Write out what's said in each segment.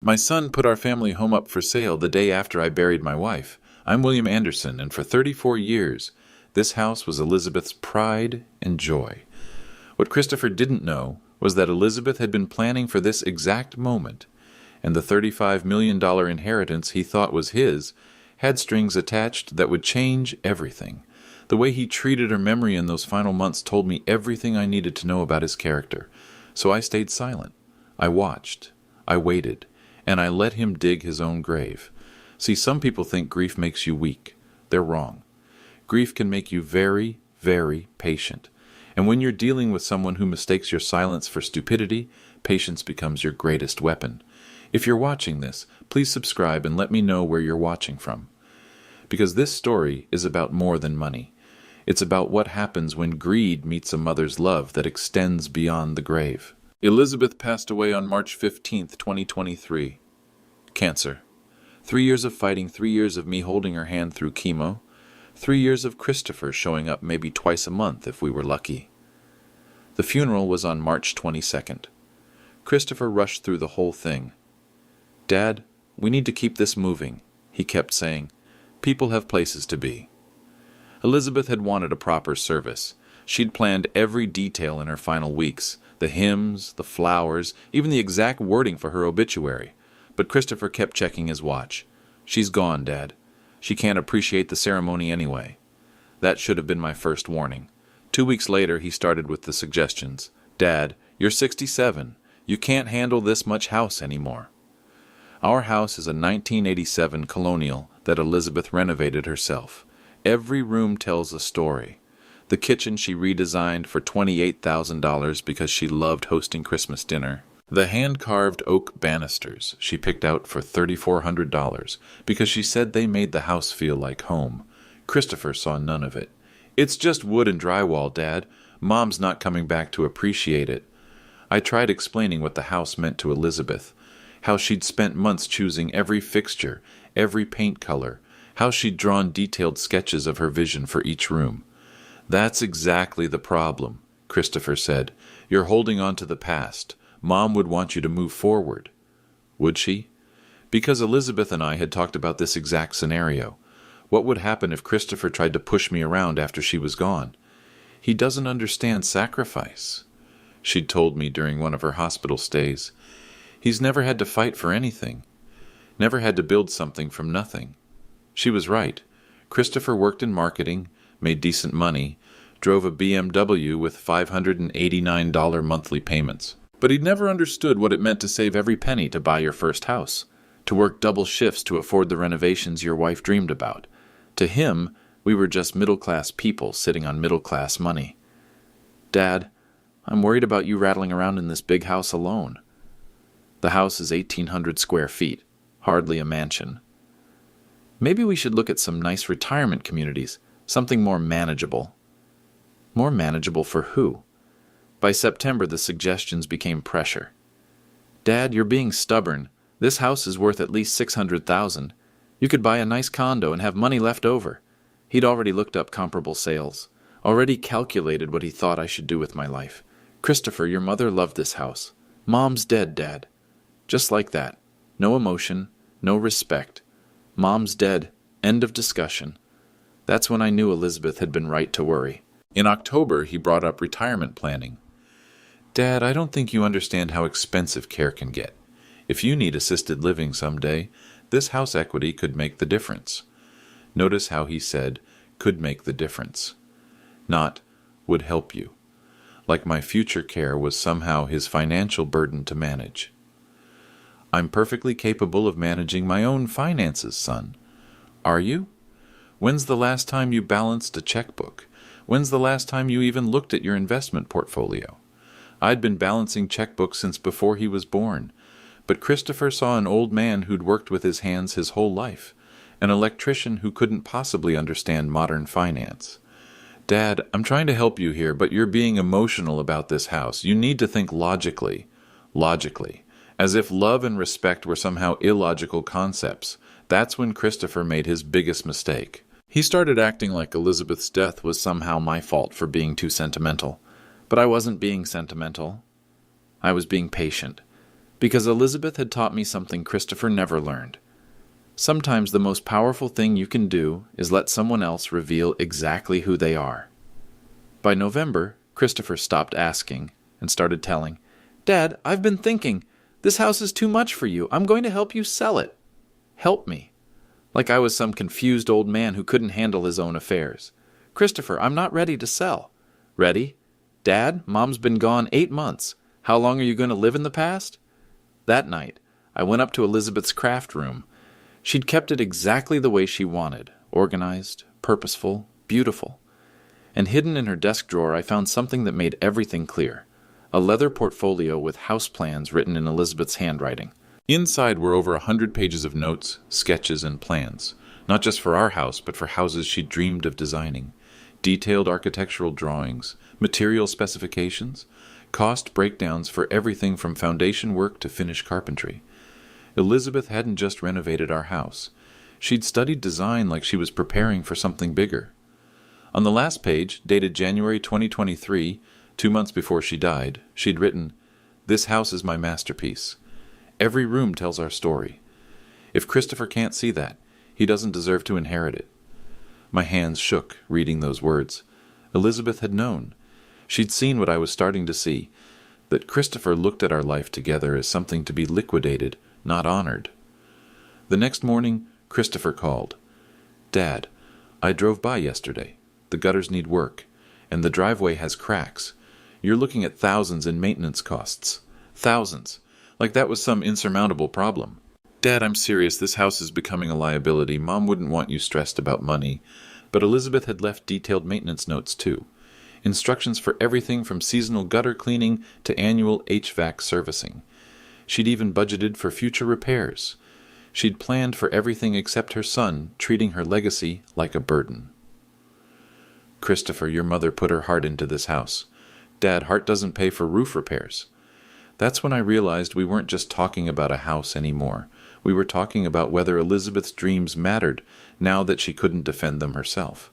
My son put our family home up for sale the day after I buried my wife. I'm William Anderson, and for 34 years, this house was Elizabeth's pride and joy. What Christopher didn't know was that Elizabeth had been planning for this exact moment, and the $35 million inheritance he thought was his had strings attached that would change everything. The way he treated her memory in those final months told me everything I needed to know about his character. So I stayed silent. I watched. I waited. And I let him dig his own grave. See, some people think grief makes you weak. They're wrong. Grief can make you very, very patient. And when you're dealing with someone who mistakes your silence for stupidity, patience becomes your greatest weapon. If you're watching this, please subscribe and let me know where you're watching from. Because this story is about more than money. It's about what happens when greed meets a mother's love that extends beyond the grave. Elizabeth passed away on March 15th, 2023. Cancer. 3 years of fighting, 3 years of me holding her hand through chemo, 3 years of Christopher showing up maybe twice a month if we were lucky. The funeral was on March 22nd. Christopher rushed through the whole thing. "Dad, we need to keep this moving," he kept saying. "People have places to be." Elizabeth had wanted a proper service. She'd planned every detail in her final weeks, the hymns, the flowers, even the exact wording for her obituary. But Christopher kept checking his watch. "She's gone, Dad. She can't appreciate the ceremony anyway." That should have been my first warning. 2 weeks later, he started with the suggestions. "Dad, you're 67. You can't handle this much house anymore." Our house is a 1987 colonial that Elizabeth renovated herself. Every room tells a story. The kitchen she redesigned for $28,000 because she loved hosting Christmas dinner. The hand-carved oak banisters she picked out for $3,400 because she said they made the house feel like home. Christopher saw none of it. "It's just wood and drywall, Dad. Mom's not coming back to appreciate it." I tried explaining what the house meant to Elizabeth, how she'd spent months choosing every fixture, every paint color, how she'd drawn detailed sketches of her vision for each room. "That's exactly the problem," Christopher said. "You're holding on to the past. Mom would want you to move forward." Would she? Because Elizabeth and I had talked about this exact scenario. What would happen if Christopher tried to push me around after she was gone? "He doesn't understand sacrifice," she'd told me during one of her hospital stays. "He's never had to fight for anything. Never had to build something from nothing." She was right. Christopher worked in marketing, made decent money, drove a BMW with $589 monthly payments. But he'd never understood what it meant to save every penny to buy your first house, to work double shifts to afford the renovations your wife dreamed about. To him, we were just middle-class people sitting on middle-class money. "Dad, I'm worried about you rattling around in this big house alone." The house is 1,800 square feet, hardly a mansion. "Maybe we should look at some nice retirement communities, something more manageable." More manageable for who? By September, the suggestions became pressure. "Dad, you're being stubborn. This house is worth at least $600,000. You could buy a nice condo and have money left over." He'd already looked up comparable sales, already calculated what he thought I should do with my life. "Christopher, your mother loved this house. Mom's dead, Dad." Just like that. No emotion, no respect. Mom's dead. End of discussion. That's when I knew Elizabeth had been right to worry. In October, he brought up retirement planning. "Dad, I don't think you understand how expensive care can get. If you need assisted living someday, this house equity could make the difference." Notice how he said, "could make the difference," not "would help you." Like my future care was somehow his financial burden to manage. "I'm perfectly capable of managing my own finances, son." "Are you? When's the last time you balanced a checkbook? When's the last time you even looked at your investment portfolio?" I'd been balancing checkbooks since before he was born, but Christopher saw an old man who'd worked with his hands his whole life, an electrician who couldn't possibly understand modern finance. "Dad, I'm trying to help you here, but you're being emotional about this house. You need to think logically." Logically. As if love and respect were somehow illogical concepts. That's when Christopher made his biggest mistake. He started acting like Elizabeth's death was somehow my fault for being too sentimental. But I wasn't being sentimental. I was being patient. Because Elizabeth had taught me something Christopher never learned. Sometimes the most powerful thing you can do is let someone else reveal exactly who they are. By November, Christopher stopped asking and started telling, "Dad, I've been thinking, this house is too much for you. I'm going to help you sell it. Help me." Like I was some confused old man who couldn't handle his own affairs. "Christopher, I'm not ready to sell." "Ready? Dad, Mom's been gone 8 months. How long are you going to live in the past?" That night, I went up to Elizabeth's craft room. She'd kept it exactly the way she wanted, organized, purposeful, beautiful. And hidden in her desk drawer, I found something that made everything clear. A leather portfolio with house plans written in Elizabeth's handwriting. Inside were over 100 pages of notes, sketches, and plans, not just for our house, but for houses she'd dreamed of designing. Detailed architectural drawings, material specifications, cost breakdowns for everything from foundation work to finished carpentry. Elizabeth hadn't just renovated our house. She'd studied design like she was preparing for something bigger. On the last page, dated January 2023, 2 months before she died, she'd written, "This house is my masterpiece. Every room tells our story. If Christopher can't see that, he doesn't deserve to inherit it." My hands shook reading those words. Elizabeth had known. She'd seen what I was starting to see, that Christopher looked at our life together as something to be liquidated, not honored. The next morning, Christopher called. "Dad, I drove by yesterday. The gutters need work, and the driveway has cracks. You're looking at thousands in maintenance costs. Thousands. Like that was some insurmountable problem." "Dad, I'm serious. This house is becoming a liability. Mom wouldn't want you stressed about money." But Elizabeth had left detailed maintenance notes, too. Instructions for everything from seasonal gutter cleaning to annual HVAC servicing. She'd even budgeted for future repairs. She'd planned for everything except her son, treating her legacy like a burden. "Christopher, your mother put her heart into this house. Dad, heart doesn't pay for roof repairs." That's when I realized we weren't just talking about a house anymore. We were talking about whether Elizabeth's dreams mattered now that she couldn't defend them herself.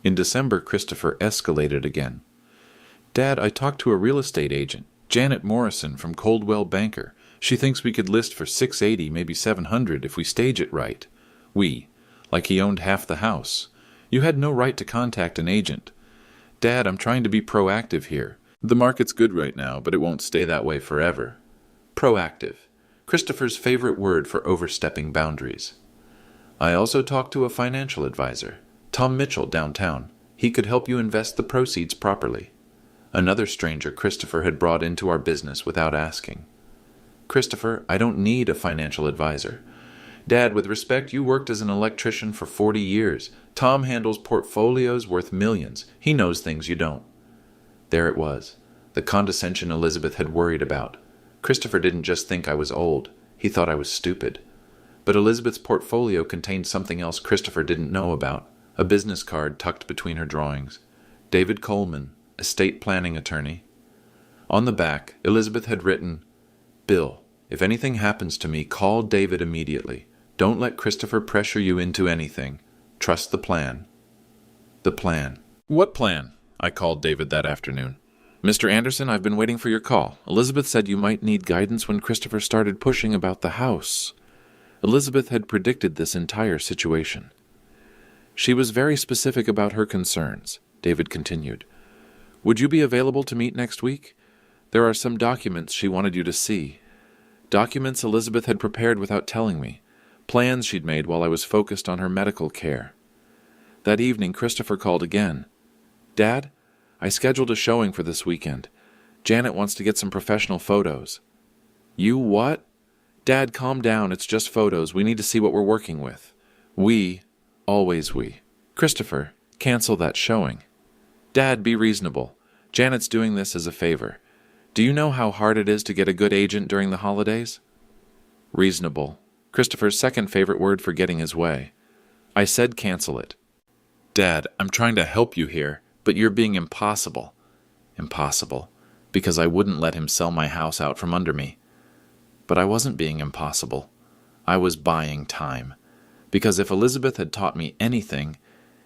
In December, Christopher escalated again. "Dad, I talked to a real estate agent, Janet Morrison from Coldwell Banker. She thinks we could list for $680, maybe $700 if we stage it right." "We," like he owned half the house. "You had no right to contact an agent." "Dad, I'm trying to be proactive here. The market's good right now, but it won't stay that way forever." Proactive. Christopher's favorite word for overstepping boundaries. "I also talked to a financial advisor, Tom Mitchell, downtown. He could help you invest the proceeds properly." Another stranger Christopher had brought into our business without asking. "Christopher, I don't need a financial advisor." "Dad, with respect, you worked as an electrician for 40 years. Tom handles portfolios worth millions. He knows things you don't." There it was, the condescension Elizabeth had worried about. Christopher didn't just think I was old. He thought I was stupid. But Elizabeth's portfolio contained something else Christopher didn't know about. A business card tucked between her drawings. David Coleman, estate planning attorney. On the back, Elizabeth had written, "Bill, if anything happens to me, call David immediately. Don't let Christopher pressure you into anything. Trust the plan." The plan. "What plan?" I called David that afternoon. "Mr. Anderson, I've been waiting for your call. Elizabeth said you might need guidance when Christopher started pushing about the house." Elizabeth had predicted this entire situation. "She was very specific about her concerns," David continued. "Would you be available to meet next week? There are some documents she wanted you to see. Documents Elizabeth had prepared without telling me. Plans she'd made while I was focused on her medical care." That evening, Christopher called again. "Dad, I scheduled a showing for this weekend. Janet wants to get some professional photos." "You what?" "Dad, calm down. It's just photos. We need to see what we're working with." "We, always we." "Christopher, cancel that showing." "Dad, be reasonable. Janet's doing this as a favor. Do you know how hard it is to get a good agent during the holidays?" Reasonable. Christopher's second favorite word for getting his way. I said cancel it. "Dad, I'm trying to help you here, but you're being impossible." Impossible. Because I wouldn't let him sell my house out from under me. But I wasn't being impossible. I was buying time. Because if Elizabeth had taught me anything,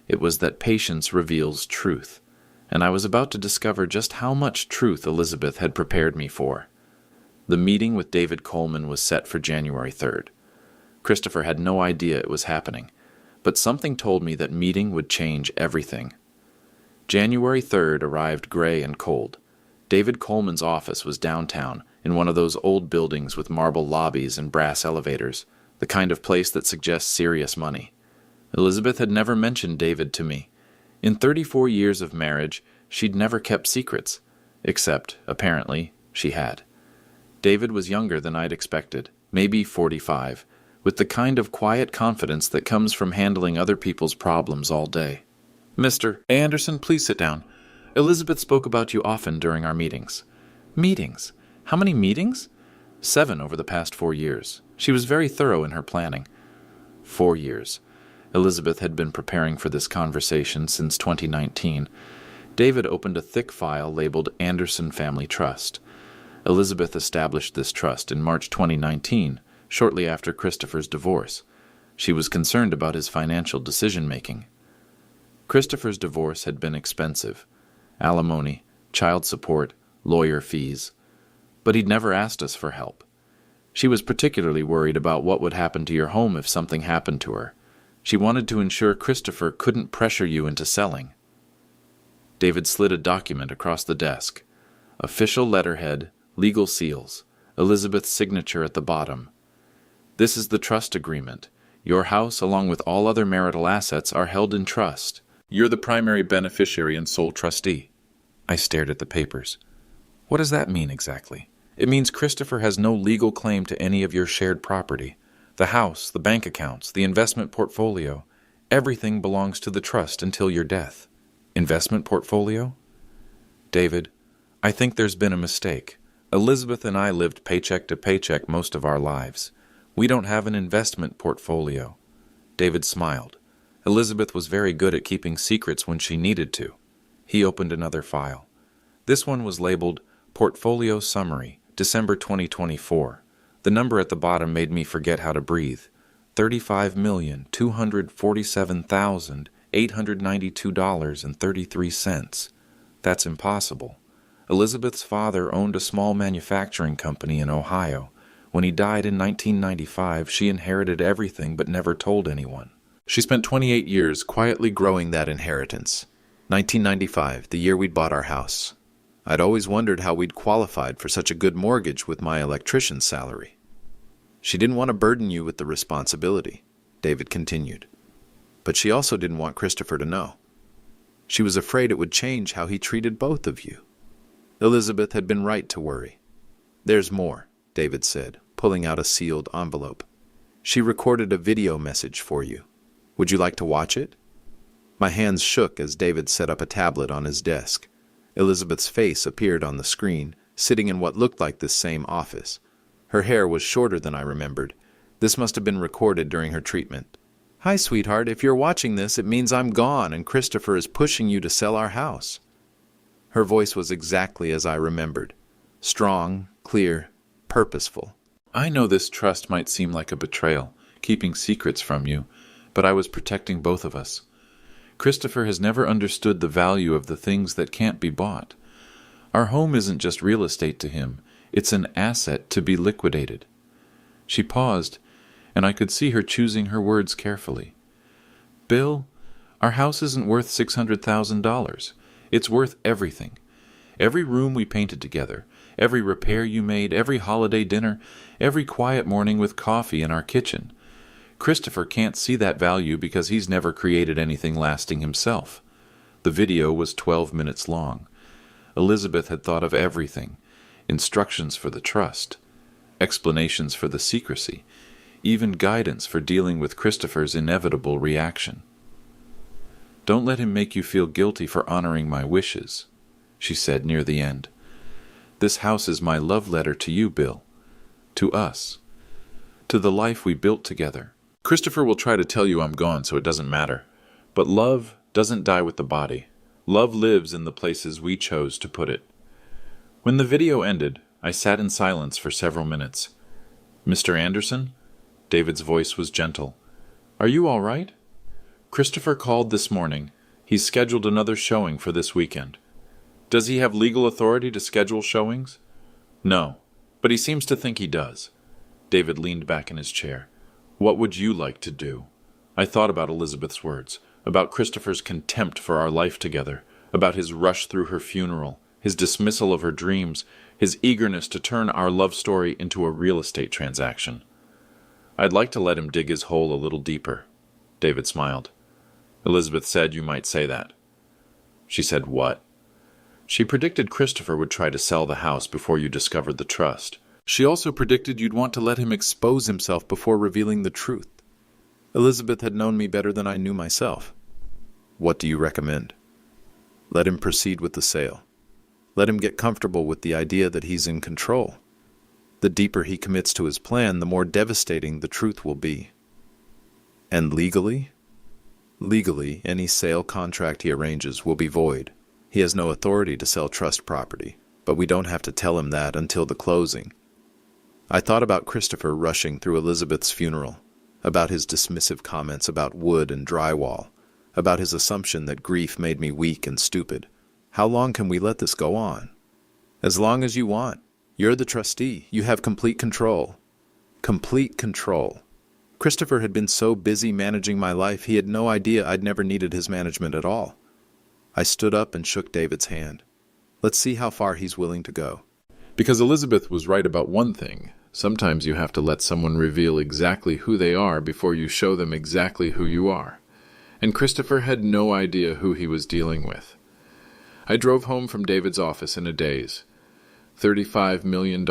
it was that patience reveals truth. And I was about to discover just how much truth Elizabeth had prepared me for. The meeting with David Coleman was set for January 3rd. Christopher had no idea it was happening, but something told me that meeting would change everything. January 3rd arrived gray and cold. David Coleman's office was downtown, in one of those old buildings with marble lobbies and brass elevators, the kind of place that suggests serious money. Elizabeth had never mentioned David to me. In 34 years of marriage, she'd never kept secrets, except, apparently, she had. David was younger than I'd expected, maybe 45, with the kind of quiet confidence that comes from handling other people's problems all day. "Mr. Anderson, please sit down. Elizabeth spoke about you often during our meetings." "Meetings? How many meetings?" 7 over the past 4 years. She was very thorough in her planning. 4 years. Elizabeth had been preparing for this conversation since 2019. David opened a thick file labeled Anderson Family Trust. Elizabeth established this trust in March 2019, shortly after Christopher's divorce. She was concerned about his financial decision-making. Christopher's divorce had been expensive. Alimony, child support, lawyer fees. But he'd never asked us for help. She was particularly worried about what would happen to your home if something happened to her. She wanted to ensure Christopher couldn't pressure you into selling. David slid a document across the desk. Official letterhead, legal seals, Elizabeth's signature at the bottom. "This is the trust agreement. Your house, along with all other marital assets, are held in trust. You're the primary beneficiary and sole trustee." I stared at the papers. "What does that mean exactly?" "It means Christopher has no legal claim to any of your shared property. The house, the bank accounts, the investment portfolio, everything belongs to the trust until your death." "Investment portfolio?" "David, I think there's been a mistake. Elizabeth and I lived paycheck to paycheck most of our lives. We don't have an investment portfolio." David smiled. Elizabeth was very good at keeping secrets when she needed to. He opened another file. This one was labeled Portfolio Summary, December 2024. The number at the bottom made me forget how to breathe. $35,247,892.33. That's impossible. Elizabeth's father owned a small manufacturing company in Ohio. When he died in 1995, she inherited everything but never told anyone. She spent 28 years quietly growing that inheritance. 1995, the year we'd bought our house. I'd always wondered how we'd qualified for such a good mortgage with my electrician's salary. "She didn't want to burden you with the responsibility," David continued. "But she also didn't want Christopher to know. She was afraid it would change how he treated both of you." Elizabeth had been right to worry. "There's more," David said, pulling out a sealed envelope. "She recorded a video message for you. Would you like to watch it?" My hands shook as David set up a tablet on his desk. Elizabeth's face appeared on the screen, sitting in what looked like this same office. Her hair was shorter than I remembered. This must have been recorded during her treatment. "Hi, sweetheart. If you're watching this, it means I'm gone and Christopher is pushing you to sell our house." Her voice was exactly as I remembered. Strong, clear, purposeful. "I know this trust might seem like a betrayal, keeping secrets from you, but I was protecting both of us. Christopher has never understood the value of the things that can't be bought. Our home isn't just real estate to him. It's an asset to be liquidated." She paused, and I could see her choosing her words carefully. "Bill, our house isn't worth $600,000. It's worth everything. Every room we painted together, every repair you made, every holiday dinner, every quiet morning with coffee in our kitchen. Christopher can't see that value because he's never created anything lasting himself." The video was 12 minutes long. Elizabeth had thought of everything. Instructions for the trust, explanations for the secrecy, even guidance for dealing with Christopher's inevitable reaction. "Don't let him make you feel guilty for honoring my wishes," she said near the end. "This house is my love letter to you, Bill. To us. To the life we built together. Christopher will try to tell you I'm gone so it doesn't matter. But love doesn't die with the body. Love lives in the places we chose to put it." When the video ended, I sat in silence for several minutes. "Mr. Anderson?" David's voice was gentle. "Are you all right?" "Christopher called this morning. He's scheduled another showing for this weekend." "Does he have legal authority to schedule showings?" "No. But he seems to think he does. David leaned back in his chair. What would you like to do? I thought about Elizabeth's words, about Christopher's contempt for our life together, about his rush through her funeral, his dismissal of her dreams, his eagerness to turn our love story into a real estate transaction. I'd like to let him dig his hole a little deeper. David smiled. Elizabeth said you might say that. She said what? She predicted Christopher would try to sell the house before you discovered the trust. She also predicted you'd want to let him expose himself before revealing the truth. Elizabeth had known me better than I knew myself. What do you recommend? Let him proceed with the sale. Let him get comfortable with the idea that he's in control. The deeper he commits to his plan, the more devastating the truth will be. And legally? Legally, any sale contract he arranges will be void. He has no authority to sell trust property, but we don't have to tell him that until the closing. I thought about Christopher rushing through Elizabeth's funeral, about his dismissive comments about wood and drywall, about his assumption that grief made me weak and stupid. How long can we let this go on? As long as you want. You're the trustee. You have complete control. Complete control. Christopher had been so busy managing my life, he had no idea I'd never needed his management at all. I stood up and shook David's hand. Let's see how far he's willing to go. Because Elizabeth was right about one thing. Sometimes you have to let someone reveal exactly who they are before you show them exactly who you are. And Christopher had no idea who he was dealing with. I drove home from David's office in a daze. $35 million.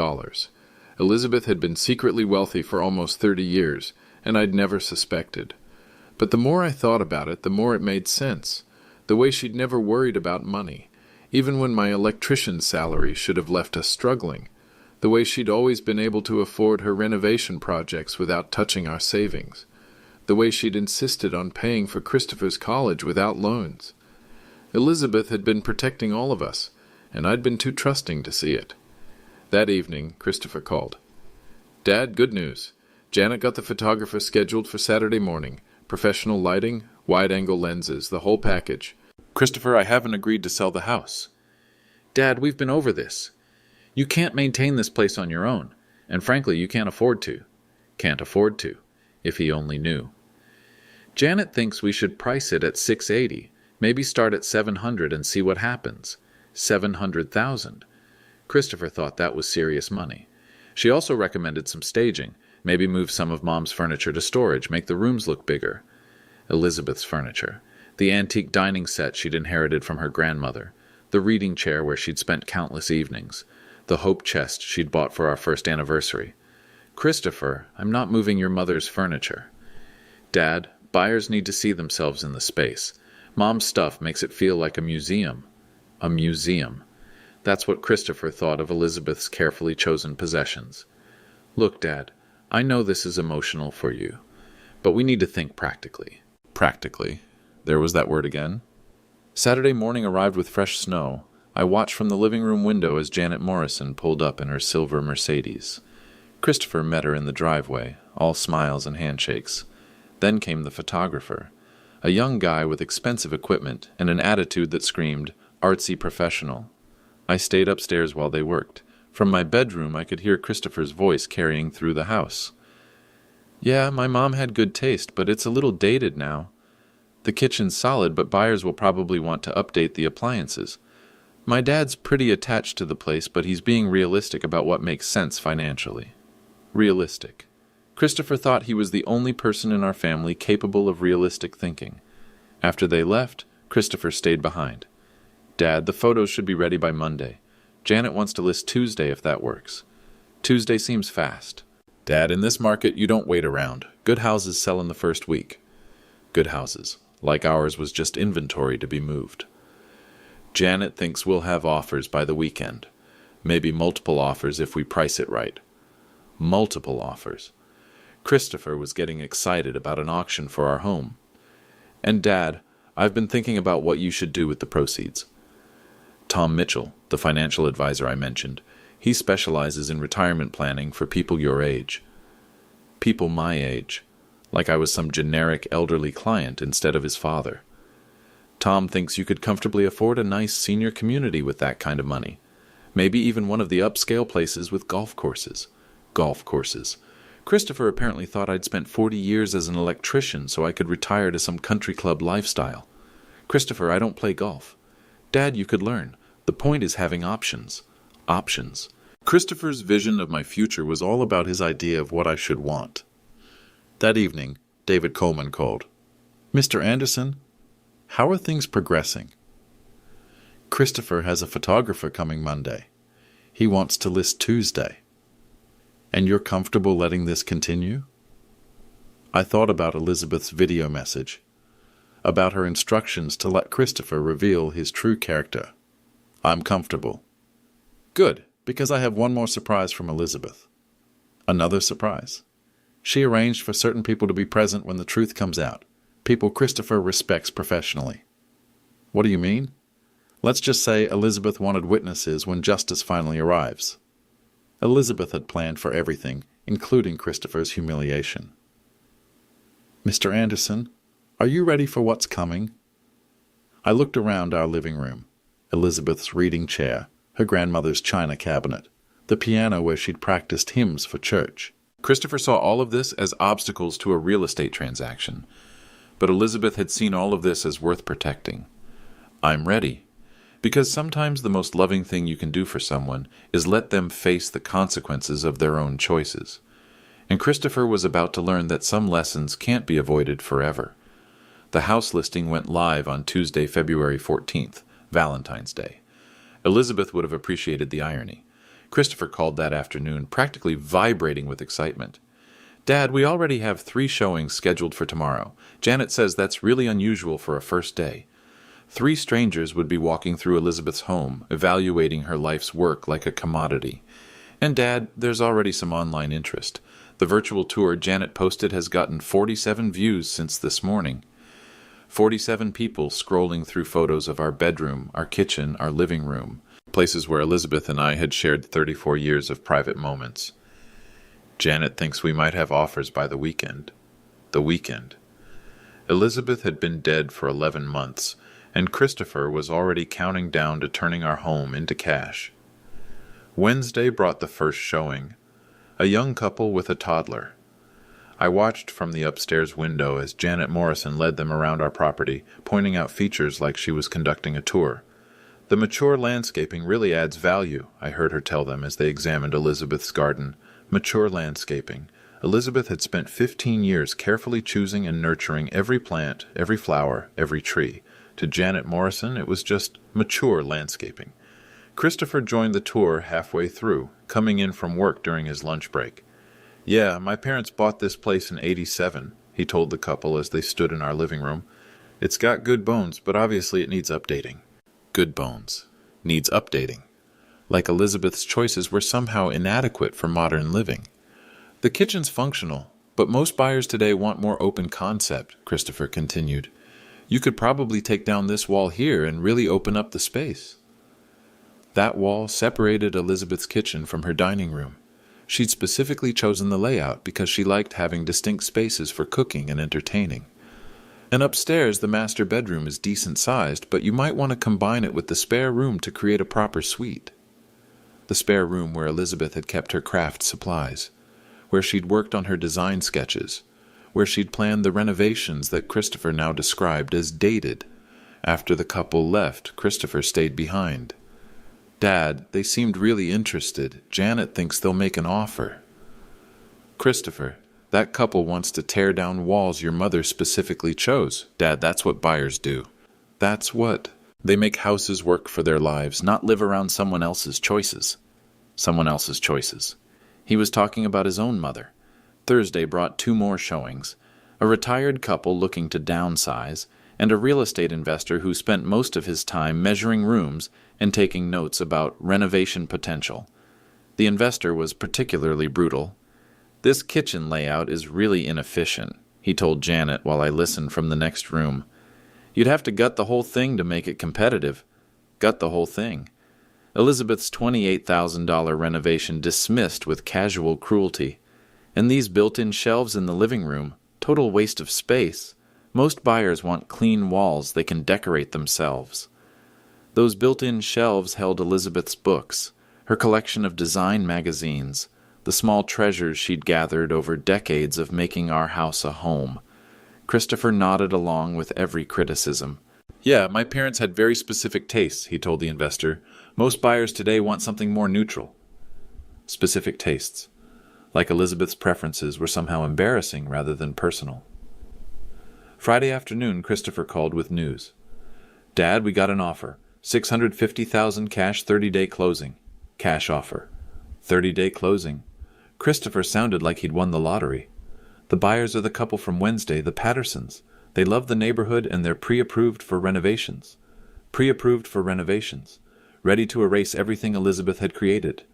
Elizabeth had been secretly wealthy for almost 30 years, and I'd never suspected. But the more I thought about it, the more it made sense. The way she'd never worried about money, even when my electrician's salary should have left us struggling. The way she'd always been able to afford her renovation projects without touching our savings. The way she'd insisted on paying for Christopher's college without loans. Elizabeth had been protecting all of us, and I'd been too trusting to see it. That evening, Christopher called. Dad, good news. Janet got the photographer scheduled for Saturday morning. Professional lighting, wide-angle lenses, the whole package. Christopher, I haven't agreed to sell the house. Dad, we've been over this. You can't maintain this place on your own, and frankly, you can't afford to. Can't afford to, if he only knew. Janet thinks we should price it at $680, maybe start at $700 and see what happens. $700,000. Christopher thought that was serious money. She also recommended some staging, maybe move some of Mom's furniture to storage, make the rooms look bigger. Elizabeth's furniture, the antique dining set she'd inherited from her grandmother, the reading chair where she'd spent countless evenings, the hope chest she'd bought for our first anniversary. Christopher, I'm not moving your mother's furniture. Dad, buyers need to see themselves in the space. Mom's stuff makes it feel like a museum. A museum. That's what Christopher thought of Elizabeth's carefully chosen possessions. Look, Dad, I know this is emotional for you, but we need to think practically. Practically. There was that word again. Saturday morning arrived with fresh snow. I watched from the living room window as Janet Morrison pulled up in her silver Mercedes. Christopher met her in the driveway, all smiles and handshakes. Then came the photographer, a young guy with expensive equipment and an attitude that screamed, artsy professional. I stayed upstairs while they worked. From my bedroom, I could hear Christopher's voice carrying through the house. Yeah, my mom had good taste, but it's a little dated now. The kitchen's solid, but buyers will probably want to update the appliances. My dad's pretty attached to the place, but he's being realistic about what makes sense financially. Realistic. Christopher thought he was the only person in our family capable of realistic thinking. After they left, Christopher stayed behind. Dad, the photos should be ready by Monday. Janet wants to list Tuesday if that works. Tuesday seems fast. Dad, in this market, you don't wait around. Good houses sell in the first week. Good houses, like ours, was just inventory to be moved. Janet thinks we'll have offers by the weekend. Maybe multiple offers if we price it right. Multiple offers. Christopher was getting excited about an auction for our home. And Dad, I've been thinking about what you should do with the proceeds. Tom Mitchell, the financial advisor I mentioned, he specializes in retirement planning for people your age. People my age, like I was some generic elderly client instead of his father. Tom thinks you could comfortably afford a nice senior community with that kind of money. Maybe even one of the upscale places with golf courses. Golf courses. Christopher apparently thought I'd spent 40 years as an electrician so I could retire to some country club lifestyle. Christopher, I don't play golf. Dad, you could learn. The point is having options. Options. Christopher's vision of my future was all about his idea of what I should want. That evening, David Coleman called. Mr. Anderson, how are things progressing? Christopher has a photographer coming Monday. He wants to list Tuesday. And you're comfortable letting this continue? I thought about Elizabeth's video message, about her instructions to let Christopher reveal his true character. I'm comfortable. Good, because I have one more surprise from Elizabeth. Another surprise. She arranged for certain people to be present when the truth comes out, people Christopher respects professionally. What do you mean? Let's just say Elizabeth wanted witnesses when justice finally arrives. Elizabeth had planned for everything, including Christopher's humiliation. Mr. Anderson, are you ready for what's coming? I looked around our living room. Elizabeth's reading chair, her grandmother's china cabinet, the piano where she'd practiced hymns for church. Christopher saw all of this as obstacles to a real estate transaction, but Elizabeth had seen all of this as worth protecting. I'm ready. Because sometimes the most loving thing you can do for someone is let them face the consequences of their own choices. And Christopher was about to learn that some lessons can't be avoided forever. The house listing went live on Tuesday, February 14th, Valentine's Day. Elizabeth would have appreciated the irony. Christopher called that afternoon, practically vibrating with excitement. Dad, we already have 3 showings scheduled for tomorrow. Janet says that's really unusual for a first day. 3 strangers would be walking through Elizabeth's home, evaluating her life's work like a commodity. And Dad, there's already some online interest. The virtual tour Janet posted has gotten 47 views since this morning. 47 people scrolling through photos of our bedroom, our kitchen, our living room, places where Elizabeth and I had shared 34 years of private moments. Janet thinks we might have offers by the weekend. The weekend. Elizabeth had been dead for 11 months, and Christopher was already counting down to turning our home into cash. Wednesday brought the first showing, a young couple with a toddler. I watched from the upstairs window as Janet Morrison led them around our property, pointing out features like she was conducting a tour. The mature landscaping really adds value, I heard her tell them as they examined Elizabeth's garden. Mature landscaping. Elizabeth had spent 15 years carefully choosing and nurturing every plant, every flower, every tree. To Janet Morrison, it was just mature landscaping. Christopher joined the tour halfway through, coming in from work during his lunch break. Yeah, my parents bought this place in '87, he told the couple as they stood in our living room. It's got good bones, but obviously it needs updating. Good bones. Needs updating. Like Elizabeth's choices were somehow inadequate for modern living. The kitchen's functional, but most buyers today want more open concept, Christopher continued. You could probably take down this wall here and really open up the space. That wall separated Elizabeth's kitchen from her dining room. She'd specifically chosen the layout because she liked having distinct spaces for cooking and entertaining. And upstairs, the master bedroom is decent-sized, but you might want to combine it with the spare room to create a proper suite. The spare room where Elizabeth had kept her craft supplies, where she'd worked on her design sketches, where she'd planned the renovations that Christopher now described as dated. After the couple left, Christopher stayed behind. Dad, they seemed really interested. Janet thinks they'll make an offer. Christopher, that couple wants to tear down walls your mother specifically chose. Dad, that's what buyers do. That's what? They make houses work for their lives, not live around someone else's choices. Someone else's choices. He was talking about his own mother. Thursday brought 2 more showings, a retired couple looking to downsize, and a real estate investor who spent most of his time measuring rooms and taking notes about renovation potential. The investor was particularly brutal. This kitchen layout is really inefficient, he told Janet while I listened from the next room. You'd have to gut the whole thing to make it competitive. Gut the whole thing. Elizabeth's $28,000 renovation dismissed with casual cruelty. And these built-in shelves in the living room, total waste of space. Most buyers want clean walls they can decorate themselves. Those built-in shelves held Elizabeth's books, her collection of design magazines, the small treasures she'd gathered over decades of making our house a home. Christopher nodded along with every criticism. Yeah, my parents had very specific tastes, he told the investor. Most buyers today want something more neutral. Specific tastes. Like Elizabeth's preferences were somehow embarrassing rather than personal. Friday afternoon, Christopher called with news. Dad, we got an offer. $650,000 cash, 30-day closing. Cash offer. 30-day closing. Christopher sounded like he'd won the lottery. The buyers are the couple from Wednesday, the Pattersons. They love the neighborhood and they're pre-approved for renovations. Pre-approved for renovations. Ready to erase everything Elizabeth had created.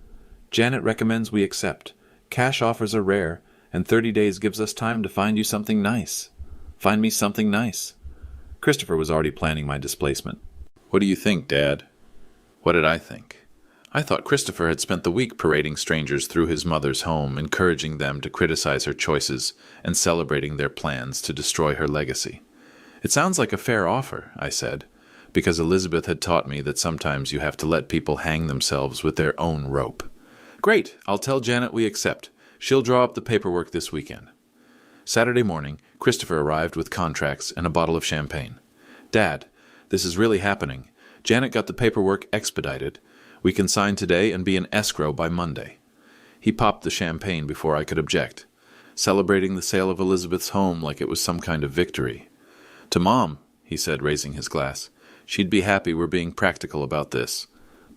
Janet recommends we accept. Cash offers are rare, and 30 days gives us time to find you something nice. Find me something nice. Christopher was already planning my displacement. What do you think, Dad? What did I think? I thought Christopher had spent the week parading strangers through his mother's home, encouraging them to criticize her choices and celebrating their plans to destroy her legacy. It sounds like a fair offer, I said, because Elizabeth had taught me that sometimes you have to let people hang themselves with their own rope. Great, I'll tell Janet we accept. She'll draw up the paperwork this weekend. Saturday morning, Christopher arrived with contracts and a bottle of champagne. Dad, this is really happening. Janet got the paperwork expedited. We can sign today and be in escrow by Monday. He popped the champagne before I could object, celebrating the sale of Elizabeth's home like it was some kind of victory. To Mom, he said, raising his glass. She'd be happy we're being practical about this.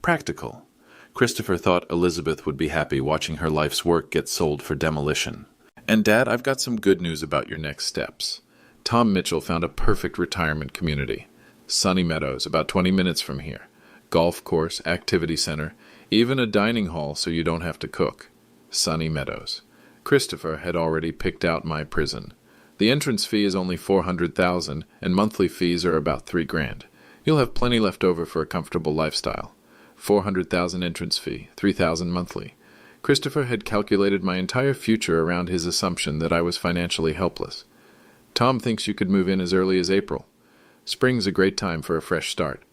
Practical. Christopher thought Elizabeth would be happy watching her life's work get sold for demolition. And Dad, I've got some good news about your next steps. Tom Mitchell found a perfect retirement community. Sunny Meadows, about 20 minutes from here. Golf course, activity center, even a dining hall so you don't have to cook. Sunny Meadows. Christopher had already picked out my prison. The entrance fee is only $400,000, and monthly fees are about $3,000. You'll have plenty left over for a comfortable lifestyle. $400,000 entrance fee, $3,000 monthly. Christopher had calculated my entire future around his assumption that I was financially helpless. Tom thinks you could move in as early as April. Spring's a great time for a fresh start.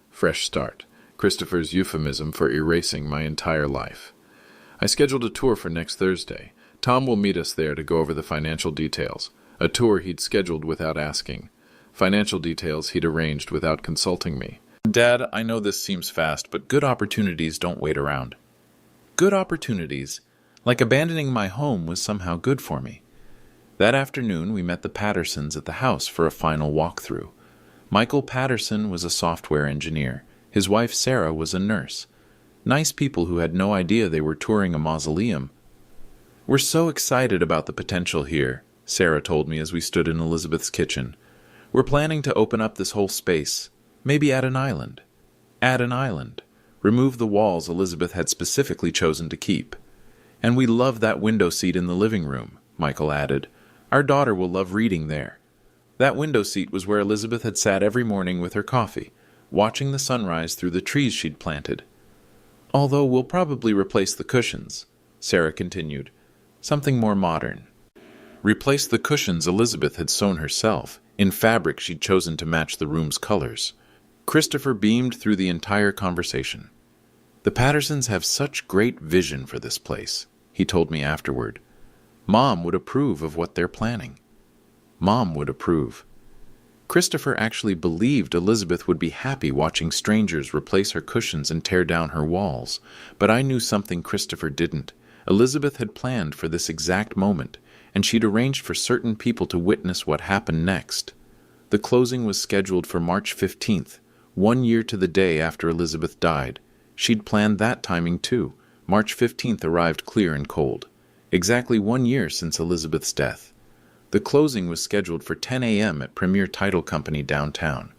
Fresh start. Christopher's euphemism for erasing my entire life. I scheduled a tour for next Thursday. Tom will meet us there to go over the financial details. A tour he'd scheduled without asking. Financial details he'd arranged without consulting me. Dad, I know this seems fast, but good opportunities don't wait around. Good opportunities, like abandoning my home, was somehow good for me. That afternoon, we met the Pattersons at the house for a final walkthrough. Michael Patterson was a software engineer. His wife, Sarah, was a nurse. Nice people who had no idea they were touring a mausoleum. We're so excited about the potential here, Sarah told me as we stood in Elizabeth's kitchen. We're planning to open up this whole space. Maybe add an island. Add an island. Remove the walls Elizabeth had specifically chosen to keep. And we love that window seat in the living room, Michael added. Our daughter will love reading there. That window seat was where Elizabeth had sat every morning with her coffee, watching the sunrise through the trees she'd planted. Although we'll probably replace the cushions, Sarah continued. Something more modern. Replace the cushions Elizabeth had sewn herself, in fabric she'd chosen to match the room's colors. Christopher beamed through the entire conversation. The Pattersons have such great vision for this place, he told me afterward. Mom would approve of what they're planning. Mom would approve. Christopher actually believed Elizabeth would be happy watching strangers replace her cushions and tear down her walls, but I knew something Christopher didn't. Elizabeth had planned for this exact moment, and she'd arranged for certain people to witness what happened next. The closing was scheduled for March 15th, 1 year to the day after Elizabeth died. She'd planned that timing too. March 15th arrived clear and cold. Exactly 1 year since Elizabeth's death. The closing was scheduled for 10 a.m. at Premier Title Company downtown.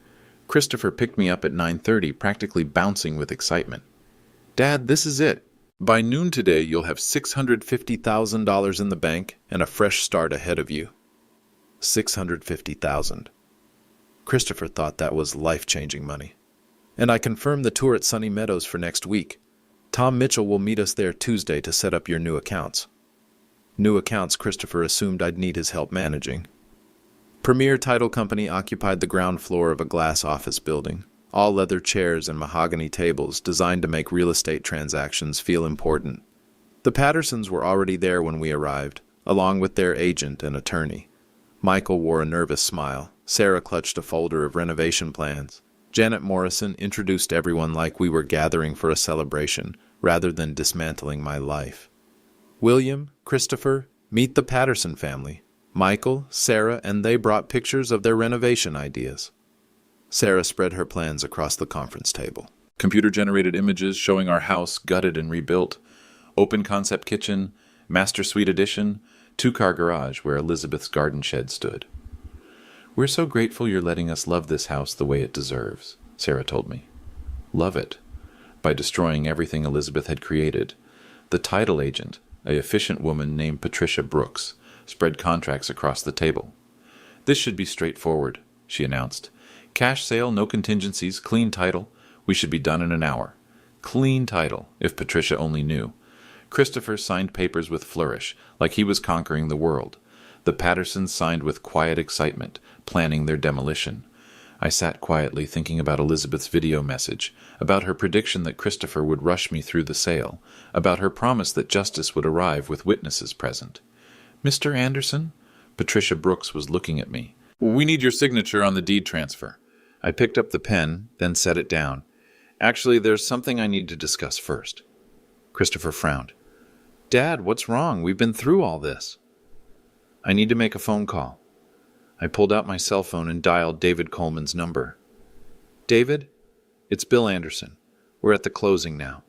Christopher picked me up at 9:30, practically bouncing with excitement. Dad, this is it. By noon today, you'll have $650,000 in the bank and a fresh start ahead of you. $650,000. Christopher thought that was life-changing money. And I confirmed the tour at Sunny Meadows for next week. Tom Mitchell will meet us there Tuesday to set up your new accounts. New accounts Christopher assumed I'd need his help managing. Premier Title Company occupied the ground floor of a glass office building. all leather chairs and mahogany tables designed to make real estate transactions feel important. The Pattersons were already there when we arrived, along with their agent and attorney. Michael wore a nervous smile. Sarah clutched a folder of renovation plans. Janet Morrison introduced everyone like we were gathering for a celebration, rather than dismantling my life. William, Christopher, meet the Patterson family. Michael, Sarah, and they brought pictures of their renovation ideas. Sarah spread her plans across the conference table. Computer-generated images showing our house gutted and rebuilt. Open concept kitchen, master suite addition, two-car garage where Elizabeth's garden shed stood. "We're so grateful you're letting us love this house the way it deserves," Sarah told me. Love it? By destroying everything Elizabeth had created. The title agent, a efficient woman named Patricia Brooks, spread contracts across the table. "This should be straightforward," she announced. "Cash sale, no contingencies, clean title. We should be done in an hour." Clean title, if Patricia only knew. Christopher signed papers with flourish, like he was conquering the world. The Pattersons signed with quiet excitement, planning their demolition. I sat quietly thinking about Elizabeth's video message, about her prediction that Christopher would rush me through the sale, about her promise that justice would arrive with witnesses present. "Mr. Anderson?" Patricia Brooks was looking at me. "We need your signature on the deed transfer." I picked up the pen, then set it down. "Actually, there's something I need to discuss first." Christopher frowned. "Dad, what's wrong? We've been through all this." "I need to make a phone call." I pulled out my cell phone and dialed David Coleman's number. "David? It's Bill Anderson. We're at the closing now."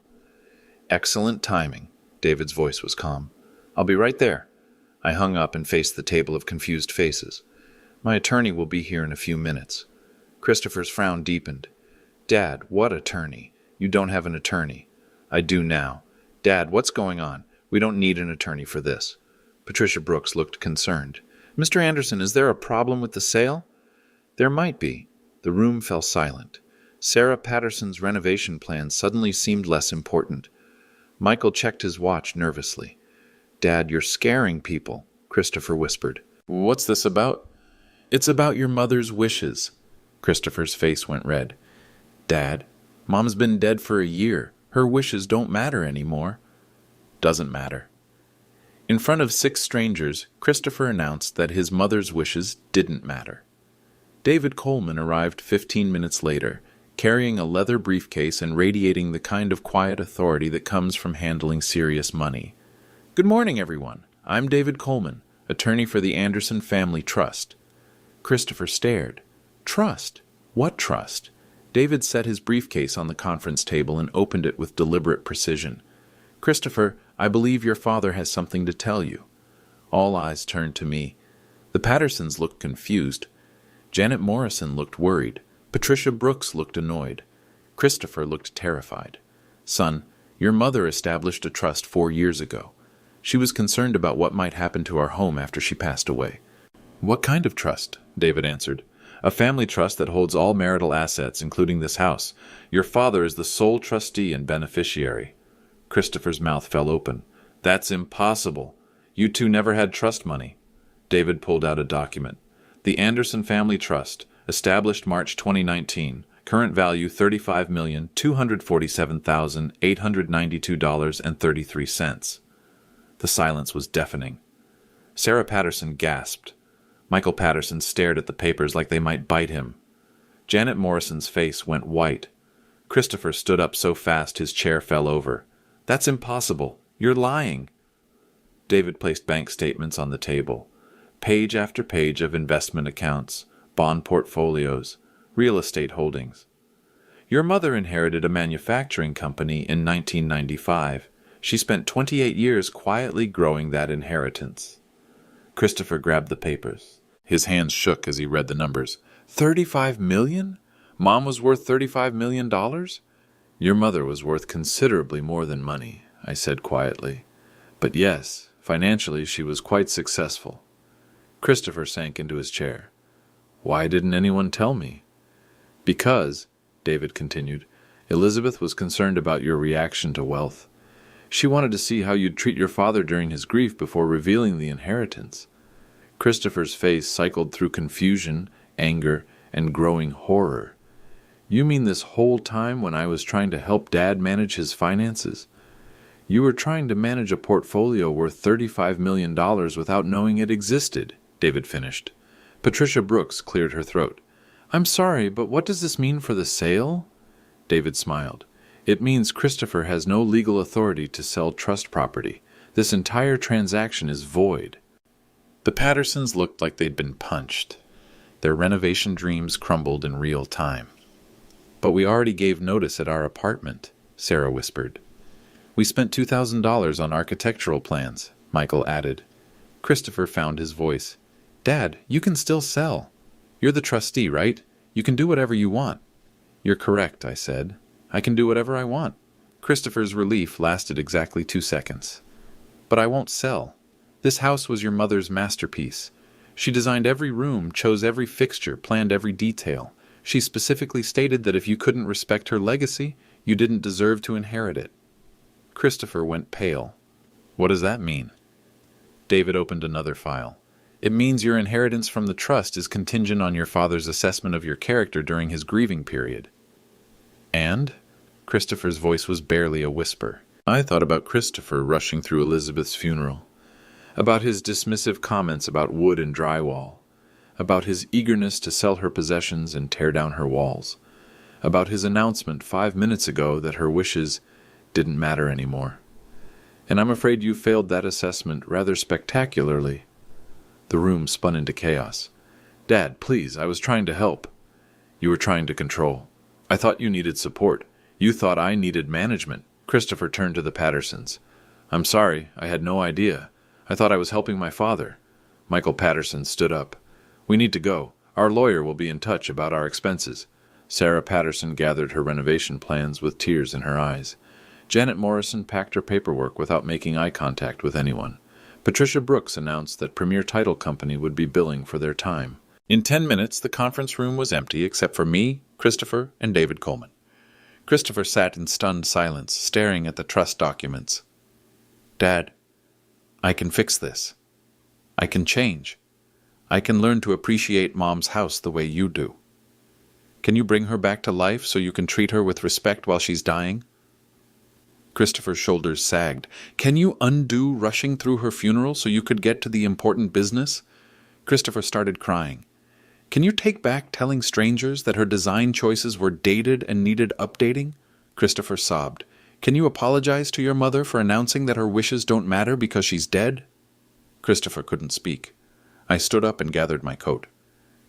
"Excellent timing." David's voice was calm. "I'll be right there." I hung up and faced the table of confused faces. "My attorney will be here in a few minutes." Christopher's frown deepened. "Dad, what attorney? You don't have an attorney." "I do now." "Dad, what's going on? We don't need an attorney for this." Patricia Brooks looked concerned. "Mr. Anderson, is there a problem with the sale?" "There might be." The room fell silent. Sarah Patterson's renovation plan suddenly seemed less important. Michael checked his watch nervously. "Dad, you're scaring people," Christopher whispered. "What's this about?" "It's about your mother's wishes." Christopher's face went red. "Dad, Mom's been dead for a year. Her wishes don't matter anymore." "Doesn't matter." In front of 6 strangers, Christopher announced that his mother's wishes didn't matter. David Coleman arrived 15 minutes later, carrying a leather briefcase and radiating the kind of quiet authority that comes from handling serious money. "Good morning, everyone. I'm David Coleman, attorney for the Anderson Family Trust." Christopher stared. "Trust? What trust?" David set his briefcase on the conference table and opened it with deliberate precision. "Christopher, I believe your father has something to tell you." All eyes turned to me. The Pattersons looked confused. Janet Morrison looked worried. Patricia Brooks looked annoyed. Christopher looked terrified. "Son, your mother established a trust 4 years ago. She was concerned about what might happen to our home after she passed away." "What kind of trust?" David answered. "A family trust that holds all marital assets, including this house. Your father is the sole trustee and beneficiary." Christopher's mouth fell open. "That's impossible. You two never had trust money." David pulled out a document. "The Anderson Family Trust, established March 2019. Current value $35,247,892.33. The silence was deafening. Sarah Patterson gasped. Michael Patterson stared at the papers like they might bite him. Janet Morrison's face went white. Christopher stood up so fast his chair fell over. "That's impossible. You're lying." David placed bank statements on the table. Page after page of investment accounts, bond portfolios, real estate holdings. "Your mother inherited a manufacturing company in 1995. She spent 28 years quietly growing that inheritance." Christopher grabbed the papers. His hands shook as he read the numbers. $35 million? Mom was worth $35 million? "Your mother was worth considerably more than money," I said quietly. "But yes, financially she was quite successful." Christopher sank into his chair. "Why didn't anyone tell me?" "Because," David continued, "Elizabeth was concerned about your reaction to wealth. She wanted to see how you'd treat your father during his grief before revealing the inheritance." Christopher's face cycled through confusion, anger, and growing horror. You mean this whole time when I was trying to help Dad manage his finances? You were trying to manage a portfolio worth $35 million without knowing it existed, David finished. Patricia Brooks cleared her throat. I'm sorry, but what does this mean for the sale? David smiled. It means Christopher has no legal authority to sell trust property. This entire transaction is void. The Pattersons looked like they'd been punched. Their renovation dreams crumbled in real time. But we already gave notice at our apartment, Sarah whispered. We spent $2,000 on architectural plans, Michael added. Christopher found his voice. Dad, you can still sell. You're the trustee, right? You can do whatever you want. You're correct, I said. I can do whatever I want. Christopher's relief lasted exactly 2 seconds. But I won't sell. This house was your mother's masterpiece. She designed every room, chose every fixture, planned every detail. She specifically stated that if you couldn't respect her legacy, you didn't deserve to inherit it. Christopher went pale. What does that mean? David opened another file. It means your inheritance from the trust is contingent on your father's assessment of your character during his grieving period. And? Christopher's voice was barely a whisper. I thought about Christopher rushing through Elizabeth's funeral, about his dismissive comments about wood and drywall, about his eagerness to sell her possessions and tear down her walls, about his announcement 5 minutes ago that her wishes didn't matter anymore. And I'm afraid you failed that assessment rather spectacularly. The room spun into chaos. Dad, please, I was trying to help. You were trying to control. I thought you needed support. You thought I needed management. Christopher turned to the Pattersons. I'm sorry, I had no idea. I thought I was helping my father. Michael Patterson stood up. We need to go. Our lawyer will be in touch about our expenses. Sarah Patterson gathered her renovation plans with tears in her eyes. Janet Morrison packed her paperwork without making eye contact with anyone. Patricia Brooks announced that Premier Title Company would be billing for their time. In 10 minutes, the conference room was empty except for me, Christopher, and David Coleman. Christopher sat in stunned silence, staring at the trust documents. Dad, I can fix this. I can change. I can learn to appreciate Mom's house the way you do. Can you bring her back to life so you can treat her with respect while she's dying? Christopher's shoulders sagged. Can you undo rushing through her funeral so you could get to the important business? Christopher started crying. Can you take back telling strangers that her design choices were dated and needed updating? Christopher sobbed. Can you apologize to your mother for announcing that her wishes don't matter because she's dead? Christopher couldn't speak. I stood up and gathered my coat.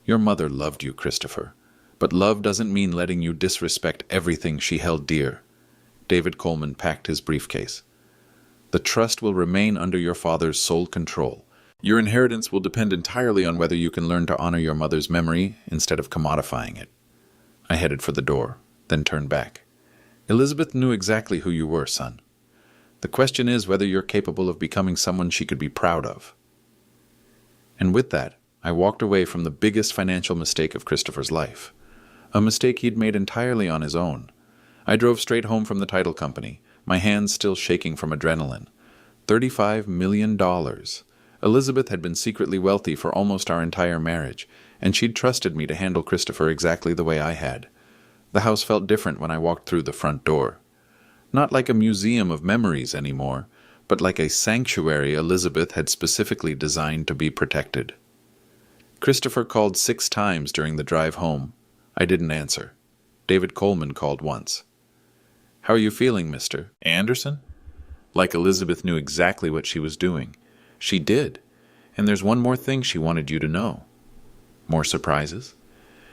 Your mother loved you, Christopher, but love doesn't mean letting you disrespect everything she held dear. David Coleman packed his briefcase. The trust will remain under your father's sole control. Your inheritance will depend entirely on whether you can learn to honor your mother's memory instead of commodifying it. I headed for the door, then turned back. Elizabeth knew exactly who you were, son. The question is whether you're capable of becoming someone she could be proud of. And with that, I walked away from the biggest financial mistake of Christopher's life, a mistake he'd made entirely on his own. I drove straight home from the title company, my hands still shaking from adrenaline. $35 million. Elizabeth had been secretly wealthy for almost our entire marriage, and she'd trusted me to handle Christopher exactly the way I had. The house felt different when I walked through the front door. Not like a museum of memories anymore, but like a sanctuary Elizabeth had specifically designed to be protected. Christopher called 6 times during the drive home. I didn't answer. David Coleman called once. How are you feeling, Mr. Anderson? Like Elizabeth knew exactly what she was doing. She did. And there's one more thing she wanted you to know. More surprises?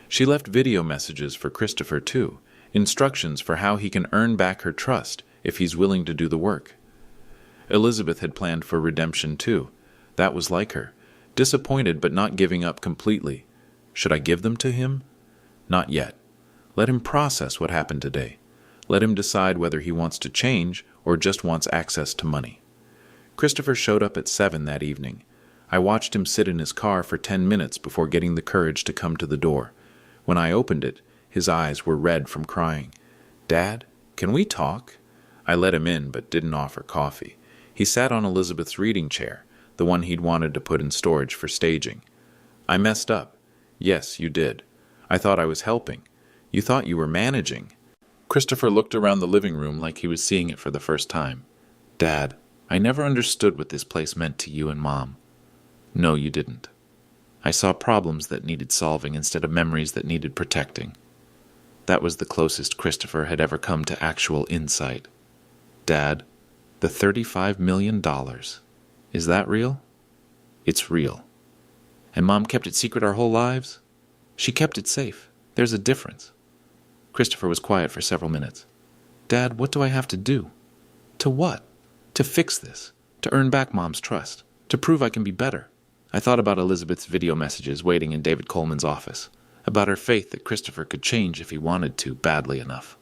She left video messages for Christopher, too. Instructions for how he can earn back her trust if he's willing to do the work. Elizabeth had planned for redemption, too. That was like her. Disappointed but not giving up completely. Should I give them to him? Not yet. Let him process what happened today. Let him decide whether he wants to change or just wants access to money. Christopher showed up at 7 that evening. I watched him sit in his car for 10 minutes before getting the courage to come to the door. When I opened it, his eyes were red from crying. Dad, can we talk? I let him in but didn't offer coffee. He sat on Elizabeth's reading chair, the one he'd wanted to put in storage for staging. I messed up. Yes, you did. I thought I was helping. You thought you were managing. Christopher looked around the living room like he was seeing it for the first time. Dad, I never understood what this place meant to you and Mom. No, you didn't. I saw problems that needed solving instead of memories that needed protecting. That was the closest Christopher had ever come to actual insight. Dad, the $35 million. Is that real? It's real. And Mom kept it secret our whole lives? She kept it safe. There's a difference. Christopher was quiet for several minutes. Dad, what do I have to do? To what? To fix this. To earn back Mom's trust. To prove I can be better. I thought about Elizabeth's video messages waiting in David Coleman's office. About her faith that Christopher could change if he wanted to badly enough.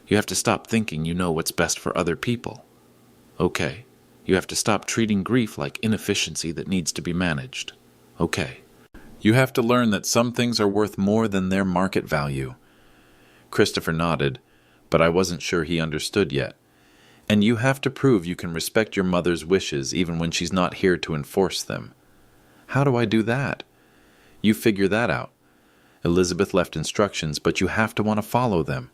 You have to stop thinking you know what's best for other people. Okay. You have to stop treating grief like inefficiency that needs to be managed. Okay. You have to learn that some things are worth more than their market value. Christopher nodded, but I wasn't sure he understood yet. And you have to prove you can respect your mother's wishes even when she's not here to enforce them. How do I do that? You figure that out. Elizabeth left instructions, but you have to want to follow them.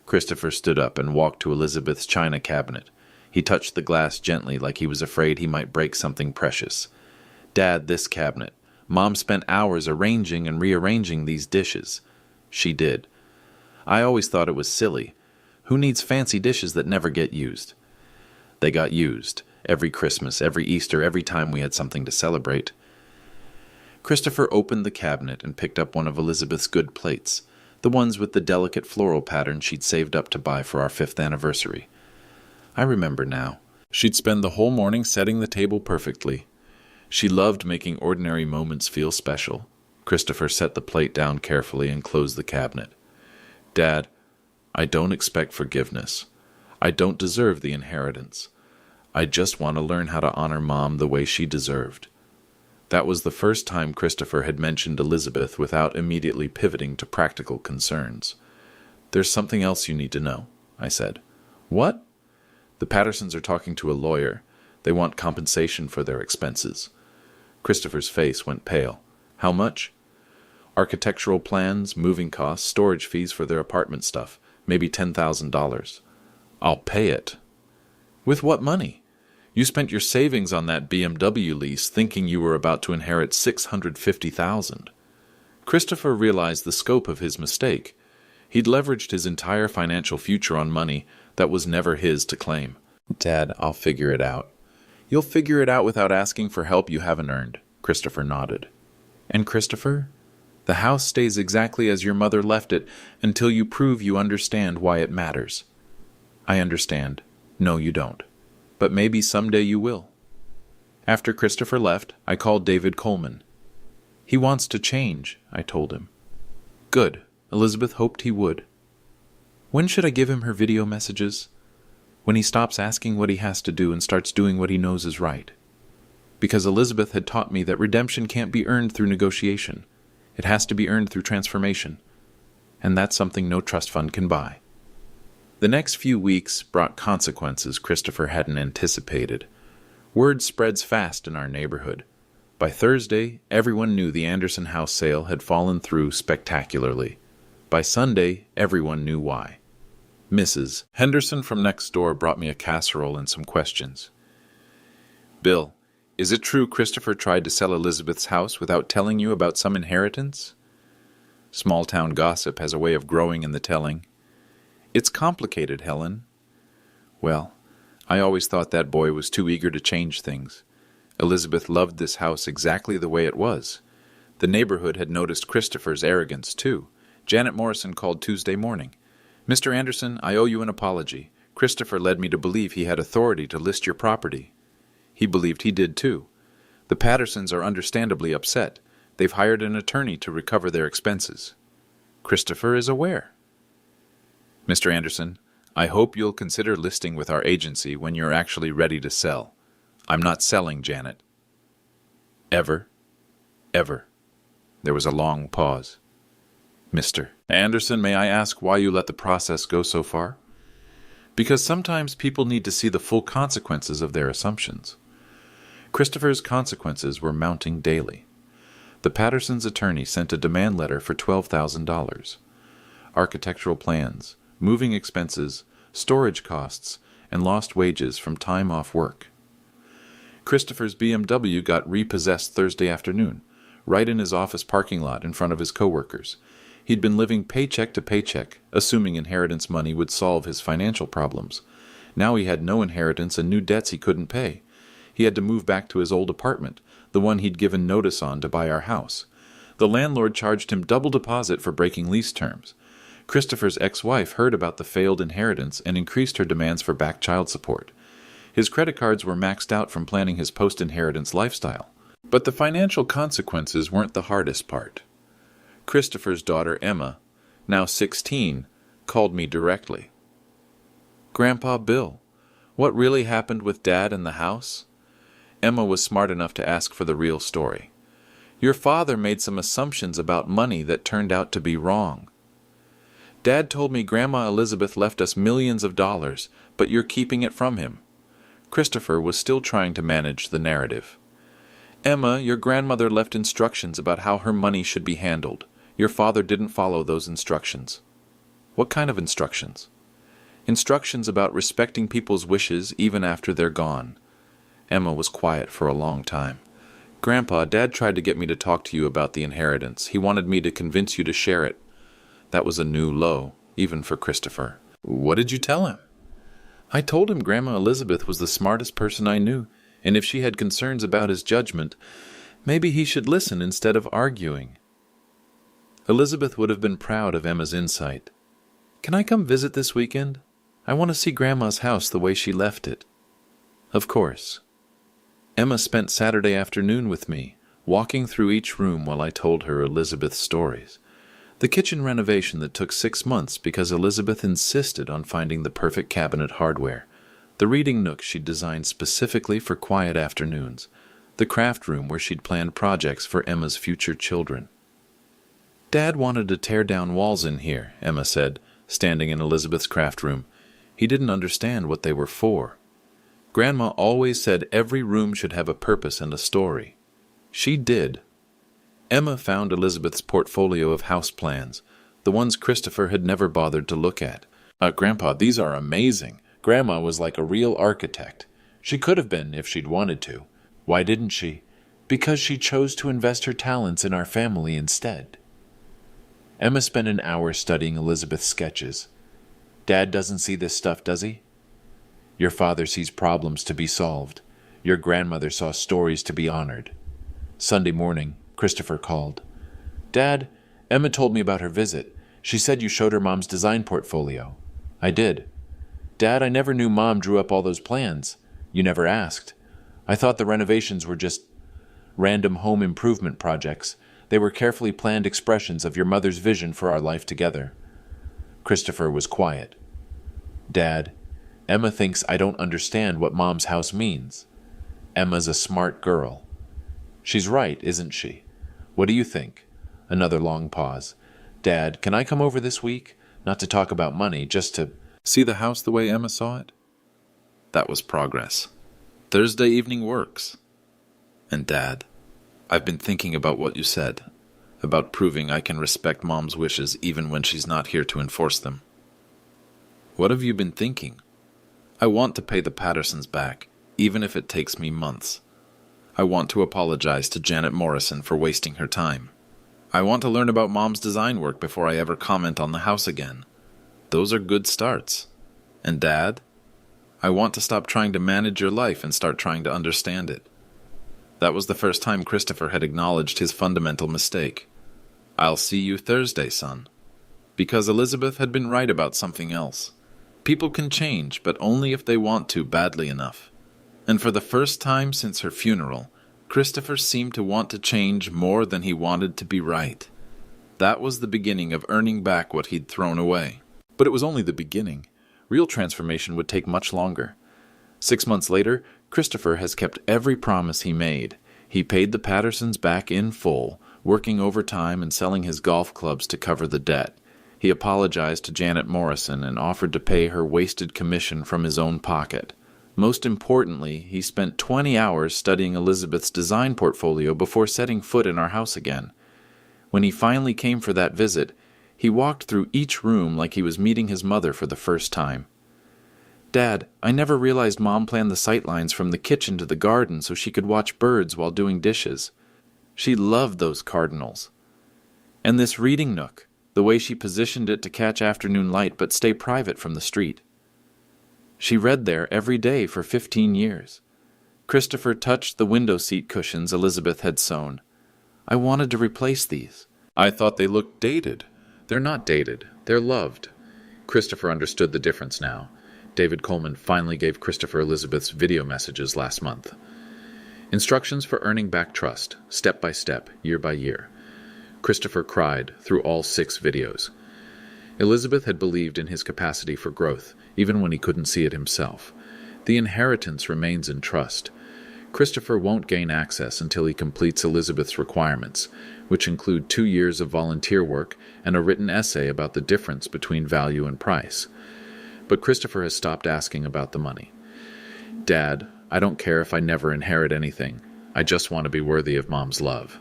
Christopher stood up and walked to Elizabeth's china cabinet. He touched the glass gently like he was afraid he might break something precious. Dad, this cabinet. Mom spent hours arranging and rearranging these dishes. She did. I always thought it was silly. Who needs fancy dishes that never get used? They got used. Every Christmas, every Easter, every time we had something to celebrate. Christopher opened the cabinet and picked up one of Elizabeth's good plates, the ones with the delicate floral pattern she'd saved up to buy for our 5th anniversary. I remember now. She'd spend the whole morning setting the table perfectly. She loved making ordinary moments feel special. Christopher set the plate down carefully and closed the cabinet. Dad, I don't expect forgiveness. I don't deserve the inheritance. I just want to learn how to honor Mom the way she deserved. That was the first time Christopher had mentioned Elizabeth without immediately pivoting to practical concerns. There's something else you need to know, I said. What? The Pattersons are talking to a lawyer. They want compensation for their expenses. Christopher's face went pale. How much? Architectural plans, moving costs, storage fees for their apartment stuff. Maybe $10,000. I'll pay it. With what money? You spent your savings on that BMW lease thinking you were about to inherit $650,000. Christopher realized the scope of his mistake. He'd leveraged his entire financial future on money that was never his to claim. Dad, I'll figure it out. You'll figure it out without asking for help you haven't earned, Christopher nodded. And Christopher, the house stays exactly as your mother left it until you prove you understand why it matters. I understand. No, you don't. But maybe someday you will. After Christopher left, I called David Coleman. He wants to change, I told him. Good. Elizabeth hoped he would. When should I give him her video messages? When he stops asking what he has to do and starts doing what he knows is right. Because Elizabeth had taught me that redemption can't be earned through negotiation. It has to be earned through transformation. And that's something no trust fund can buy. The next few weeks brought consequences Christopher hadn't anticipated. Word spreads fast in our neighborhood. By Thursday, everyone knew the Anderson house sale had fallen through spectacularly. By Sunday, everyone knew why. Mrs. Henderson from next door brought me a casserole and some questions. Bill, is it true Christopher tried to sell Elizabeth's house without telling you about some inheritance? Small-town gossip has a way of growing in the telling. It's complicated, Helen. Well, I always thought that boy was too eager to change things. Elizabeth loved this house exactly the way it was. The neighborhood had noticed Christopher's arrogance, too. Janet Morrison called Tuesday morning. Mr. Anderson, I owe you an apology. Christopher led me to believe he had authority to list your property. He believed he did, too. The Pattersons are understandably upset. They've hired an attorney to recover their expenses. Christopher is aware. Mr. Anderson, I hope you'll consider listing with our agency when you're actually ready to sell. I'm not selling, Janet. Ever? Ever. There was a long pause. Mr. Anderson, may I ask why you let the process go so far? Because sometimes people need to see the full consequences of their assumptions. Christopher's consequences were mounting daily. The Pattersons' attorney sent a demand letter for $12,000. architectural plans, moving expenses, storage costs, and lost wages from time off work. Christopher's BMW got repossessed Thursday afternoon, right in his office parking lot in front of his coworkers. He'd been living paycheck to paycheck, assuming inheritance money would solve his financial problems. Now he had no inheritance and new debts he couldn't pay. He had to move back to his old apartment, the one he'd given notice on to buy our house. The landlord charged him double deposit for breaking lease terms. Christopher's ex-wife heard about the failed inheritance and increased her demands for back child support. His credit cards were maxed out from planning his post-inheritance lifestyle. But the financial consequences weren't the hardest part. Christopher's daughter Emma, now 16, called me directly. "Grandpa Bill, what really happened with Dad in the house?" Emma was smart enough to ask for the real story. "Your father made some assumptions about money that turned out to be wrong. Dad told me Grandma Elizabeth left us millions of dollars, but you're keeping it from him." Christopher was still trying to manage the narrative. "Emma, your grandmother left instructions about how her money should be handled. Your father didn't follow those instructions." "What kind of instructions?" "Instructions about respecting people's wishes even after they're gone." Emma was quiet for a long time. "Grandpa, Dad tried to get me to talk to you about the inheritance. He wanted me to convince you to share it." That was a new low, even for Christopher. "What did you tell him?" "I told him Grandma Elizabeth was the smartest person I knew, and if she had concerns about his judgment, maybe he should listen instead of arguing." Elizabeth would have been proud of Emma's insight. "Can I come visit this weekend? I want to see Grandma's house the way she left it." "Of course." Emma spent Saturday afternoon with me, walking through each room while I told her Elizabeth's stories. The kitchen renovation that took 6 months because Elizabeth insisted on finding the perfect cabinet hardware. The reading nook she'd designed specifically for quiet afternoons. The craft room where she'd planned projects for Emma's future children. "Dad wanted to tear down walls in here," Emma said, standing in Elizabeth's craft room. "He didn't understand what they were for. Grandma always said every room should have a purpose and a story. She did." Emma found Elizabeth's portfolio of house plans, the ones Christopher had never bothered to look at. "Grandpa, these are amazing. Grandma was like a real architect. She could have been if she'd wanted to. Why didn't she?" "Because she chose to invest her talents in our family instead." Emma spent an hour studying Elizabeth's sketches. "Dad doesn't see this stuff, does he?" "Your father sees problems to be solved. Your grandmother saw stories to be honored." Sunday morning, Christopher called. "Dad, Emma told me about her visit. She said you showed her Mom's design portfolio." "I did." "Dad, I never knew Mom drew up all those plans. You never asked. I thought the renovations were just random home improvement projects. They were carefully planned expressions of your mother's vision for our life together." Christopher was quiet. "Dad, Emma thinks I don't understand what Mom's house means. Emma's a smart girl." "She's right, isn't she? What do you think?" Another long pause. "Dad, can I come over this week? Not to talk about money, just to see the house the way Emma saw it?" That was progress. Thursday evening works. "And Dad, I've been thinking about what you said, about proving I can respect Mom's wishes even when she's not here to enforce them." "What have you been thinking?" "I want to pay the Pattersons back, even if it takes me months. I want to apologize to Janet Morrison for wasting her time. I want to learn about Mom's design work before I ever comment on the house again. Those are good starts. And Dad, I want to stop trying to manage your life and start trying to understand it." That was the first time Christopher had acknowledged his fundamental mistake. "I'll see you Thursday, son." Because Elizabeth had been right about something else. People can change, but only if they want to badly enough. And for the first time since her funeral, Christopher seemed to want to change more than he wanted to be right. That was the beginning of earning back what he'd thrown away. But it was only the beginning. Real transformation would take much longer. 6 months later, Christopher has kept every promise he made. He paid the Pattersons back in full, working overtime and selling his golf clubs to cover the debt. He apologized to Janet Morrison and offered to pay her wasted commission from his own pocket. Most importantly, he spent 20 hours studying Elizabeth's design portfolio before setting foot in our house again. When he finally came for that visit, He walked through each room like he was meeting his mother for the first time. "Dad, I never realized Mom planned the sightlines from the kitchen to the garden so she could watch birds while doing dishes. She loved those cardinals. And this reading nook, the way she positioned it to catch afternoon light but stay private from the street. She read there every day for 15 years. Christopher touched the window seat cushions Elizabeth had sewn. I wanted to replace these. I thought they looked dated. They're not dated. They're loved." Christopher understood the difference now. David Coleman finally gave Christopher Elizabeth's video messages last month. Instructions for earning back trust, step by step, year by year. Christopher cried through all 6 videos. Elizabeth had believed in his capacity for growth, even when he couldn't see it himself. The inheritance remains in trust. Christopher won't gain access until he completes Elizabeth's requirements, which include 2 years of volunteer work and a written essay about the difference between value and price. But Christopher has stopped asking about the money. "Dad, I don't care if I never inherit anything. I just want to be worthy of Mom's love."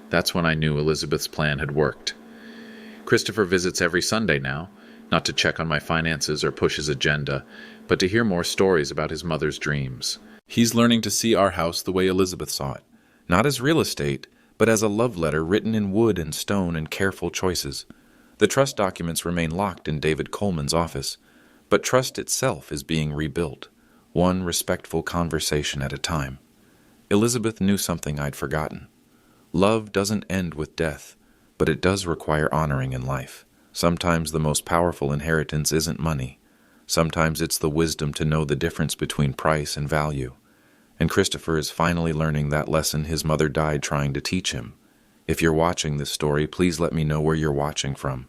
That's when I knew Elizabeth's plan had worked. Christopher visits every Sunday now, not to check on my finances or push his agenda, but to hear more stories about his mother's dreams. He's learning to see our house the way Elizabeth saw it, not as real estate, but as a love letter written in wood and stone and careful choices. The trust documents remain locked in David Coleman's office, but trust itself is being rebuilt, one respectful conversation at a time. Elizabeth knew something I'd forgotten. Love doesn't end with death, but it does require honoring in life. Sometimes the most powerful inheritance isn't money. Sometimes it's the wisdom to know the difference between price and value. And Christopher is finally learning that lesson his mother died trying to teach him. If you're watching this story, please let me know where you're watching from,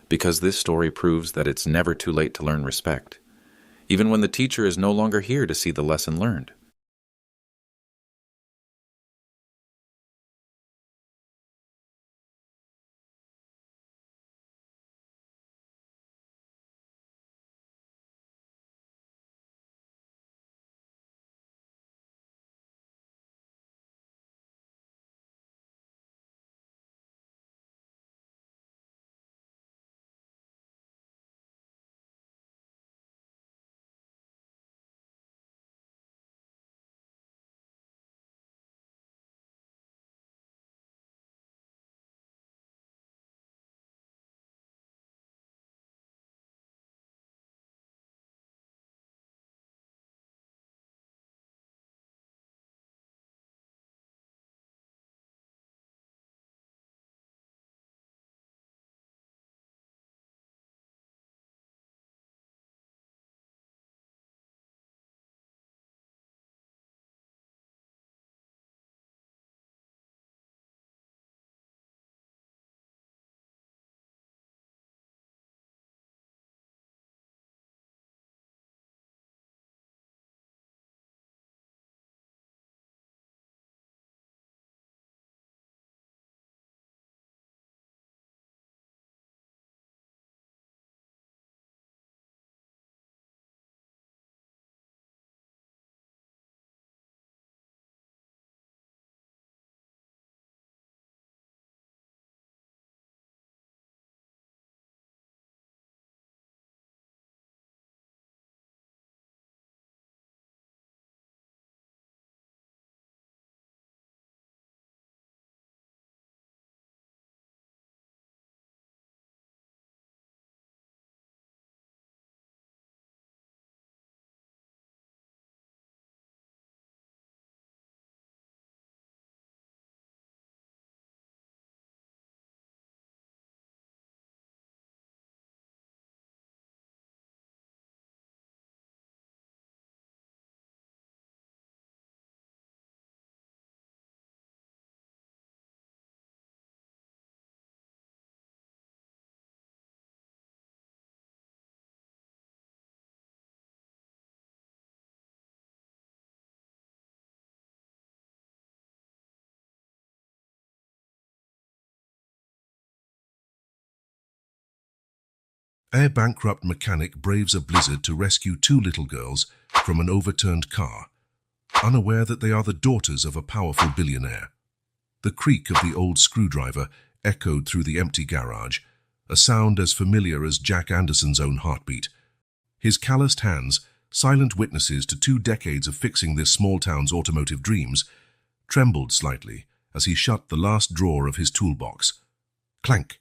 because this story proves that it's never too late to learn respect, even when the teacher is no longer here to see the lesson learned. A bankrupt mechanic braves a blizzard to rescue 2 little girls from an overturned car, unaware that they are the daughters of a powerful billionaire. The creak of the old screwdriver echoed through the empty garage, a sound as familiar as Jack Anderson's own heartbeat. His calloused hands, silent witnesses to 2 decades of fixing this small town's automotive dreams, trembled slightly as he shut the last drawer of his toolbox. Clank!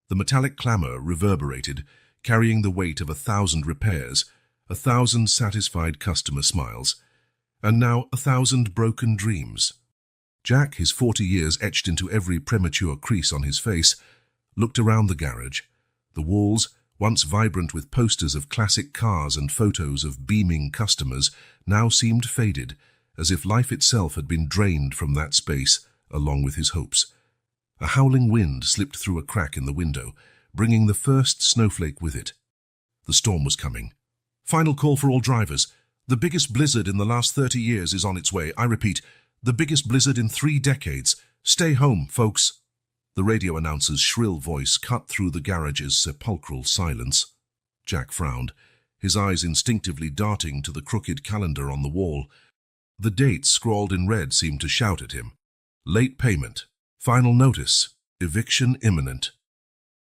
The metallic clamor reverberated, carrying the weight of 1,000 repairs, 1,000 satisfied customer smiles, and now 1,000 broken dreams. Jack, his 40 years etched into every premature crease on his face, looked around the garage. The walls, once vibrant with posters of classic cars and photos of beaming customers, now seemed faded, as if life itself had been drained from that space, along with his hopes. A howling wind slipped through a crack in the window, bringing the first snowflake with it. The storm was coming. Final call for all drivers. The biggest blizzard in the last 30 years is on its way. I repeat, the biggest blizzard in 3 decades. Stay home, folks. The radio announcer's shrill voice cut through the garage's sepulchral silence. Jack frowned, his eyes instinctively darting to the crooked calendar on the wall. The dates scrawled in red seemed to shout at him. Late payment. Final notice. Eviction imminent.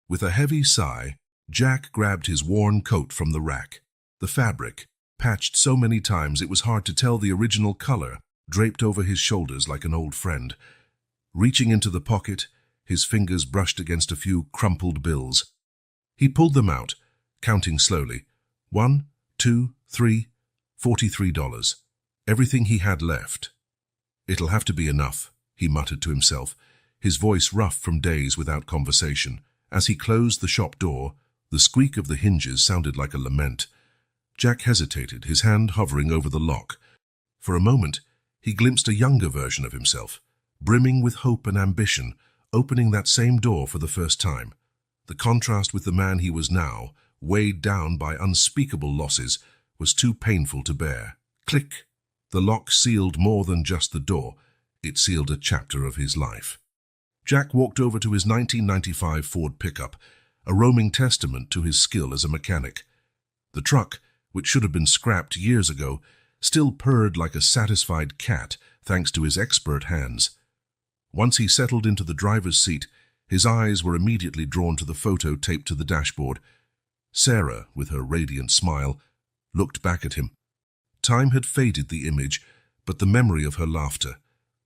With a heavy sigh, Jack grabbed his worn coat from the rack. The fabric, patched so many times it was hard to tell the original color, draped over his shoulders like an old friend. Reaching into the pocket, his fingers brushed against a few crumpled bills. He pulled them out, counting slowly. 1, 2, 3, $43. Everything he had left. It'll have to be enough, he muttered to himself, his voice rough from days without conversation. As he closed the shop door, the squeak of the hinges sounded like a lament. Jack hesitated, his hand hovering over the lock. For a moment, he glimpsed a younger version of himself, brimming with hope and ambition, opening that same door for the first time. The contrast with the man he was now, weighed down by unspeakable losses, was too painful to bear. Click! The lock sealed more than just the door. It sealed a chapter of his life. Jack walked over to his 1995 Ford pickup, a roaming testament to his skill as a mechanic. The truck, which should have been scrapped years ago, still purred like a satisfied cat thanks to his expert hands. Once he settled into the driver's seat, his eyes were immediately drawn to the photo taped to the dashboard. Sarah, with her radiant smile, looked back at him. Time had faded the image, but the memory of her laughter,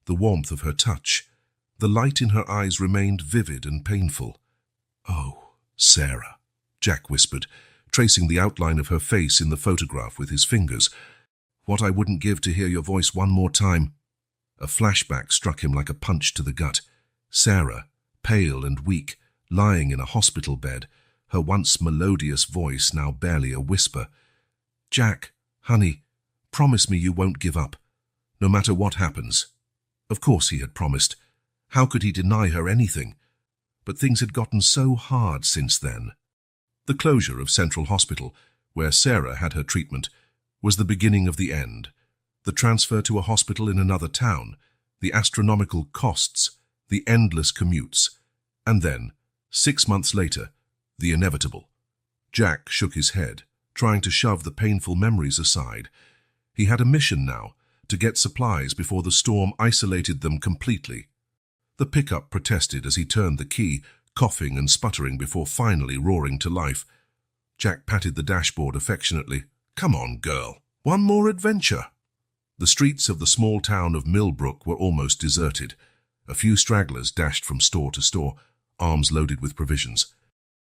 the warmth of her touch, the light in her eyes remained vivid and painful. "Oh, Sarah," Jack whispered, tracing the outline of her face in the photograph with his fingers. "What I wouldn't give to hear your voice one more time." A flashback struck him like a punch to the gut. Sarah, pale and weak, lying in a hospital bed, her once melodious voice now barely a whisper. "Jack, honey, promise me you won't give up, no matter what happens." Of course he had promised. How could he deny her anything? But things had gotten so hard since then. The closure of Central Hospital, where Sarah had her treatment, was the beginning of the end. The transfer to a hospital in another town, the astronomical costs, the endless commutes, and then, 6 months later, the inevitable. Jack shook his head, trying to shove the painful memories aside. He had a mission now, to get supplies before the storm isolated them completely. The pickup protested as he turned the key, coughing and sputtering before finally roaring to life. Jack patted the dashboard affectionately. "Come on, girl. One more adventure." The streets of the small town of Millbrook were almost deserted. A few stragglers dashed from store to store, arms loaded with provisions.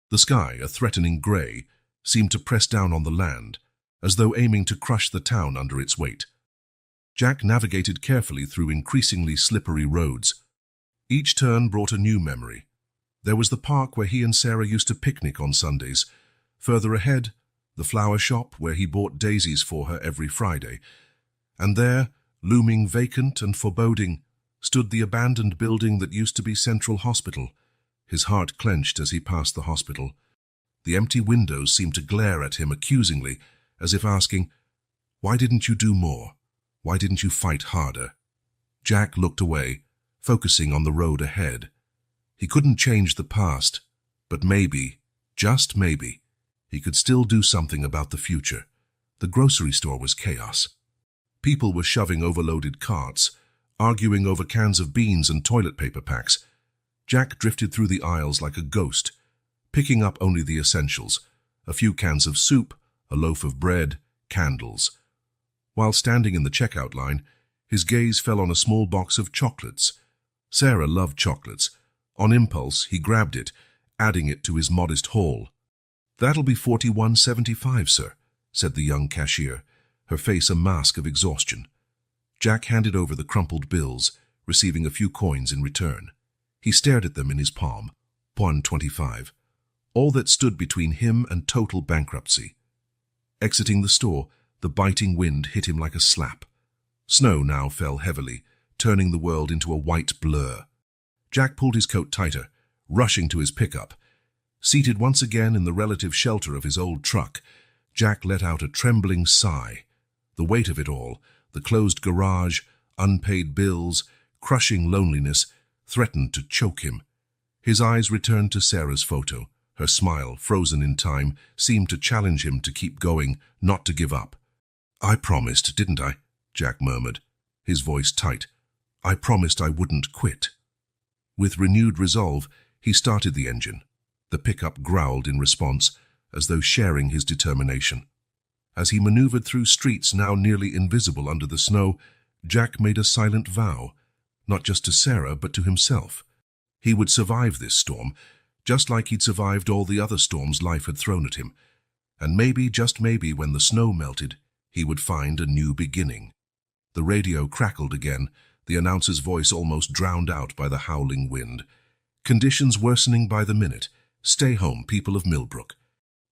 The sky, a threatening grey, seemed to press down on the land, as though aiming to crush the town under its weight. Jack navigated carefully through increasingly slippery roads. Each turn brought a new memory. There was the park where he and Sarah used to picnic on Sundays. Further ahead, the flower shop where he bought daisies for her every Friday. And there, looming vacant and foreboding, stood the abandoned building that used to be Central Hospital. His heart clenched as he passed the hospital. The empty windows seemed to glare at him accusingly, as if asking, "Why didn't you do more? Why didn't you fight harder?" Jack looked away, focusing on the road ahead. He couldn't change the past, but maybe, just maybe, he could still do something about the future. The grocery store was chaos. People were shoving overloaded carts, arguing over cans of beans and toilet paper packs. Jack drifted through the aisles like a ghost, picking up only the essentials, a few cans of soup, a loaf of bread, candles. While standing in the checkout line, his gaze fell on a small box of chocolates. Sarah loved chocolates. On impulse, he grabbed it, adding it to his modest haul. "That'll be $41.75, sir," said the young cashier, her face a mask of exhaustion. Jack handed over the crumpled bills, receiving a few coins in return. He stared at them in his palm. $1.25. All that stood between him and total bankruptcy. Exiting the store, the biting wind hit him like a slap. Snow now fell heavily, turning the world into a white blur. Jack pulled his coat tighter, rushing to his pickup. Seated once again in the relative shelter of his old truck, Jack let out a trembling sigh. The weight of it all, the closed garage, unpaid bills, crushing loneliness, threatened to choke him. His eyes returned to Sarah's photo. Her smile, frozen in time, seemed to challenge him to keep going, not to give up. "I promised, didn't I?" Jack murmured, his voice tight. "I promised I wouldn't quit." With renewed resolve, he started the engine. The pickup growled in response, as though sharing his determination. As he maneuvered through streets now nearly invisible under the snow, Jack made a silent vow, not just to Sarah but to himself. He would survive this storm, just like he'd survived all the other storms life had thrown at him. And maybe, just maybe, when the snow melted, he would find a new beginning. The radio crackled again, the announcer's voice almost drowned out by the howling wind. "Conditions worsening by the minute. Stay home, people of Millbrook."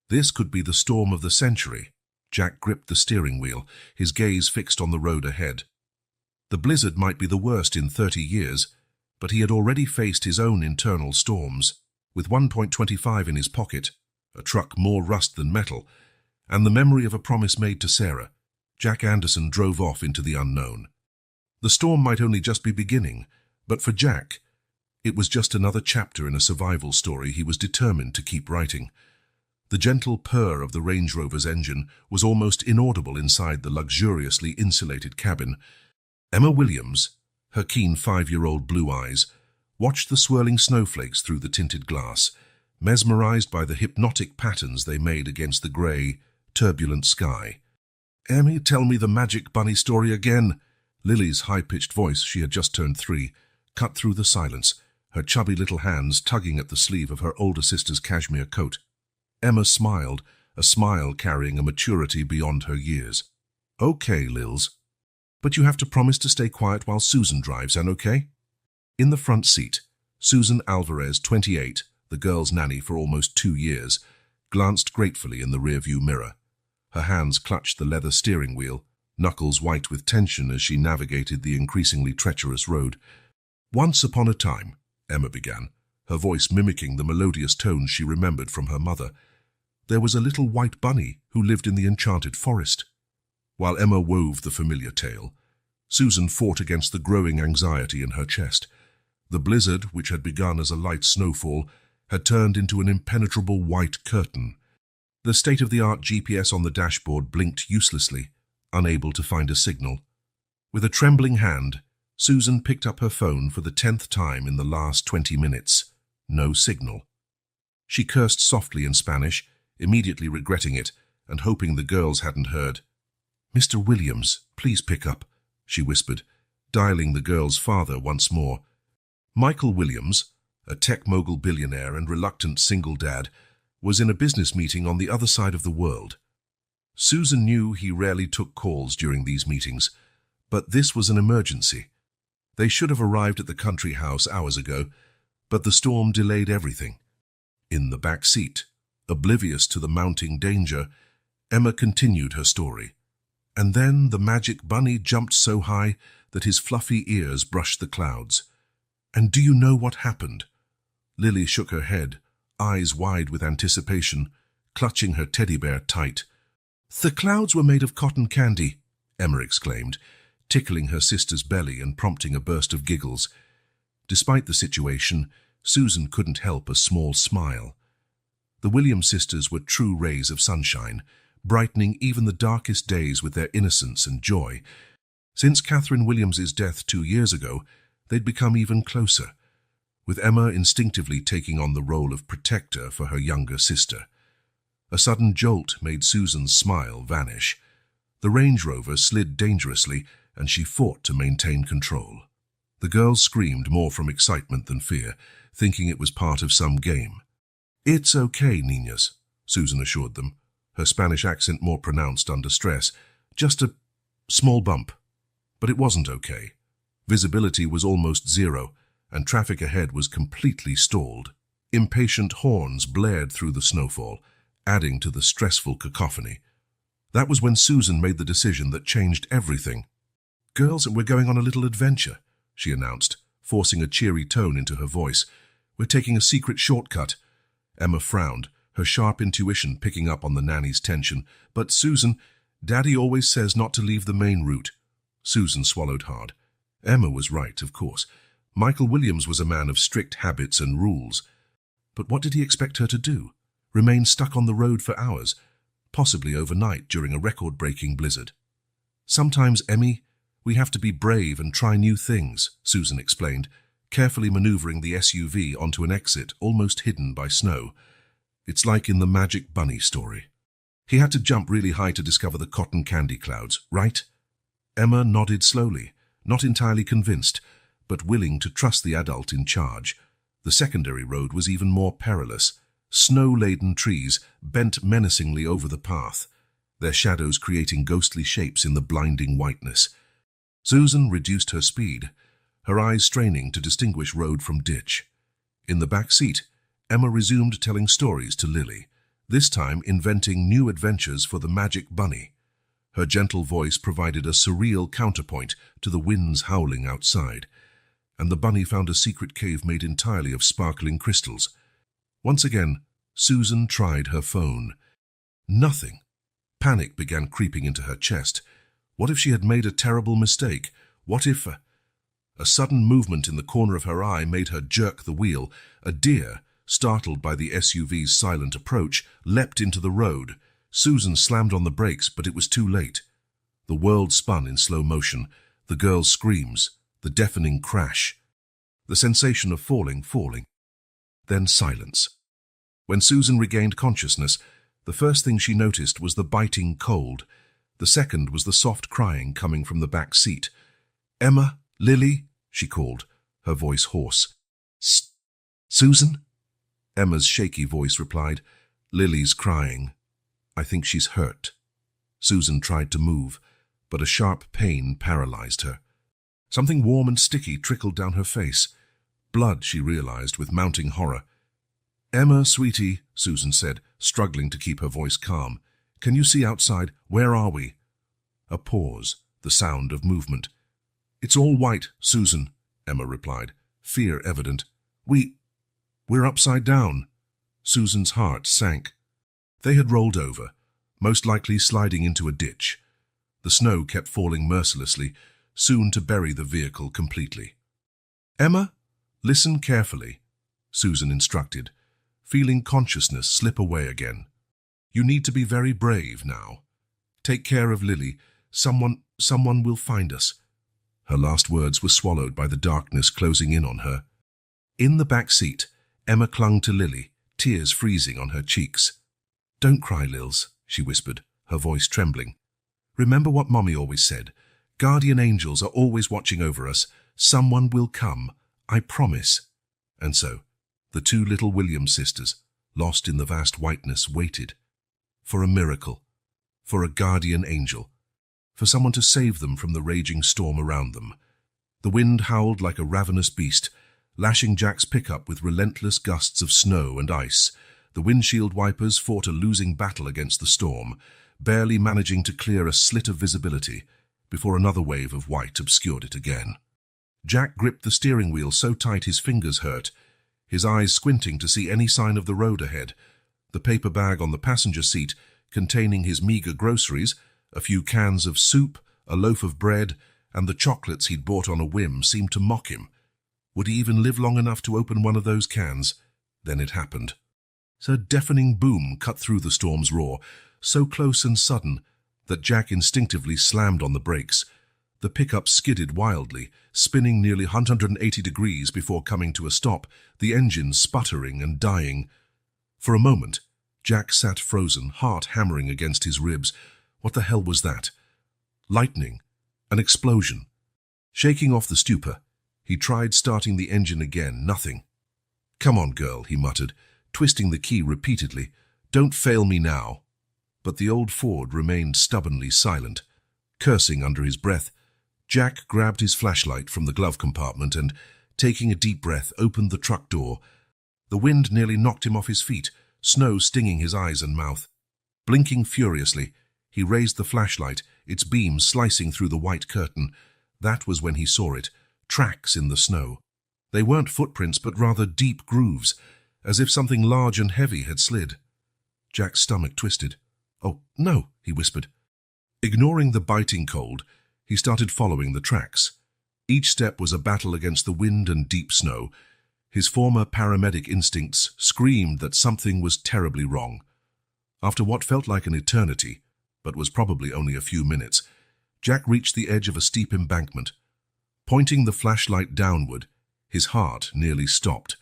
This could be the storm of the century. Jack gripped the steering wheel, his gaze fixed on the road ahead. The blizzard might be the worst in 30 years, but he had already faced his own internal storms. With $1.25 in his pocket, a truck more rust than metal, and the memory of a promise made to Sarah, Jack Anderson drove off into the unknown. The storm might only just be beginning, but for Jack, it was just another chapter in a survival story he was determined to keep writing. The gentle purr of the Range Rover's engine was almost inaudible inside the luxuriously insulated cabin. Emma Williams, her keen 5-year-old blue eyes, watched the swirling snowflakes through the tinted glass, mesmerized by the hypnotic patterns they made against the grey, turbulent sky. "Emmy, tell me the magic bunny story again." Lily's high-pitched voice, she had just turned 3, cut through the silence, her chubby little hands tugging at the sleeve of her older sister's cashmere coat. Emma smiled, a smile carrying a maturity beyond her years. "Okay, Lils. But you have to promise to stay quiet while Susan drives, and okay?" In the front seat, Susan Alvarez, 28, the girl's nanny for almost 2 years, glanced gratefully in the rearview mirror. Her hands clutched the leather steering wheel, knuckles white with tension as she navigated the increasingly treacherous road. "Once upon a time," Emma began, her voice mimicking the melodious tones she remembered from her mother, "there was a little white bunny who lived in the enchanted forest." While Emma wove the familiar tale, Susan fought against the growing anxiety in her chest. The blizzard, which had begun as a light snowfall, had turned into an impenetrable white curtain. The state-of-the-art GPS on the dashboard blinked uselessly, unable to find a signal. With a trembling hand, Susan picked up her phone for the 10th time in the last 20 minutes. No signal. She cursed softly in Spanish, immediately regretting it and hoping the girls hadn't heard. "Mr. Williams, please pick up," she whispered, dialing the girl's father once more. Michael Williams, a tech mogul billionaire and reluctant single dad, was in a business meeting on the other side of the world. Susan knew he rarely took calls during these meetings, but this was an emergency. They should have arrived at the country house hours ago, but the storm delayed everything. In the back seat, oblivious to the mounting danger, Emma continued her story. And then the magic bunny jumped so high that his fluffy ears brushed the clouds. And do you know what happened? Lily shook her head, eyes wide with anticipation, clutching her teddy bear tight. "The clouds were made of cotton candy," Emma exclaimed, tickling her sister's belly and prompting a burst of giggles. Despite the situation, Susan couldn't help a small smile. The Williams sisters were true rays of sunshine, brightening even the darkest days with their innocence and joy. Since Catherine Williams's death 2 years ago, they'd become even closer. with Emma instinctively taking on the role of protector for her younger sister. A sudden jolt made Susan's smile vanish. The Range Rover slid dangerously, and she fought to maintain control. The girls screamed more from excitement than fear, thinking it was part of some game. "It's okay, niñas," Susan assured them, her Spanish accent more pronounced under stress. "Just a small bump." But it wasn't okay. Visibility was almost zero, and traffic ahead was completely stalled. Impatient horns blared through the snowfall, adding to the stressful cacophony. That was when Susan made the decision that changed everything. "Girls, we're going on a little adventure," she announced, forcing a cheery tone into her voice. "We're taking a secret shortcut." Emma frowned, her sharp intuition picking up on the nanny's tension. "But Susan, Daddy always says not to leave the main route." Susan swallowed hard. Emma was right, of course. Michael Williams was a man of strict habits and rules. But what did he expect her to do? Remain stuck on the road for hours, possibly overnight during a record-breaking blizzard? "Sometimes, Emmy, we have to be brave and try new things," Susan explained, carefully maneuvering the SUV onto an exit almost hidden by snow. "It's like in the Magic Bunny story. He had to jump really high to discover the cotton candy clouds, right?" Emma nodded slowly, not entirely convinced, but willing to trust the adult in charge. The secondary road was even more perilous. Snow-laden trees bent menacingly over the path, their shadows creating ghostly shapes in the blinding whiteness. Susan reduced her speed, her eyes straining to distinguish road from ditch. In the back seat, Emma resumed telling stories to Lily, this time inventing new adventures for the Magic Bunny. Her gentle voice provided a surreal counterpoint to the winds howling outside, and the bunny found a secret cave made entirely of sparkling crystals. Once again, Susan tried her phone. Nothing. Panic began creeping into her chest. What if she had made a terrible mistake? What if... A sudden movement in the corner of her eye made her jerk the wheel. A deer, startled by the SUV's silent approach, leapt into the road. Susan slammed on the brakes, but it was too late. The world spun in slow motion, the girl's screams, the deafening crash, the sensation of falling. Then silence. When Susan regained consciousness, the first thing she noticed was the biting cold. The second was the soft crying coming from the back seat. "Emma? Lily?" she called, her voice hoarse. "Susan?" Emma's shaky voice replied. "Lily's crying. I think she's hurt." Susan tried to move, but a sharp pain paralyzed her. Something warm and sticky trickled down her face. Blood, she realized with mounting horror. "Emma, sweetie," Susan said, struggling to keep her voice calm. "Can you see outside? Where are we?" A pause, the sound of movement. "It's all white, Susan," Emma replied, fear evident. We're upside down." Susan's heart sank. They had rolled over, most likely sliding into a ditch. The snow kept falling mercilessly, soon to bury the vehicle completely. "Emma, listen carefully," Susan instructed, feeling consciousness slip away again. "You need to be very brave now. Take care of Lily. Someone will find us." Her last words were swallowed by the darkness closing in on her. In the back seat, Emma clung to Lily, tears freezing on her cheeks. "Don't cry, Lils," she whispered, her voice trembling. "Remember what Mommy always said. Guardian angels are always watching over us. Someone will come, I promise." And so, the two little Williams sisters, lost in the vast whiteness, waited. For a miracle. For a guardian angel. For someone to save them from the raging storm around them. The wind howled like a ravenous beast, lashing Jack's pickup with relentless gusts of snow and ice. The windshield wipers fought a losing battle against the storm, barely managing to clear a slit of visibility before another wave of white obscured it again. Jack gripped the steering wheel so tight his fingers hurt, his eyes squinting to see any sign of the road ahead. The paper bag on the passenger seat, containing his meager groceries, a few cans of soup, a loaf of bread, and the chocolates he'd bought on a whim, seemed to mock him. Would he even live long enough to open one of those cans? Then it happened. A deafening boom cut through the storm's roar, so close and sudden that Jack instinctively slammed on the brakes. The pickup skidded wildly, spinning nearly 180 degrees before coming to a stop, the engine sputtering and dying. For a moment, Jack sat frozen, heart hammering against his ribs. What the hell was that? Lightning. An explosion. Shaking off the stupor, he tried starting the engine again. Nothing. "Come on, girl," he muttered, twisting the key repeatedly. "Don't fail me now." But the old Ford remained stubbornly silent. Cursing under his breath, Jack grabbed his flashlight from the glove compartment and, taking a deep breath, opened the truck door. The wind nearly knocked him off his feet, snow stinging his eyes and mouth. Blinking furiously, he raised the flashlight, its beam slicing through the white curtain. That was when he saw it, tracks in the snow. They weren't footprints, but rather deep grooves, as if something large and heavy had slid. Jack's stomach twisted. "Oh, no," he whispered. Ignoring the biting cold, he started following the tracks. Each step was a battle against the wind and deep snow. His former paramedic instincts screamed that something was terribly wrong. After what felt like an eternity, but was probably only a few minutes, Jack reached the edge of a steep embankment. Pointing the flashlight downward, his heart nearly stopped.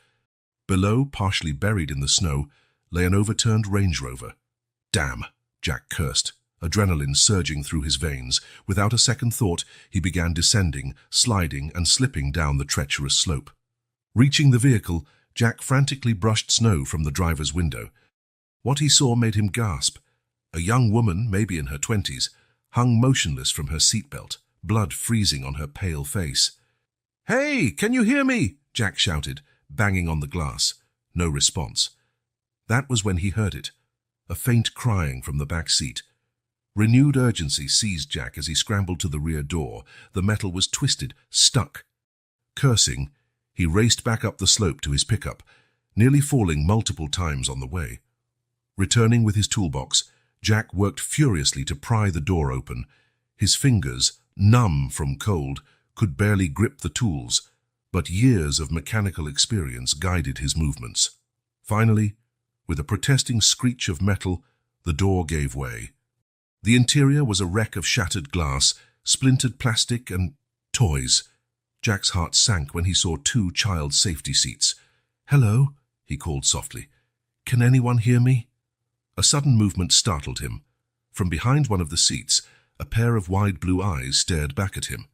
Below, partially buried in the snow, lay an overturned Range Rover. "Damn," Jack cursed, adrenaline surging through his veins. Without a second thought, he began descending, sliding, and slipping down the treacherous slope. Reaching the vehicle, Jack frantically brushed snow from the driver's window. What he saw made him gasp. A young woman, maybe in her 20s, hung motionless from her seatbelt, blood freezing on her pale face. "Hey, can you hear me?" Jack shouted, banging on the glass. No response. That was when he heard it, a faint crying from the back seat. Renewed urgency seized Jack as he scrambled to the rear door. The metal was twisted, stuck. Cursing, he raced back up the slope to his pickup, nearly falling multiple times on the way. Returning with his toolbox, Jack worked furiously to pry the door open. His fingers, numb from cold, could barely grip the tools, but years of mechanical experience guided his movements. Finally, with a protesting screech of metal, the door gave way. The interior was a wreck of shattered glass, splintered plastic, and toys. Jack's heart sank when he saw 2 child safety seats. "Hello," he called softly. "Can anyone hear me?" A sudden movement startled him. From behind one of the seats, a pair of wide blue eyes stared back at him.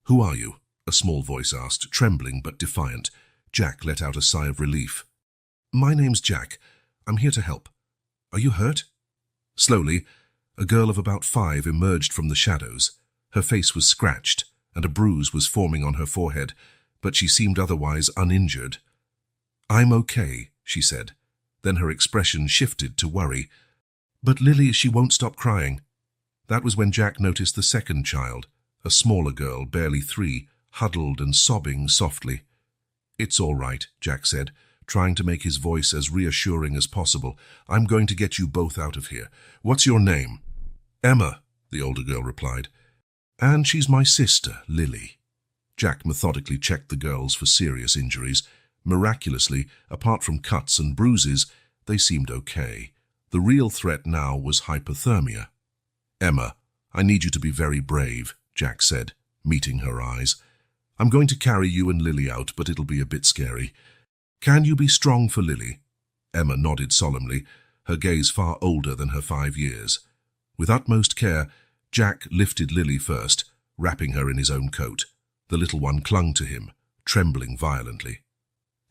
"Who are you?" a small voice asked, trembling but defiant. Jack let out a sigh of relief. "My name's Jack. I'm here to help. Are you hurt?" Slowly, a girl of about 5 emerged from the shadows. Her face was scratched, and a bruise was forming on her forehead, but she seemed otherwise uninjured. "I'm okay," she said. Then her expression shifted to worry. "But Lily, she won't stop crying." That was when Jack noticed the second child, a smaller girl, barely 3, huddled and sobbing softly. "It's all right," Jack said, trying to make his voice as reassuring as possible. "I'm going to get you both out of here. What's your name?" "Emma," the older girl replied. "And she's my sister, Lily." Jack methodically checked the girls for serious injuries. Miraculously, apart from cuts and bruises, they seemed okay. The real threat now was hypothermia. "Emma, I need you to be very brave," Jack said, meeting her eyes. "I'm going to carry you and Lily out, but it'll be a bit scary. Can you be strong for Lily?" Emma nodded solemnly, her gaze far older than her 5 years. With utmost care, Jack lifted Lily first, wrapping her in his own coat. The little one clung to him, trembling violently.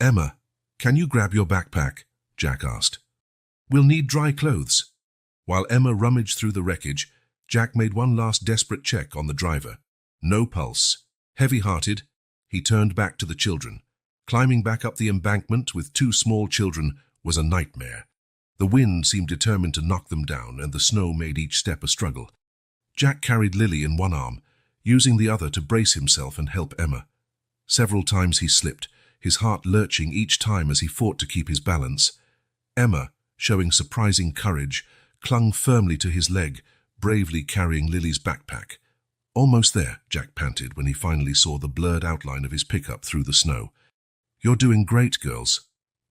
"Emma, can you grab your backpack?" Jack asked. "We'll need dry clothes." While Emma rummaged through the wreckage, Jack made one last desperate check on the driver. No pulse. Heavy-hearted, he turned back to the children. Climbing back up the embankment with 2 small children was a nightmare. The wind seemed determined to knock them down, and the snow made each step a struggle. Jack carried Lily in one arm, using the other to brace himself and help Emma. Several times he slipped, his heart lurching each time as he fought to keep his balance. Emma, showing surprising courage, clung firmly to his leg, bravely carrying Lily's backpack. "Almost there," Jack panted when he finally saw the blurred outline of his pickup through the snow. "You're doing great, girls."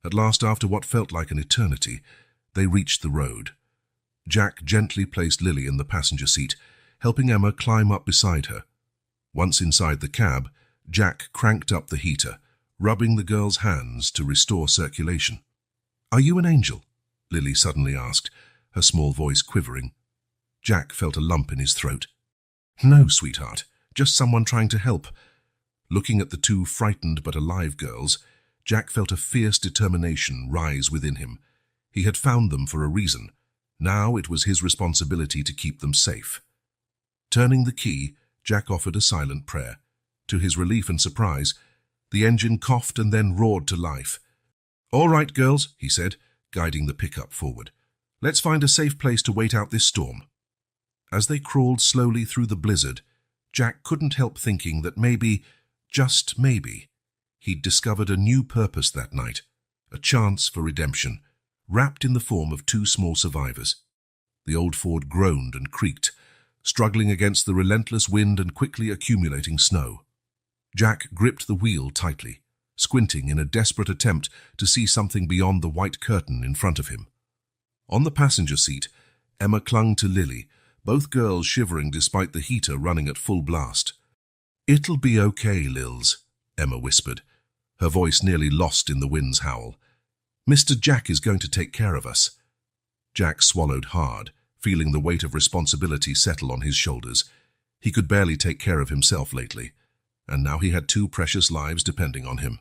At last, after what felt like an eternity, they reached the road. Jack gently placed Lily in the passenger seat, helping Emma climb up beside her. Once inside the cab, Jack cranked up the heater, rubbing the girl's hands to restore circulation. "Are you an angel?" Lily suddenly asked, her small voice quivering. Jack felt a lump in his throat. "No, sweetheart, just someone trying to help." Looking at the two frightened but alive girls, Jack felt a fierce determination rise within him. He had found them for a reason. Now it was his responsibility to keep them safe. Turning the key, Jack offered a silent prayer. To his relief and surprise, the engine coughed and then roared to life. "All right, girls," he said, guiding the pickup forward. "Let's find a safe place to wait out this storm." As they crawled slowly through the blizzard, Jack couldn't help thinking that maybe, just maybe, he'd discovered a new purpose that night, a chance for redemption, wrapped in the form of two small survivors. The old Ford groaned and creaked, struggling against the relentless wind and quickly accumulating snow. Jack gripped the wheel tightly, squinting in a desperate attempt to see something beyond the white curtain in front of him. On the passenger seat, Emma clung to Lily, both girls shivering despite the heater running at full blast. "It'll be okay, Lils," Emma whispered, her voice nearly lost in the wind's howl. "Mr. Jack is going to take care of us." Jack swallowed hard, feeling the weight of responsibility settle on his shoulders. He could barely take care of himself lately, and now he had two precious lives depending on him.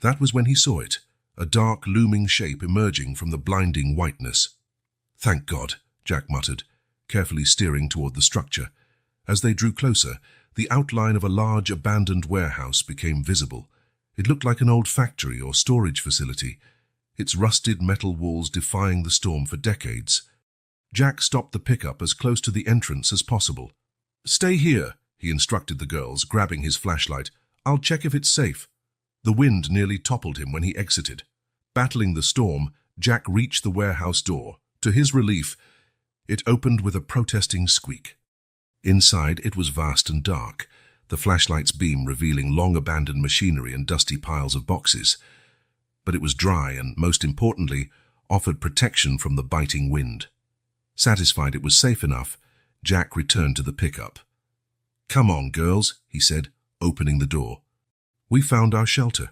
That was when he saw it, a dark, looming shape emerging from the blinding whiteness. "Thank God," Jack muttered, carefully steering toward the structure. As they drew closer, the outline of a large abandoned warehouse became visible. It looked like an old factory or storage facility, its rusted metal walls defying the storm for decades. Jack stopped the pickup as close to the entrance as possible. "Stay here," he instructed the girls, grabbing his flashlight. "I'll check if it's safe." The wind nearly toppled him when he exited. Battling the storm, Jack reached the warehouse door. To his relief, it opened with a protesting squeak. Inside, it was vast and dark, the flashlight's beam revealing long-abandoned machinery and dusty piles of boxes. But it was dry and, most importantly, offered protection from the biting wind. Satisfied it was safe enough, Jack returned to the pickup. "Come on, girls," he said, opening the door. "We found our shelter."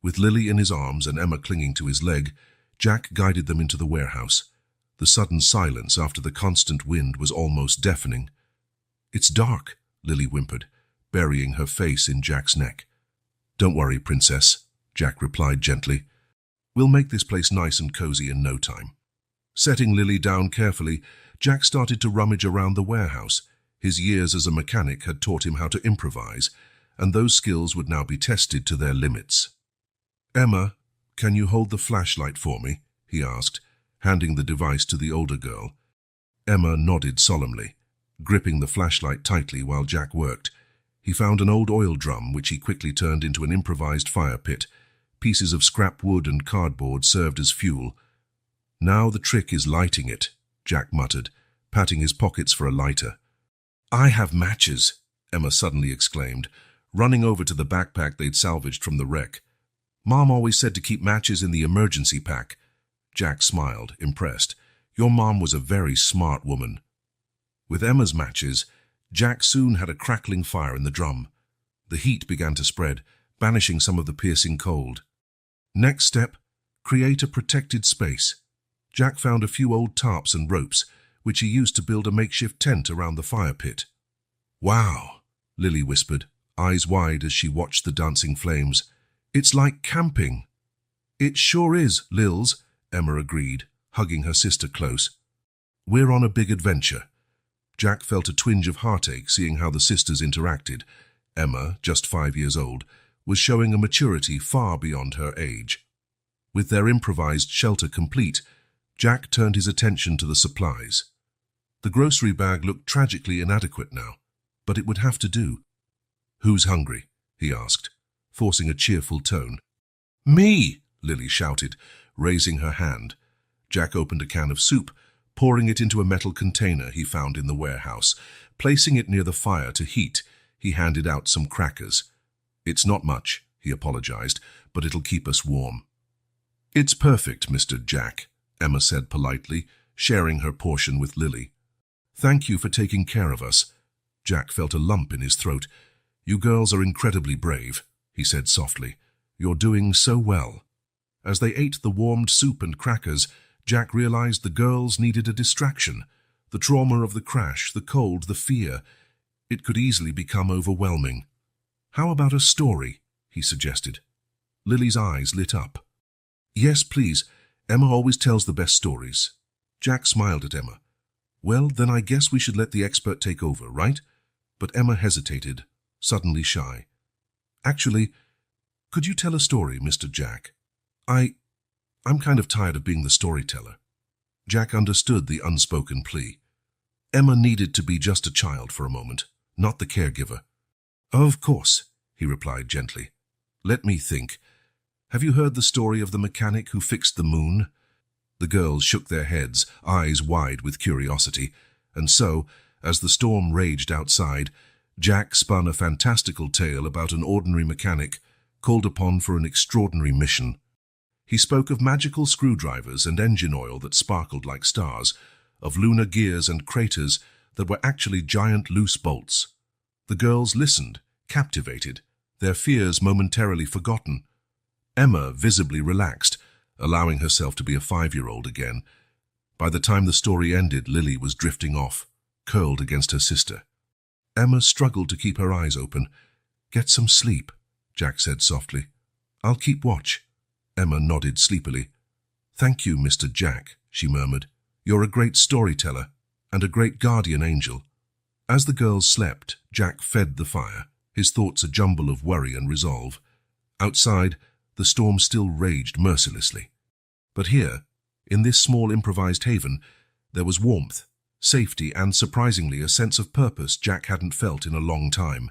With Lily in his arms and Emma clinging to his leg, Jack guided them into the warehouse. The sudden silence after the constant wind was almost deafening. "It's dark," Lily whimpered, burying her face in Jack's neck. "Don't worry, Princess," Jack replied gently. "We'll make this place nice and cozy in no time." Setting Lily down carefully, Jack started to rummage around the warehouse. His years as a mechanic had taught him how to improvise, and those skills would now be tested to their limits. "Emma, can you hold the flashlight for me?" he asked, handing the device to the older girl. Emma nodded solemnly, gripping the flashlight tightly while Jack worked. He found an old oil drum, which he quickly turned into an improvised fire pit. Pieces of scrap wood and cardboard served as fuel. "Now the trick is lighting it," Jack muttered, patting his pockets for a lighter. "I have matches," Emma suddenly exclaimed, running over to the backpack they'd salvaged from the wreck. "Mom always said to keep matches in the emergency pack." Jack smiled, impressed. "Your mom was a very smart woman." With Emma's matches, Jack soon had a crackling fire in the drum. The heat began to spread, banishing some of the piercing cold. Next step, create a protected space. Jack found a few old tarps and ropes, which he used to build a makeshift tent around the fire pit. "Wow," Lily whispered, eyes wide as she watched the dancing flames. "It's like camping." "It sure is, Lils," Emma agreed, hugging her sister close. "We're on a big adventure." Jack felt a twinge of heartache seeing how the sisters interacted. Emma, just 5 years old, was showing a maturity far beyond her age. With their improvised shelter complete, Jack turned his attention to the supplies. The grocery bag looked tragically inadequate now, but it would have to do. "Who's hungry?" he asked, forcing a cheerful tone. "Me!" Lily shouted, raising her hand. Jack opened a can of soup, pouring it into a metal container he found in the warehouse. Placing it near the fire to heat, he handed out some crackers. "It's not much," he apologized, "but it'll keep us warm." "It's perfect, Mr. Jack," Emma said politely, sharing her portion with Lily. "Thank you for taking care of us." Jack felt a lump in his throat. "You girls are incredibly brave," he said softly. "You're doing so well." As they ate the warmed soup and crackers, Jack realized the girls needed a distraction. The trauma of the crash, the cold, the fear. It could easily become overwhelming. "How about a story?" he suggested. Lily's eyes lit up. "Yes, please. Emma always tells the best stories." Jack smiled at Emma. "Well, then I guess we should let the expert take over, right?" But Emma hesitated, suddenly shy. "Actually, could you tell a story, Mr. Jack? I'm kind of tired of being the storyteller." Jack understood the unspoken plea. Emma needed to be just a child for a moment, not the caregiver. "Of course," he replied gently. "Let me think. Have you heard the story of the mechanic who fixed the moon?" The girls shook their heads, eyes wide with curiosity, and so, as the storm raged outside, Jack spun a fantastical tale about an ordinary mechanic called upon for an extraordinary mission. He spoke of magical screwdrivers and engine oil that sparkled like stars, of lunar gears and craters that were actually giant loose bolts. The girls listened, captivated, their fears momentarily forgotten. Emma visibly relaxed, allowing herself to be a 5-year-old again. By the time the story ended, Lily was drifting off, curled against her sister. Emma struggled to keep her eyes open. "Get some sleep," Jack said softly. "I'll keep watch." Emma nodded sleepily. "Thank you, Mr. Jack," she murmured. "You're a great storyteller and a great guardian angel." As the girls slept, Jack fed the fire, his thoughts a jumble of worry and resolve. Outside, the storm still raged mercilessly. But here, in this small improvised haven, there was warmth, safety, and surprisingly a sense of purpose Jack hadn't felt in a long time.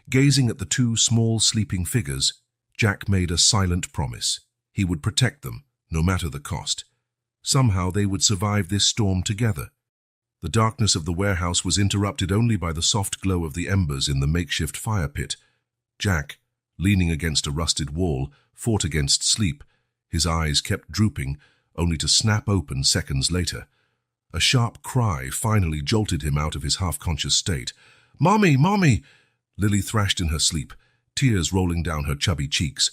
Gazing at the two small sleeping figures, Jack made a silent promise. He would protect them, no matter the cost. Somehow they would survive this storm together. The darkness of the warehouse was interrupted only by the soft glow of the embers in the makeshift fire pit. Jack, leaning against a rusted wall, fought against sleep. His eyes kept drooping, only to snap open seconds later. A sharp cry finally jolted him out of his half-conscious state. "Mommy! Mommy!" Lily thrashed in her sleep, tears rolling down her chubby cheeks.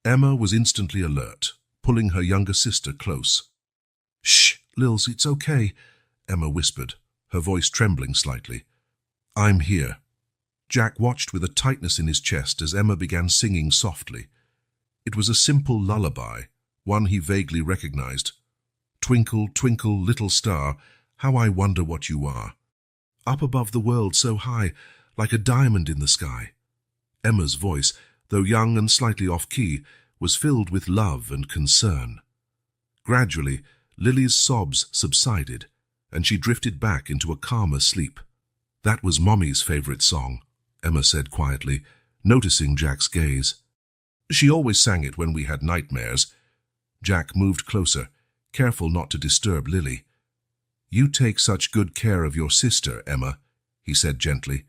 Emma was instantly alert, pulling her younger sister close. "Shh, Lils, it's okay," Emma whispered, her voice trembling slightly. "I'm here." Jack watched with a tightness in his chest as Emma began singing softly. It was a simple lullaby, one he vaguely recognized. "Twinkle, twinkle, little star, how I wonder what you are. Up above the world so high, like a diamond in the sky." Emma's voice, though young and slightly off-key, was filled with love and concern. Gradually, Lily's sobs subsided, and she drifted back into a calmer sleep. "That was Mommy's favorite song," Emma said quietly, noticing Jack's gaze. "She always sang it when we had nightmares." Jack moved closer, careful not to disturb Lily. "You take such good care of your sister, Emma," he said gently.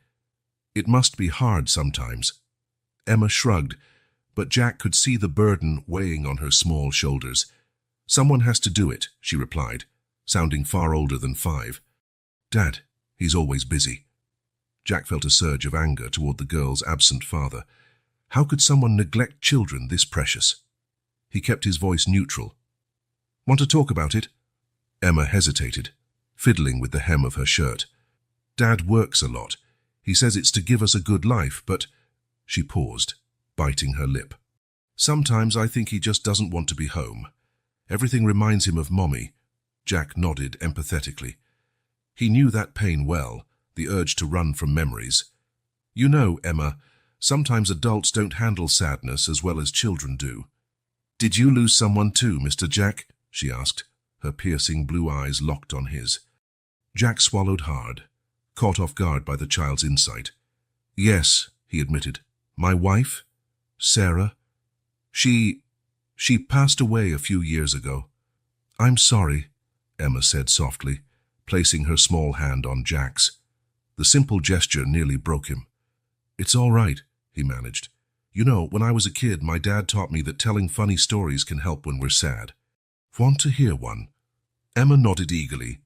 "It must be hard sometimes." Emma shrugged, but Jack could see the burden weighing on her small shoulders. "Someone has to do it," she replied, sounding far older than 5. "Dad, he's always busy." Jack felt a surge of anger toward the girl's absent father. How could someone neglect children this precious? He kept his voice neutral. "Want to talk about it?" Emma hesitated, fiddling with the hem of her shirt. "Dad works a lot. He says it's to give us a good life, but—" She paused, biting her lip. "Sometimes I think he just doesn't want to be home. Everything reminds him of Mommy." Jack nodded empathetically. He knew that pain well, the urge to run from memories. "You know, Emma, sometimes adults don't handle sadness as well as children do." "Did you lose someone too, Mr. Jack?" she asked, her piercing blue eyes locked on his. Jack swallowed hard, caught off guard by the child's insight. "Yes," he admitted. "My wife, Sarah, she passed away a few years ago." "I'm sorry," Emma said softly, placing her small hand on Jack's. The simple gesture nearly broke him. "It's all right," he managed. "You know, when I was a kid, my dad taught me that telling funny stories can help when we're sad. Want to hear one?" Emma nodded eagerly.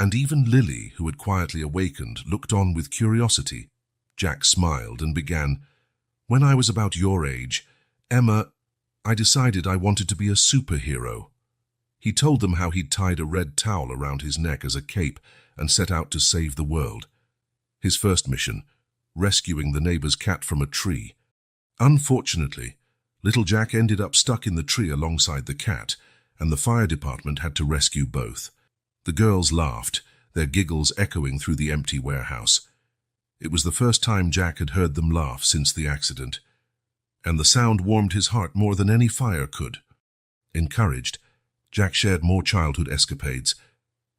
And even Lily, who had quietly awakened, looked on with curiosity. Jack smiled and began, "When I was about your age, Emma, I decided I wanted to be a superhero." He told them how he'd tied a red towel around his neck as a cape and set out to save the world. His first mission, rescuing the neighbor's cat from a tree. Unfortunately, little Jack ended up stuck in the tree alongside the cat, and the fire department had to rescue both. The girls laughed, their giggles echoing through the empty warehouse. It was the first time Jack had heard them laugh since the accident, and the sound warmed his heart more than any fire could. Encouraged, Jack shared more childhood escapades.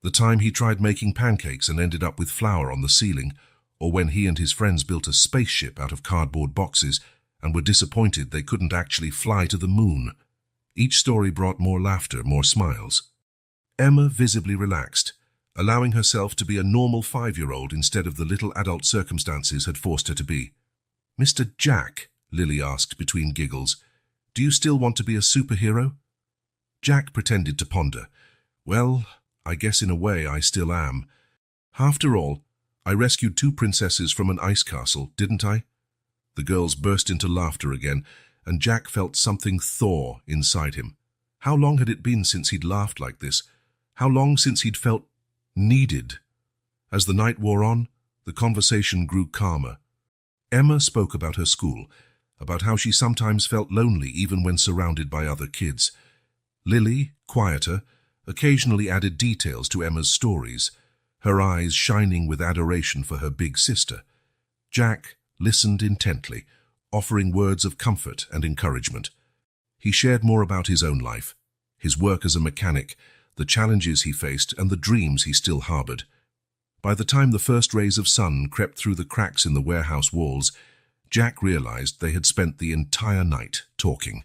The time he tried making pancakes and ended up with flour on the ceiling, or when he and his friends built a spaceship out of cardboard boxes and were disappointed they couldn't actually fly to the moon. Each story brought more laughter, more smiles. Emma visibly relaxed, allowing herself to be a normal 5-year-old instead of the little adult circumstances had forced her to be. "Mr. Jack," Lily asked between giggles, "do you still want to be a superhero?" Jack pretended to ponder. "Well, I guess in a way I still am. After all, I rescued 2 princesses from an ice castle, didn't I?" The girls burst into laughter again, and Jack felt something thaw inside him. How long had it been since he'd laughed like this? How long since he'd felt needed? As the night wore on, the conversation grew calmer. Emma spoke about her school, about how she sometimes felt lonely even when surrounded by other kids. Lily, quieter, occasionally added details to Emma's stories, her eyes shining with adoration for her big sister. Jack listened intently, offering words of comfort and encouragement. He shared more about his own life, his work as a mechanic, the challenges he faced, and the dreams he still harbored. By the time the first rays of sun crept through the cracks in the warehouse walls, Jack realized they had spent the entire night talking.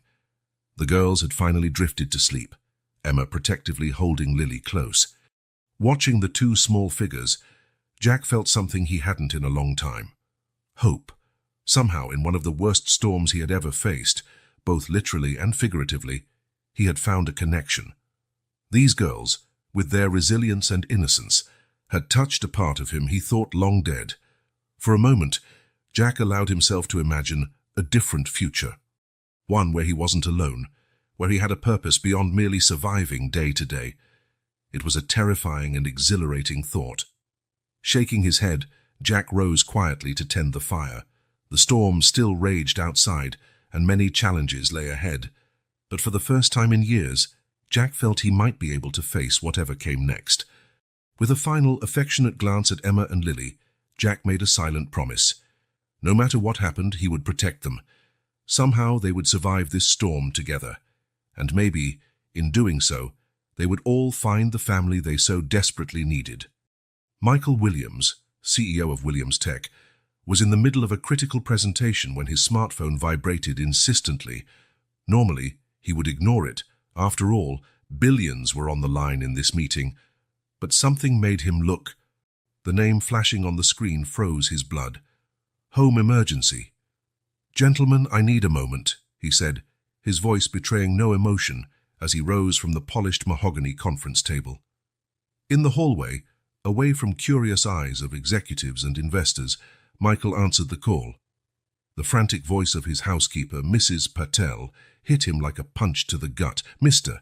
The girls had finally drifted to sleep, Emma protectively holding Lily close. Watching the 2 small figures, Jack felt something he hadn't in a long time. Hope. Somehow, in one of the worst storms he had ever faced, both literally and figuratively, he had found a connection. These girls, with their resilience and innocence, had touched a part of him he thought long dead. For a moment, Jack allowed himself to imagine a different future. One where he wasn't alone, where he had a purpose beyond merely surviving day to day. It was a terrifying and exhilarating thought. Shaking his head, Jack rose quietly to tend the fire. The storm still raged outside, and many challenges lay ahead. But for the first time in years, Jack felt he might be able to face whatever came next. With a final affectionate glance at Emma and Lily, Jack made a silent promise. No matter what happened, he would protect them. Somehow they would survive this storm together. And maybe, in doing so, they would all find the family they so desperately needed. Michael Williams, CEO of Williams Tech, was in the middle of a critical presentation when his smartphone vibrated insistently. Normally, he would ignore it. After all, billions were on the line in this meeting. But something made him look. The name flashing on the screen froze his blood. "Home emergency." "Gentlemen, I need a moment," he said, his voice betraying no emotion as he rose from the polished mahogany conference table. In the hallway, away from curious eyes of executives and investors, Michael answered the call. The frantic voice of his housekeeper, Mrs. Patel, hit him like a punch to the gut. "Mr.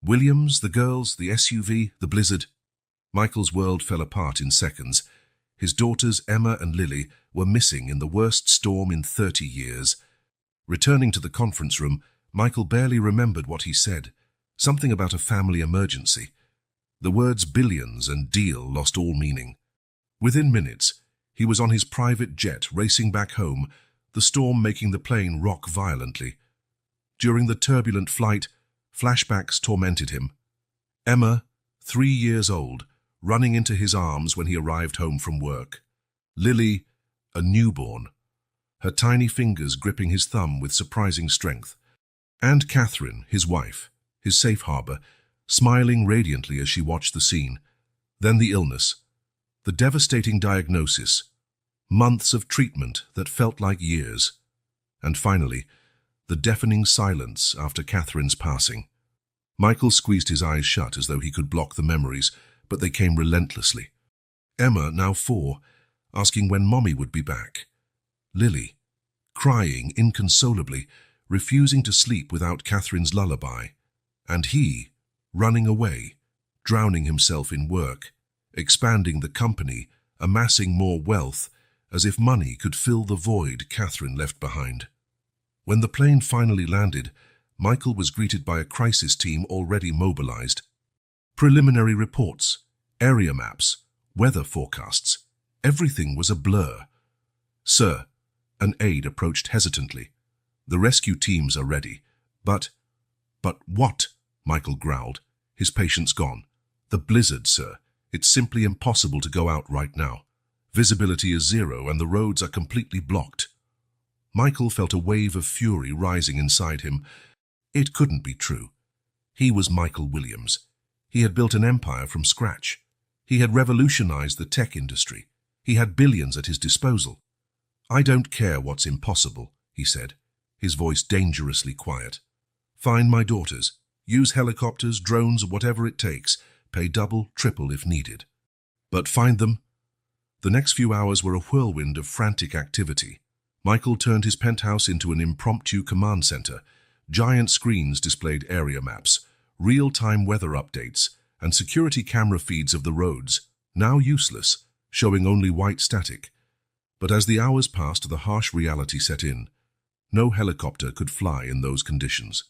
Williams, the girls, the SUV, the blizzard." Michael's world fell apart in seconds. His daughters, Emma and Lily, were missing in the worst storm in 30 years. Returning to the conference room, Michael barely remembered what he said. Something about a family emergency. The words billions and deal lost all meaning. Within minutes, he was on his private jet racing back home, the storm making the plane rock violently. During the turbulent flight, flashbacks tormented him. Emma, 3 years old, running into his arms when he arrived home from work. Lily, a newborn, her tiny fingers gripping his thumb with surprising strength. And Catherine, his wife, his safe harbor, smiling radiantly as she watched the scene. Then the illness, the devastating diagnosis, months of treatment that felt like years. And finally, the deafening silence after Catherine's passing. Michael squeezed his eyes shut as though he could block the memories, but they came relentlessly. Emma, now 4, asking when Mommy would be back. Lily, crying inconsolably, refusing to sleep without Catherine's lullaby. And he, running away, drowning himself in work, expanding the company, amassing more wealth, as if money could fill the void Catherine left behind. When the plane finally landed, Michael was greeted by a crisis team already mobilized. Preliminary reports, area maps, weather forecasts, everything was a blur. "Sir," an aide approached hesitantly. "The rescue teams are ready, but what?" Michael growled, his patience gone. "The blizzard, sir. It's simply impossible to go out right now. Visibility is 0 and the roads are completely blocked." Michael felt a wave of fury rising inside him. It couldn't be true. He was Michael Williams. He had built an empire from scratch. He had revolutionized the tech industry. He had billions at his disposal. "I don't care what's impossible," he said, his voice dangerously quiet. "Find my daughters. Use helicopters, drones, whatever it takes. Pay double, triple if needed. But find them." The next few hours were a whirlwind of frantic activity. Michael turned his penthouse into an impromptu command center. Giant screens displayed area maps, real-time weather updates, and security camera feeds of the roads, now useless, showing only white static. But as the hours passed, the harsh reality set in. No helicopter could fly in those conditions.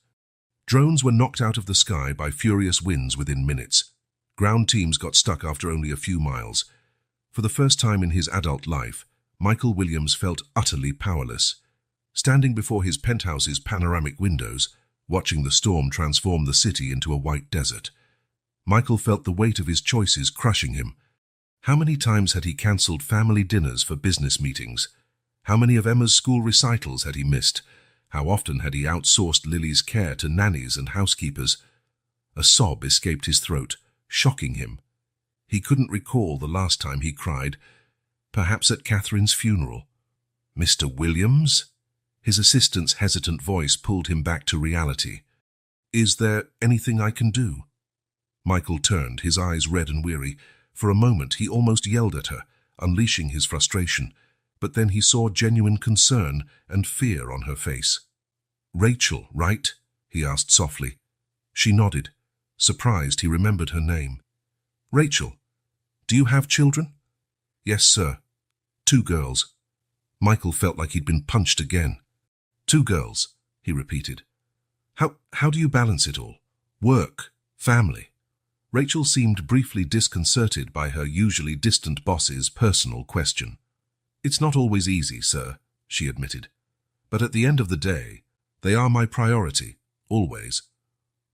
Drones were knocked out of the sky by furious winds within minutes. Ground teams got stuck after only a few miles. For the first time in his adult life, Michael Williams felt utterly powerless. Standing before his penthouse's panoramic windows, watching the storm transform the city into a white desert, Michael felt the weight of his choices crushing him. How many times had he cancelled family dinners for business meetings? How many of Emma's school recitals had he missed? How often had he outsourced Lily's care to nannies and housekeepers? A sob escaped his throat, shocking him. He couldn't recall the last time he cried, perhaps at Catherine's funeral. "Mr. Williams?" His assistant's hesitant voice pulled him back to reality. "Is there anything I can do?" Michael turned, his eyes red and weary. For a moment he almost yelled at her, unleashing his frustration, but then he saw genuine concern and fear on her face. "Rachel, right?" he asked softly. She nodded. Surprised, he remembered her name. "Rachel, do you have children?" "Yes, sir. 2 girls." Michael felt like he'd been punched again. "2 girls," he repeated. How do you balance it all? Work, family?" Rachel seemed briefly disconcerted by her usually distant boss's personal question. "It's not always easy, sir," she admitted. "But at the end of the day, they are my priority, always."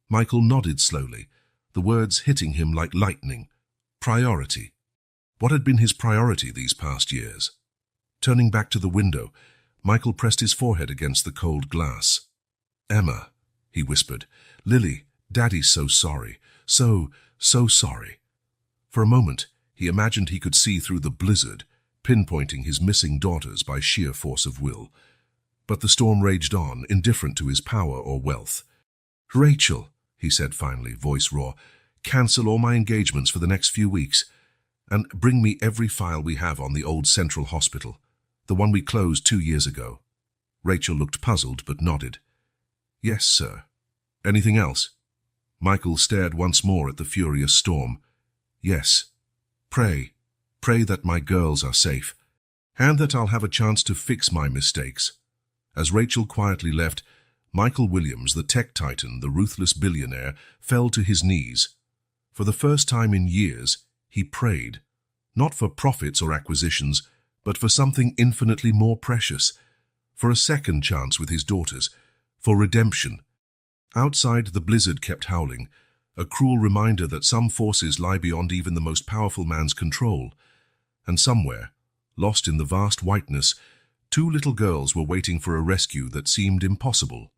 Michael nodded slowly, the words hitting him like lightning. Priority. What had been his priority these past years? Turning back to the window, Michael pressed his forehead against the cold glass. "Emma," he whispered. "Lily, Daddy's so sorry. So sorry." For a moment, he imagined he could see through the blizzard, pinpointing his missing daughters by sheer force of will. But the storm raged on, indifferent to his power or wealth. "Rachel," he said finally, voice raw, "cancel all my engagements for the next few weeks, and bring me every file we have on the old Central Hospital, the one we closed 2 years ago." Rachel looked puzzled but nodded. "Yes, sir." "Anything else?" Michael stared once more at the furious storm. "Yes. Pray that my girls are safe, and that I'll have a chance to fix my mistakes." As Rachel quietly left, Michael Williams, the tech titan, the ruthless billionaire, fell to his knees. For the first time in years, he prayed, not for profits or acquisitions, but for something infinitely more precious, for a second chance with his daughters, for redemption. Outside, the blizzard kept howling, a cruel reminder that some forces lie beyond even the most powerful man's control. And somewhere, lost in the vast whiteness, 2 little girls were waiting for a rescue that seemed impossible.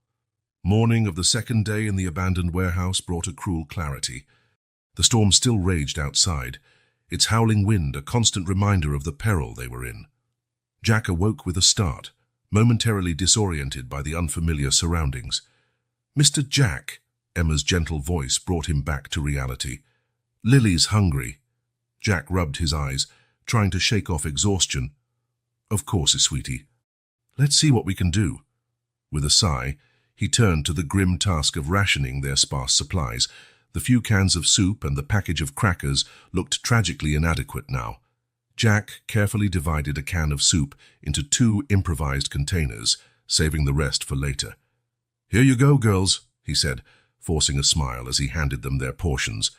Morning of the second day in the abandoned warehouse brought a cruel clarity. The storm still raged outside, its howling wind a constant reminder of the peril they were in. Jack awoke with a start, momentarily disoriented by the unfamiliar surroundings. "Mr. Jack," Emma's gentle voice brought him back to reality. Lily's hungry. Jack rubbed his eyes, trying to shake off exhaustion. Of course, sweetie. Let's see what we can do. With a sigh, he turned to the grim task of rationing their sparse supplies. The few cans of soup and the package of crackers looked tragically inadequate now. Jack carefully divided a can of soup into 2 improvised containers, saving the rest for later. "Here you go, girls," he said, forcing a smile as he handed them their portions.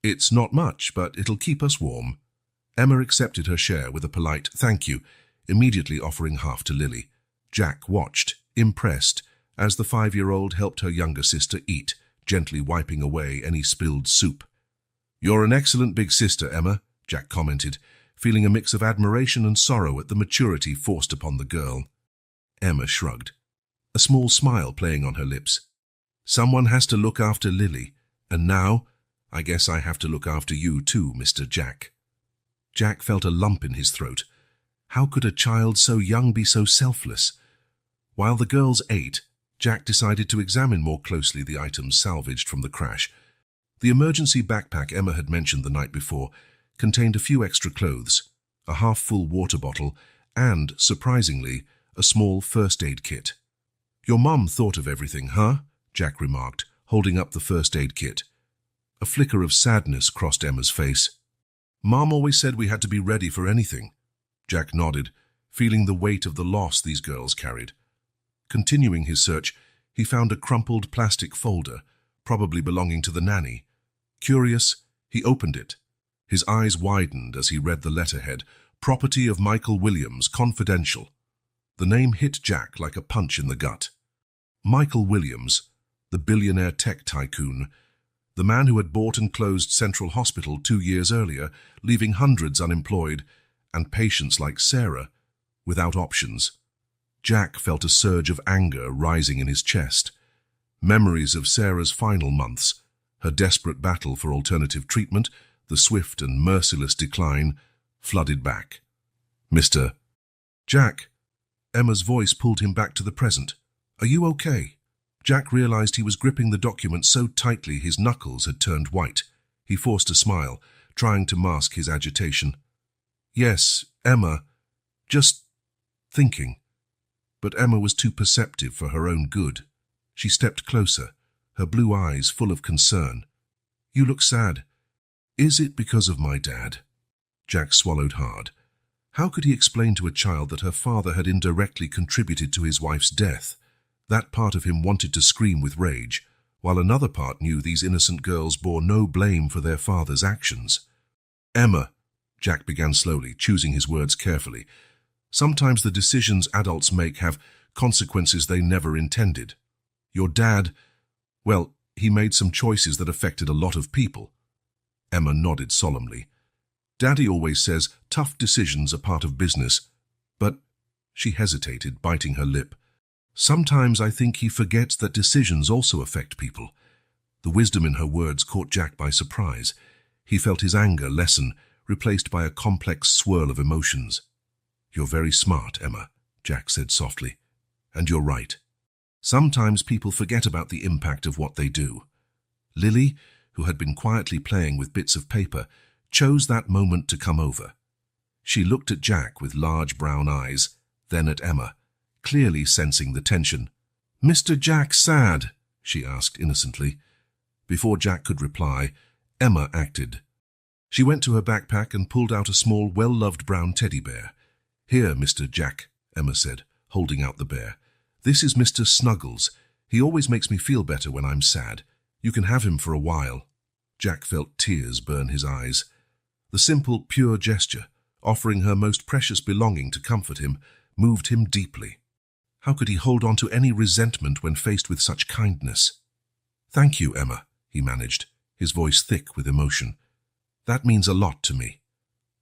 "It's not much, but it'll keep us warm." Emma accepted her share with a polite "thank you," immediately offering half to Lily. Jack watched, impressed, as the 5-year-old helped her younger sister eat, gently wiping away any spilled soup. "You're an excellent big sister, Emma," Jack commented, feeling a mix of admiration and sorrow at the maturity forced upon the girl. Emma shrugged, a small smile playing on her lips. "Someone has to look after Lily, and now I guess I have to look after you too, Mr. Jack." Jack felt a lump in his throat. How could a child so young be so selfless? While the girls ate, Jack decided to examine more closely the items salvaged from the crash. The emergency backpack Emma had mentioned the night before contained a few extra clothes, a half-full water bottle, and, surprisingly, a small first aid kit. "Your mum thought of everything, huh?" Jack remarked, holding up the first aid kit. A flicker of sadness crossed Emma's face. "Mom always said we had to be ready for anything." Jack nodded, feeling the weight of the loss these girls carried. Continuing his search, he found a crumpled plastic folder, probably belonging to the nanny. Curious, he opened it. His eyes widened as he read the letterhead, "Property of Michael Williams, confidential." The name hit Jack like a punch in the gut. Michael Williams, the billionaire tech tycoon, the man who had bought and closed Central Hospital 2 years earlier, leaving hundreds unemployed, and patients like Sarah without options. Jack felt a surge of anger rising in his chest. Memories of Sarah's final months, her desperate battle for alternative treatment, the swift and merciless decline, flooded back. "Mr. Jack," Emma's voice pulled him back to the present. "Are you okay?" Jack realized he was gripping the document so tightly his knuckles had turned white. He forced a smile, trying to mask his agitation. "Yes, Emma, just thinking." But Emma was too perceptive for her own good. She stepped closer, her blue eyes full of concern. "You look sad. Is it because of my dad?" Jack swallowed hard. How could he explain to a child that her father had indirectly contributed to his wife's death? That part of him wanted to scream with rage, while another part knew these innocent girls bore no blame for their father's actions. "Emma," Jack began slowly, choosing his words carefully. "Sometimes the decisions adults make have consequences they never intended. Your dad, well, he made some choices that affected a lot of people." Emma nodded solemnly. "Daddy always says tough decisions are part of business, but—" She hesitated, biting her lip. "Sometimes I think he forgets that decisions also affect people." The wisdom in her words caught Jack by surprise. He felt his anger lessen, replaced by a complex swirl of emotions. "You're very smart, Emma," Jack said softly. "And you're right. Sometimes people forget about the impact of what they do." Lily, who had been quietly playing with bits of paper, chose that moment to come over. She looked at Jack with large brown eyes, then at Emma, clearly sensing the tension. "Mr. Jack sad?" she asked innocently. Before Jack could reply, Emma acted. She went to her backpack and pulled out a small, well-loved brown teddy bear. "Here, Mr. Jack," Emma said, holding out the bear. "This is Mr. Snuggles. He always makes me feel better when I'm sad. You can have him for a while." Jack felt tears burn his eyes. The simple, pure gesture, offering her most precious belonging to comfort him, moved him deeply. How could he hold on to any resentment when faced with such kindness? "Thank you, Emma," he managed, his voice thick with emotion. "That means a lot to me."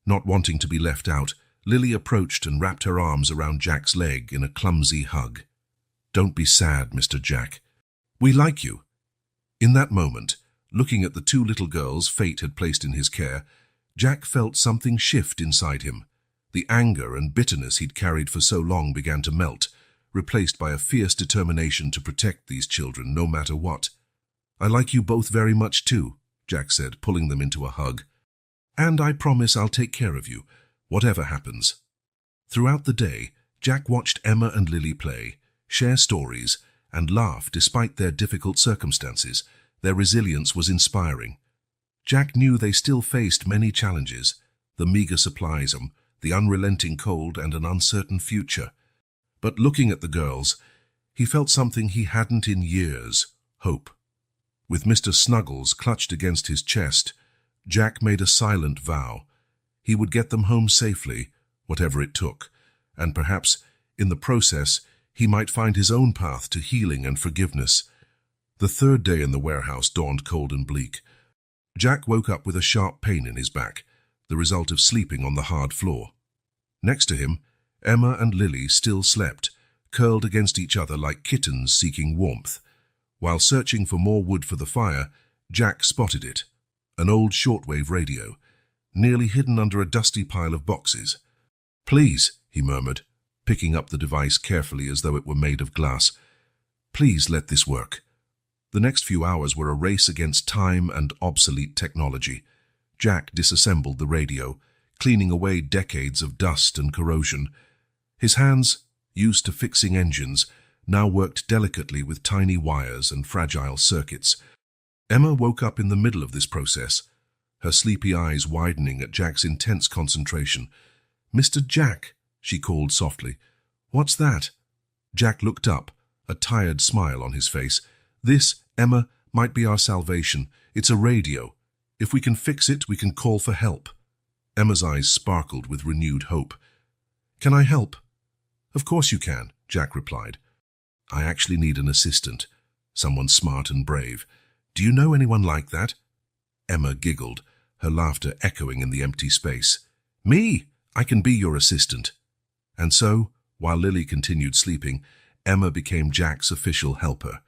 Not wanting to be left out, Lily approached and wrapped her arms around Jack's leg in a clumsy hug. "Don't be sad, Mr. Jack. We like you." In that moment, looking at the 2 little girls fate had placed in his care, Jack felt something shift inside him. The anger and bitterness he'd carried for so long began to melt, replaced by a fierce determination to protect these children no matter what. "I like you both very much too," Jack said, pulling them into a hug. "And I promise I'll take care of you, whatever happens." Throughout the day, Jack watched Emma and Lily play, share stories, and laugh despite their difficult circumstances. Their resilience was inspiring. Jack knew they still faced many challenges: the meager supplies, the unrelenting cold, and an uncertain future. But looking at the girls, he felt something he hadn't in years: hope. With Mr. Snuggles clutched against his chest, Jack made a silent vow. He would get them home safely, whatever it took, and perhaps, in the process, he might find his own path to healing and forgiveness. The third day in the warehouse dawned cold and bleak. Jack woke up with a sharp pain in his back, the result of sleeping on the hard floor. Next to him, Emma and Lily still slept, curled against each other like kittens seeking warmth. While searching for more wood for the fire, Jack spotted it: an old shortwave radio, nearly hidden under a dusty pile of boxes. "Please," he murmured, picking up the device carefully as though it were made of glass. "Please let this work." The next few hours were a race against time and obsolete technology. Jack disassembled the radio, cleaning away decades of dust and corrosion. His hands, used to fixing engines, now worked delicately with tiny wires and fragile circuits. Emma woke up in the middle of this process, her sleepy eyes widening at Jack's intense concentration. "Mr. Jack," she called softly. "What's that?" Jack looked up, a tired smile on his face. "This, Emma, might be our salvation. It's a radio. If we can fix it, we can call for help." Emma's eyes sparkled with renewed hope. "Can I help?" "Of course you can," Jack replied. "I actually need an assistant, someone smart and brave. Do you know anyone like that?" Emma giggled, her laughter echoing in the empty space. "Me! I can be your assistant." And so, while Lily continued sleeping, Emma became Jack's official helper.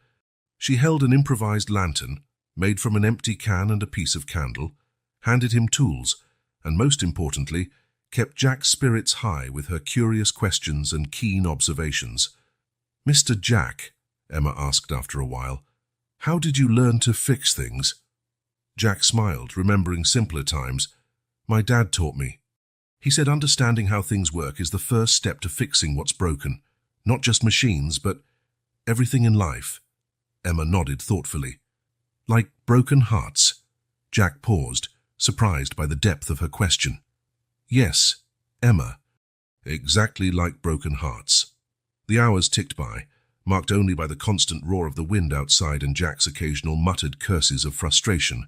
She held an improvised lantern, made from an empty can and a piece of candle, handed him tools, and most importantly, kept Jack's spirits high with her curious questions and keen observations. "Mr. Jack," Emma asked after a while, "how did you learn to fix things?" Jack smiled, remembering simpler times. "My dad taught me. He said understanding how things work is the first step to fixing what's broken. Not just machines, but everything in life." Emma nodded thoughtfully. "Like broken hearts?" Jack paused, surprised by the depth of her question. "Yes, Emma. Exactly like broken hearts." The hours ticked by, marked only by the constant roar of the wind outside and Jack's occasional muttered curses of frustration.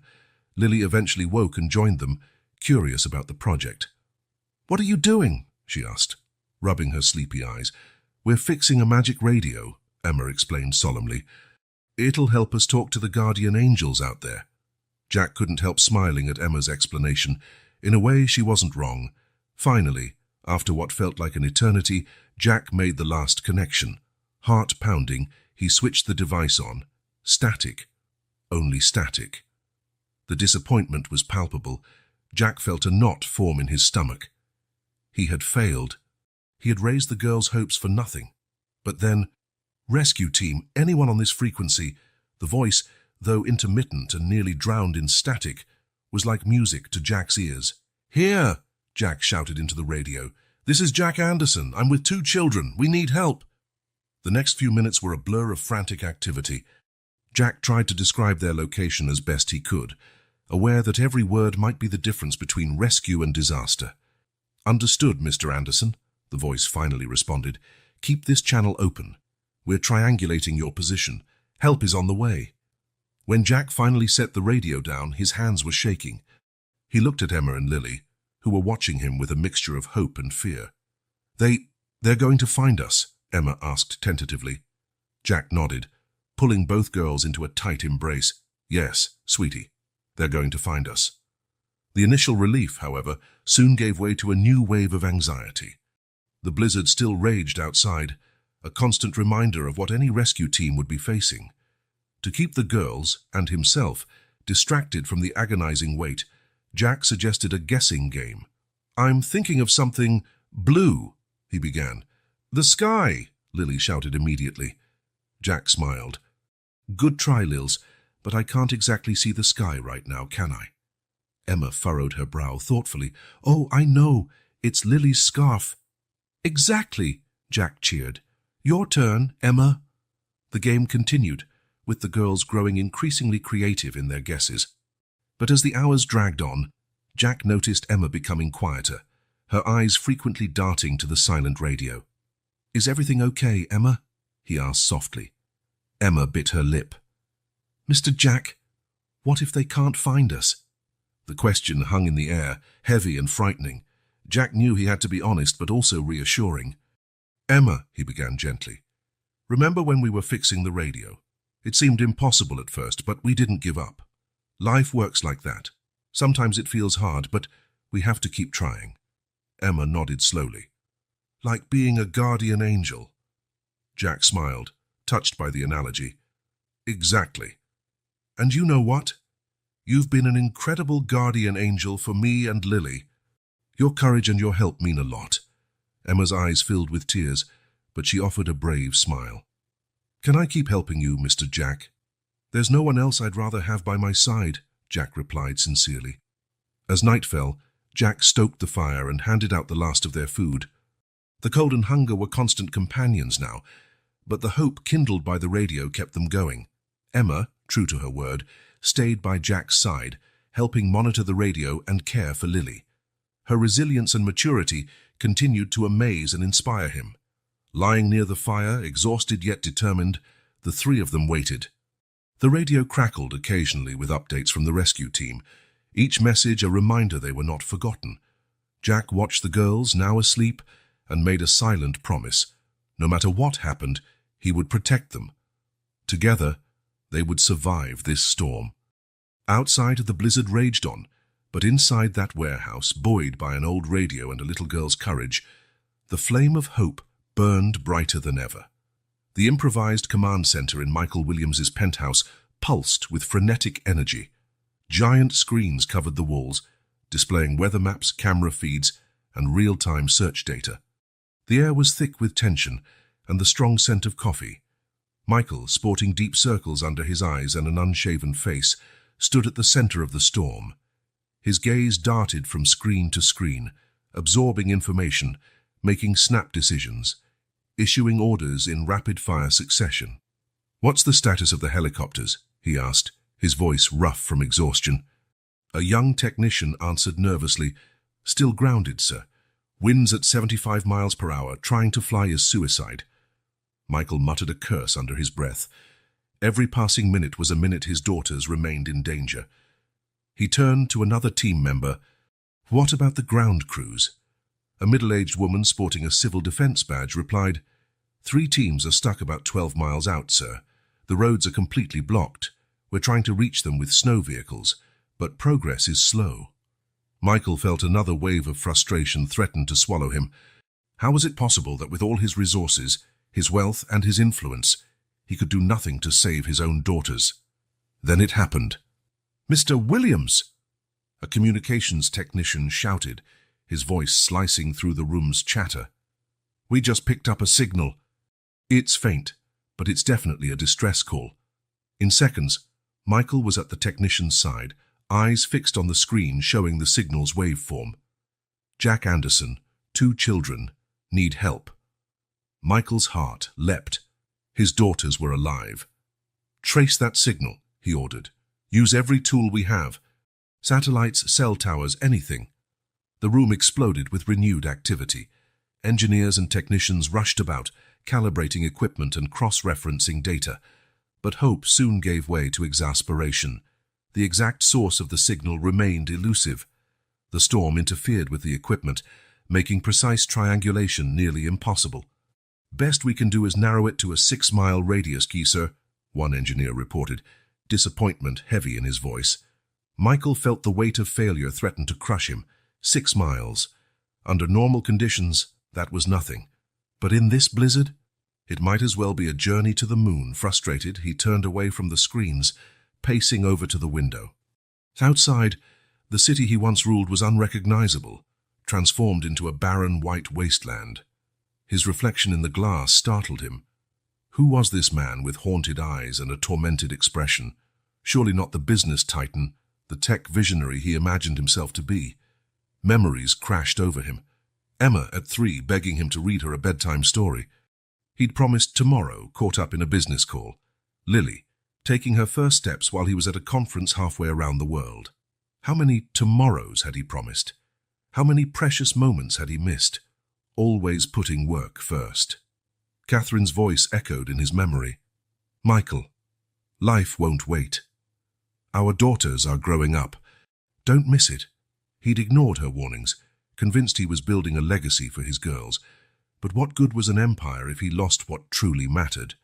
Lily eventually woke and joined them, curious about the project. "What are you doing?" she asked, rubbing her sleepy eyes. "We're fixing a magic radio," Emma explained solemnly. "It'll help us talk to the guardian angels out there." Jack couldn't help smiling at Emma's explanation. In a way, she wasn't wrong. Finally, after what felt like an eternity, Jack made the last connection. Heart pounding, he switched the device on. Static. Only static. The disappointment was palpable. Jack felt a knot form in his stomach. He had failed. He had raised the girls' hopes for nothing. But then, "Rescue team, anyone on this frequency," the voice, though intermittent and nearly drowned in static, was like music to Jack's ears. "Here!" Jack shouted into the radio. "This is Jack Anderson. I'm with 2 children. We need help." The next few minutes were a blur of frantic activity. Jack tried to describe their location as best he could, aware that every word might be the difference between rescue and disaster. "Understood, Mr. Anderson," the voice finally responded. "Keep this channel open. We're triangulating your position. Help is on the way." When Jack finally set the radio down, his hands were shaking. He looked at Emma and Lily, who were watching him with a mixture of hope and fear. They're going to find us?" Emma asked tentatively. Jack nodded, pulling both girls into a tight embrace. "Yes, sweetie, they're going to find us." The initial relief, however, soon gave way to a new wave of anxiety. The blizzard still raged outside, a constant reminder of what any rescue team would be facing. To keep the girls, and himself, distracted from the agonizing wait, Jack suggested a guessing game. "I'm thinking of something blue," he began. "The sky," Lily shouted immediately. Jack smiled. "Good try, Lils, but I can't exactly see the sky right now, can I? Emma furrowed her brow thoughtfully. Oh, I know. It's Lily's scarf. Exactly, Jack cheered. Your turn, Emma. The game continued, with the girls growing increasingly creative in their guesses. But as the hours dragged on, Jack noticed Emma becoming quieter, her eyes frequently darting to the silent radio. Is everything okay, Emma? He asked softly. Emma bit her lip. Mr. Jack, what if they can't find us? The question hung in the air, heavy and frightening. Jack knew he had to be honest but also reassuring. Emma, he began gently, remember when we were fixing the radio? It seemed impossible at first, but we didn't give up. Life works like that. Sometimes it feels hard, but we have to keep trying. Emma nodded slowly. Like being a guardian angel. Jack smiled, touched by the analogy. Exactly. And you know what? You've been an incredible guardian angel for me and Lily. Your courage and your help mean a lot. Emma's eyes filled with tears, but she offered a brave smile. Can I keep helping you, Mr. Jack? There's no one else I'd rather have by my side, Jack replied sincerely. As night fell, Jack stoked the fire and handed out the last of their food. The cold and hunger were constant companions now, but the hope kindled by the radio kept them going. Emma, true to her word, stayed by Jack's side, helping monitor the radio and care for Lily. Her resilience and maturity continued to amaze and inspire him. Lying near the fire, exhausted yet determined, the three of them waited. The radio crackled occasionally with updates from the rescue team, each message a reminder they were not forgotten. Jack watched the girls, now asleep, and made a silent promise. No matter what happened, he would protect them. Together, they would survive this storm. Outside, the blizzard raged on, but inside that warehouse, buoyed by an old radio and a little girl's courage, the flame of hope burned brighter than ever. The improvised command center in Michael Williams's penthouse pulsed with frenetic energy. Giant screens covered the walls, displaying weather maps, camera feeds, and real-time search data. The air was thick with tension and the strong scent of coffee. Michael, sporting deep circles under his eyes and an unshaven face, stood at the center of the storm. His gaze darted from screen to screen, absorbing information, making snap decisions, issuing orders in rapid-fire succession. "What's the status of the helicopters?" he asked, his voice rough from exhaustion. A young technician answered nervously, "Still grounded, sir. Winds at 75 miles per hour, trying to fly is suicide." Michael muttered a curse under his breath. Every passing minute was a minute his daughters remained in danger. He turned to another team member. "What about the ground crews?" A middle-aged woman sporting a civil defense badge replied, "3 teams are stuck about 12 miles out, sir. The roads are completely blocked. We're trying to reach them with snow vehicles, but progress is slow." Michael felt another wave of frustration threaten to swallow him. How was it possible that with all his resources, his wealth and his influence, he could do nothing to save his own daughters? Then it happened. "Mr. Williams!" A communications technician shouted, his voice slicing through the room's chatter. "We just picked up a signal. It's faint, but it's definitely a distress call." In seconds, Michael was at the technician's side, eyes fixed on the screen showing the signal's waveform. Jack Anderson, 2 children, need help. Michael's heart leapt. His daughters were alive. "Trace that signal," he ordered. "Use every tool we have. Satellites, cell towers, anything." The room exploded with renewed activity. Engineers and technicians rushed about, calibrating equipment and cross-referencing data. But hope soon gave way to exasperation. The exact source of the signal remained elusive. The storm interfered with the equipment, making precise triangulation nearly impossible. "Best we can do is narrow it to a 6-mile radius, sir," one engineer reported, disappointment heavy in his voice. Michael felt the weight of failure threaten to crush him. 6 miles. Under normal conditions, that was nothing. But in this blizzard, it might as well be a journey to the moon. Frustrated, he turned away from the screens, pacing over to the window. Outside, the city he once ruled was unrecognizable, transformed into a barren white wasteland. His reflection in the glass startled him. Who was this man with haunted eyes and a tormented expression? Surely not the business titan, the tech visionary he imagined himself to be. Memories crashed over him. Emma at 3 begging him to read her a bedtime story. He'd promised tomorrow, caught up in a business call. Lily, taking her first steps while he was at a conference halfway around the world. How many tomorrows had he promised? How many precious moments had he missed? Always putting work first. Catherine's voice echoed in his memory. Michael, life won't wait. Our daughters are growing up. Don't miss it. He'd ignored her warnings, convinced he was building a legacy for his girls. But what good was an empire if he lost what truly mattered?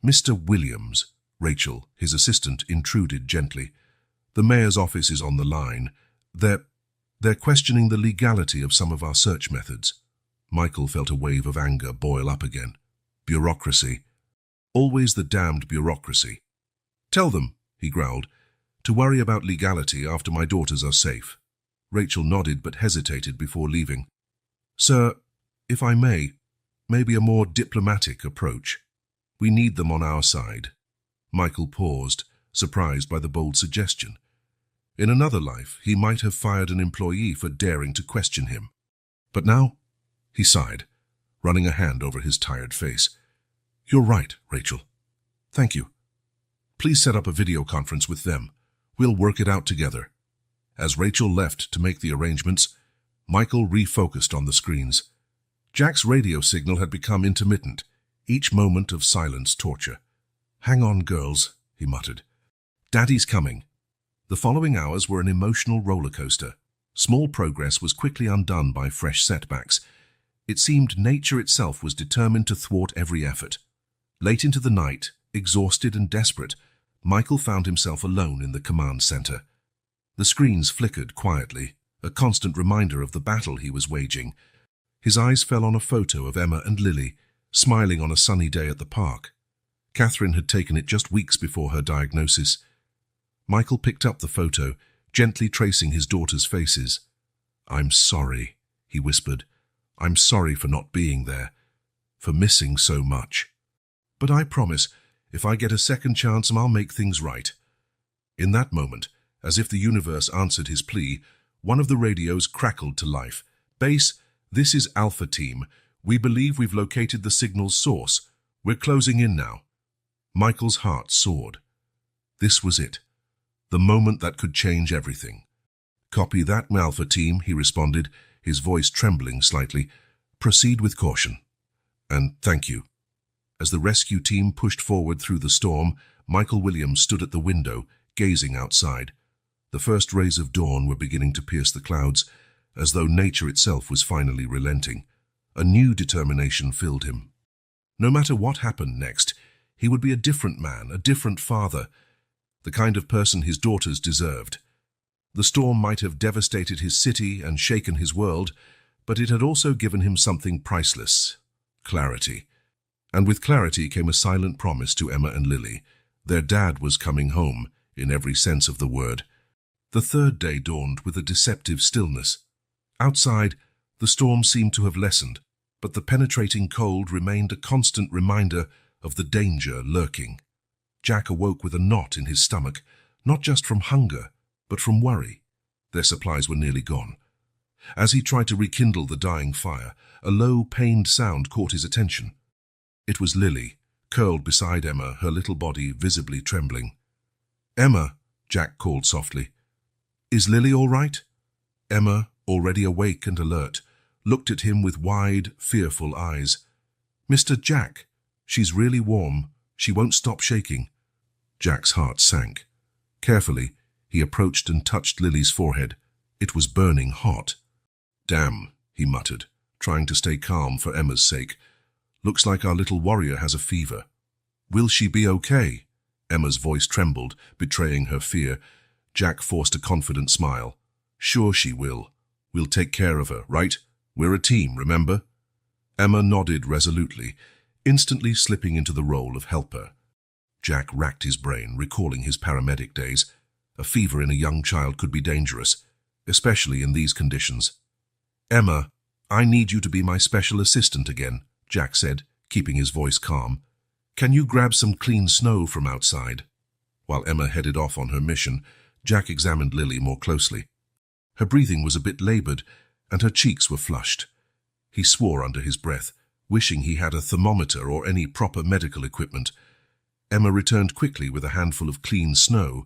Mr. Williams, Rachel, his assistant, intruded gently. The mayor's office is on the line. They're questioning the legality of some of our search methods. Michael felt a wave of anger boil up again. Bureaucracy. Always the damned bureaucracy. Tell them, he growled, to worry about legality after my daughters are safe. Rachel nodded but hesitated before leaving. Sir, if I may, maybe a more diplomatic approach. We need them on our side. Michael paused, surprised by the bold suggestion. In another life, he might have fired an employee for daring to question him. But now, he sighed, running a hand over his tired face. You're right, Rachel. Thank you. Please set up a video conference with them. We'll work it out together. As Rachel left to make the arrangements, Michael refocused on the screens. Jack's radio signal had become intermittent, each moment of silence torture. Hang on, girls, he muttered. Daddy's coming. The following hours were an emotional roller coaster. Small progress was quickly undone by fresh setbacks. It seemed nature itself was determined to thwart every effort. Late into the night, exhausted and desperate, Michael found himself alone in the command center. The screens flickered quietly, a constant reminder of the battle he was waging. His eyes fell on a photo of Emma and Lily, smiling on a sunny day at the park. Catherine had taken it just weeks before her diagnosis. Michael picked up the photo, gently tracing his daughters' faces. I'm sorry, he whispered. I'm sorry for not being there, for missing so much. But I promise, if I get a second chance, I'll make things right. In that moment, as if the universe answered his plea, one of the radios crackled to life. Base, this is Alpha Team. We believe we've located the signal's source. We're closing in now. Michael's heart soared. This was it. The moment that could change everything. Copy that, Alpha Team, he responded, his voice trembling slightly. Proceed with caution. And thank you. As the rescue team pushed forward through the storm, Michael Williams stood at the window, gazing outside. The first rays of dawn were beginning to pierce the clouds, as though nature itself was finally relenting. A new determination filled him. No matter what happened next, he would be a different man, a different father, the kind of person his daughters deserved. The storm might have devastated his city and shaken his world, but it had also given him something priceless: clarity. And with clarity came a silent promise to Emma and Lily. Their dad was coming home, in every sense of the word. The third day dawned with a deceptive stillness. Outside, the storm seemed to have lessened, but the penetrating cold remained a constant reminder of the danger lurking. Jack awoke with a knot in his stomach, not just from hunger, but from worry. Their supplies were nearly gone. As he tried to rekindle the dying fire, a low, pained sound caught his attention. It was Lily, curled beside Emma, her little body visibly trembling. Emma, Jack called softly. Is Lily all right? Emma, already awake and alert, looked at him with wide, fearful eyes. Mr. Jack, she's really warm. She won't stop shaking. Jack's heart sank. Carefully, he approached and touched Lily's forehead. It was burning hot. Damn, he muttered, trying to stay calm for Emma's sake. Looks like our little warrior has a fever. Will she be okay? Emma's voice trembled, betraying her fear. Jack forced a confident smile. Sure she will. We'll take care of her, right? We're a team, remember? Emma nodded resolutely, instantly slipping into the role of helper. Jack racked his brain, recalling his paramedic days. A fever in a young child could be dangerous, especially in these conditions. Emma, I need you to be my special assistant again, Jack said, keeping his voice calm. Can you grab some clean snow from outside? While Emma headed off on her mission, Jack examined Lily more closely. Her breathing was a bit labored, and her cheeks were flushed. He swore under his breath, wishing he had a thermometer or any proper medical equipment. Emma returned quickly with a handful of clean snow.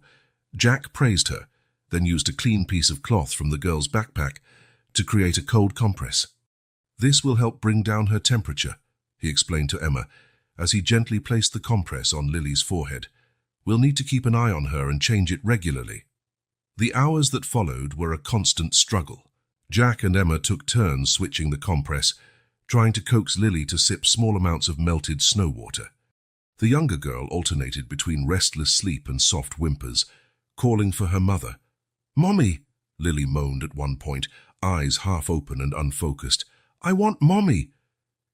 Jack praised her, then used a clean piece of cloth from the girl's backpack to create a cold compress. "This will help bring down her temperature," he explained to Emma, as he gently placed the compress on Lily's forehead. "We'll need to keep an eye on her and change it regularly." The hours that followed were a constant struggle. Jack and Emma took turns switching the compress, trying to coax Lily to sip small amounts of melted snow water. The younger girl alternated between restless sleep and soft whimpers, calling for her mother. "Mommy," Lily moaned at one point, eyes half open and unfocused. "I want Mommy."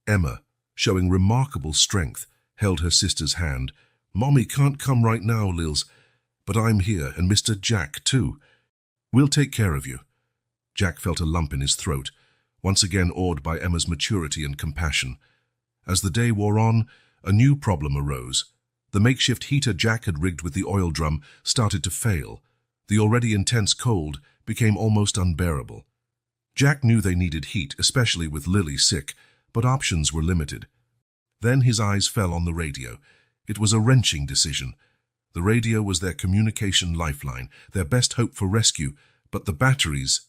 Emma, showing remarkable strength, held her sister's hand. "Mommy can't come right now, Lils, but I'm here, and Mr. Jack too. We'll take care of you." Jack felt a lump in his throat, once again awed by Emma's maturity and compassion. As the day wore on, a new problem arose. The makeshift heater Jack had rigged with the oil drum started to fail. The already intense cold became almost unbearable. Jack knew they needed heat, especially with Lily sick, but options were limited. Then his eyes fell on the radio. It was a wrenching decision. The radio was their communication lifeline, their best hope for rescue, but the batteries...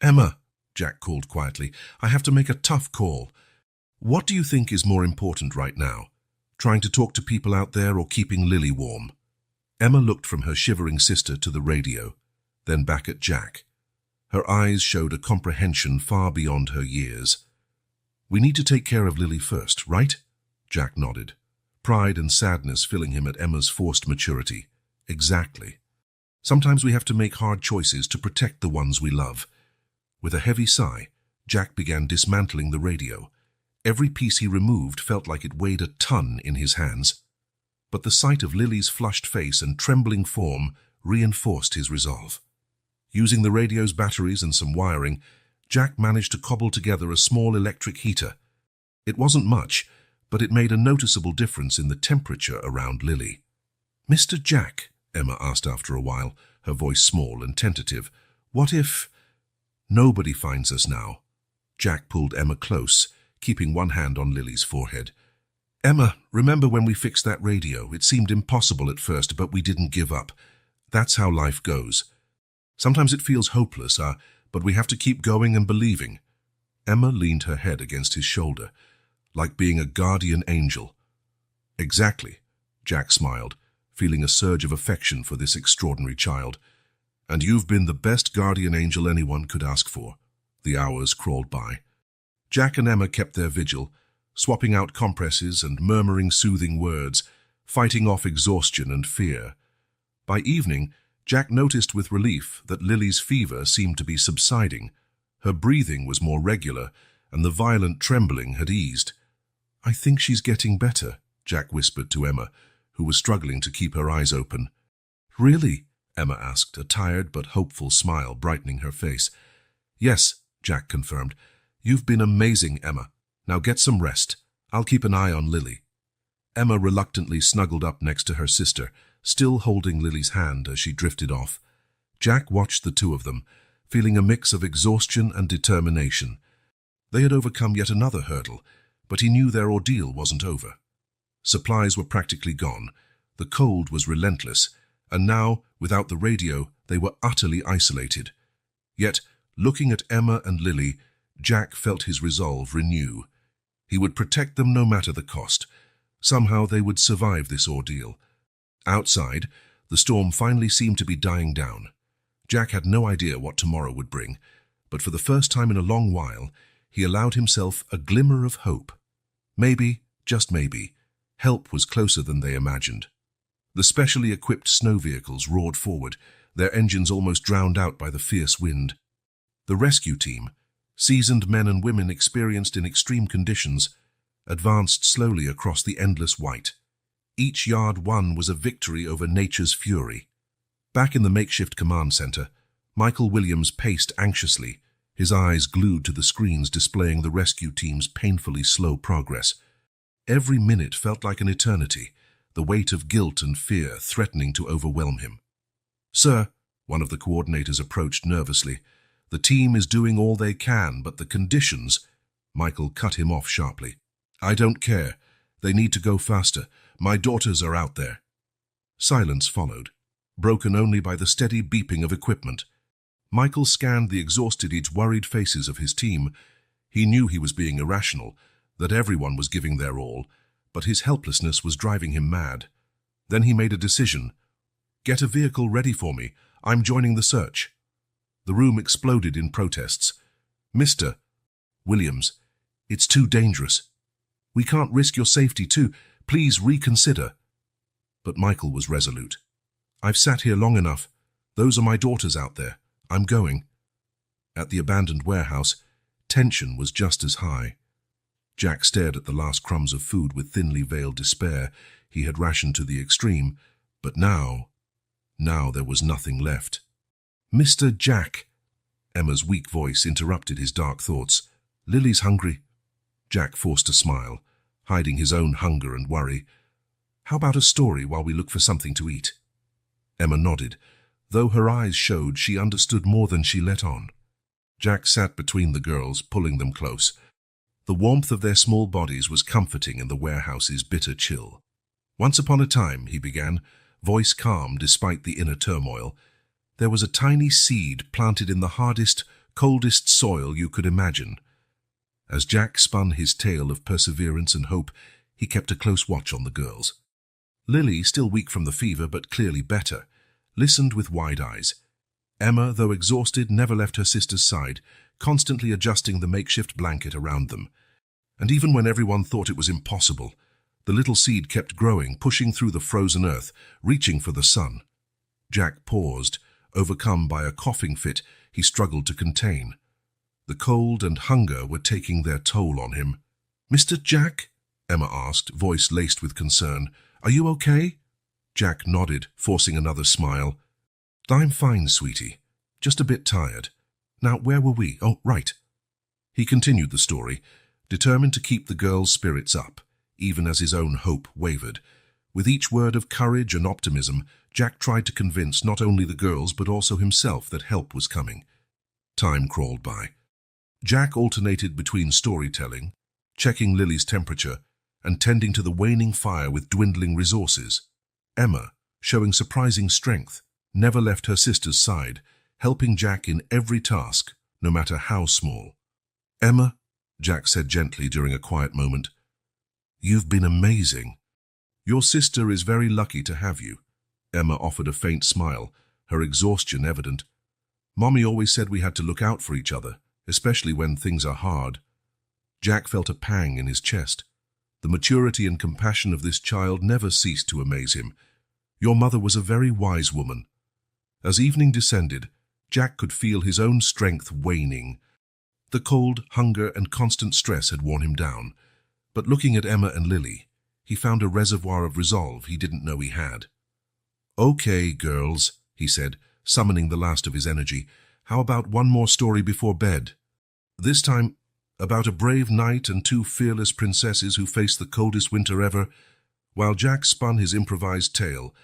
"Emma," Jack called quietly, "I have to make a tough call. What do you think is more important right now? Trying to talk to people out there or keeping Lily warm?" Emma looked from her shivering sister to the radio, then back at Jack. Her eyes showed a comprehension far beyond her years. "We need to take care of Lily first, right?" Jack nodded, pride and sadness filling him at Emma's forced maturity. "Exactly. Sometimes we have to make hard choices to protect the ones we love." With a heavy sigh, Jack began dismantling the radio. Every piece he removed felt like it weighed a ton in his hands. But the sight of Lily's flushed face and trembling form reinforced his resolve. Using the radio's batteries and some wiring, Jack managed to cobble together a small electric heater. It wasn't much, but it made a noticeable difference in the temperature around Lily. "Mr. Jack," Emma asked after a while, her voice small and tentative, "what if—" "Nobody finds us now." Jack pulled Emma close, keeping one hand on Lily's forehead. "Emma, remember when we fixed that radio? It seemed impossible at first, but we didn't give up. That's how life goes. Sometimes it feels hopeless, but we have to keep going and believing." Emma leaned her head against his shoulder, like being a guardian angel. "Exactly," Jack smiled, feeling a surge of affection for this extraordinary child. "And you've been the best guardian angel anyone could ask for." The hours crawled by. Jack and Emma kept their vigil, swapping out compresses and murmuring soothing words, fighting off exhaustion and fear. By evening, Jack noticed with relief that Lily's fever seemed to be subsiding. Her breathing was more regular, and the violent trembling had eased. "I think she's getting better," Jack whispered to Emma, who was struggling to keep her eyes open. "Really?" Emma asked, a tired but hopeful smile brightening her face. "Yes," Jack confirmed. "You've been amazing, Emma. Now get some rest. I'll keep an eye on Lily." Emma reluctantly snuggled up next to her sister, still holding Lily's hand as she drifted off. Jack watched the two of them, feeling a mix of exhaustion and determination. They had overcome yet another hurdle, but he knew their ordeal wasn't over. Supplies were practically gone, the cold was relentless, and now, without the radio, they were utterly isolated. Yet, looking at Emma and Lily, Jack felt his resolve renew. He would protect them no matter the cost. Somehow they would survive this ordeal. Outside, the storm finally seemed to be dying down. Jack had no idea what tomorrow would bring, but for the first time in a long while, he allowed himself a glimmer of hope. Maybe, just maybe, help was closer than they imagined. The specially equipped snow vehicles roared forward, their engines almost drowned out by the fierce wind. The rescue team, seasoned men and women experienced in extreme conditions, advanced slowly across the endless white. Each yard won was a victory over nature's fury. Back in the makeshift command center, Michael Williams paced anxiously, his eyes glued to the screens displaying the rescue team's painfully slow progress. Every minute felt like an eternity, the weight of guilt and fear threatening to overwhelm him. "Sir," one of the coordinators approached nervously, "the team is doing all they can, but the conditions—" Michael cut him off sharply. "I don't care. They need to go faster. My daughters are out there." Silence followed, broken only by the steady beeping of equipment. Michael scanned the exhausted yet worried faces of his team. He knew he was being irrational, that everyone was giving their all, but his helplessness was driving him mad. Then he made a decision. "Get a vehicle ready for me. I'm joining the search." The room exploded in protests. "Mr. Williams, it's too dangerous. We can't risk your safety too. Please reconsider." But Michael was resolute. "I've sat here long enough. Those are my daughters out there. I'm going." At the abandoned warehouse, tension was just as high. Jack stared at the last crumbs of food with thinly veiled despair. He had rationed to the extreme, but now there was nothing left. "Mr. Jack," Emma's weak voice interrupted his dark thoughts. "Lily's hungry." Jack forced a smile, hiding his own hunger and worry. "How about a story while we look for something to eat?" Emma nodded, though her eyes showed she understood more than she let on. Jack sat between the girls, pulling them close. The warmth of their small bodies was comforting in the warehouse's bitter chill. "Once upon a time," he began, voice calm despite the inner turmoil, "there was a tiny seed planted in the hardest, coldest soil you could imagine." As Jack spun his tale of perseverance and hope, he kept a close watch on the girls. Lily, still weak from the fever but clearly better, listened with wide eyes. Emma, though exhausted, never left her sister's side, constantly adjusting the makeshift blanket around them. And even when everyone thought it was impossible, the little seed kept growing, pushing through the frozen earth, reaching for the sun. Jack paused, overcome by a coughing fit he struggled to contain. The cold and hunger were taking their toll on him. "Mr. Jack?" Emma asked, voice laced with concern. "Are you okay?" Jack nodded, forcing another smile. "I'm fine, sweetie. Just a bit tired. Now, where were we? Oh, right." He continued the story, determined to keep the girls' spirits up, even as his own hope wavered. With each word of courage and optimism, Jack tried to convince not only the girls but also himself that help was coming. Time crawled by. Jack alternated between storytelling, checking Lily's temperature, and tending to the waning fire with dwindling resources. Emma, showing surprising strength, never left her sister's side, helping Jack in every task, no matter how small. "Emma," Jack said gently during a quiet moment, "you've been amazing. Your sister is very lucky to have you." Emma offered a faint smile, her exhaustion evident. "Mommy always said we had to look out for each other, especially when things are hard." Jack felt a pang in his chest. The maturity and compassion of this child never ceased to amaze him. Your mother was a very wise woman. As evening descended, Jack could feel his own strength waning. The cold, hunger, and constant stress had worn him down. But looking at Emma and Lily, he found a reservoir of resolve he didn't know he had. "Okay, girls," he said, summoning the last of his energy. "How about one more story before bed? This time, about a brave knight and two fearless princesses who faced the coldest winter ever." While Jack spun his improvised tale,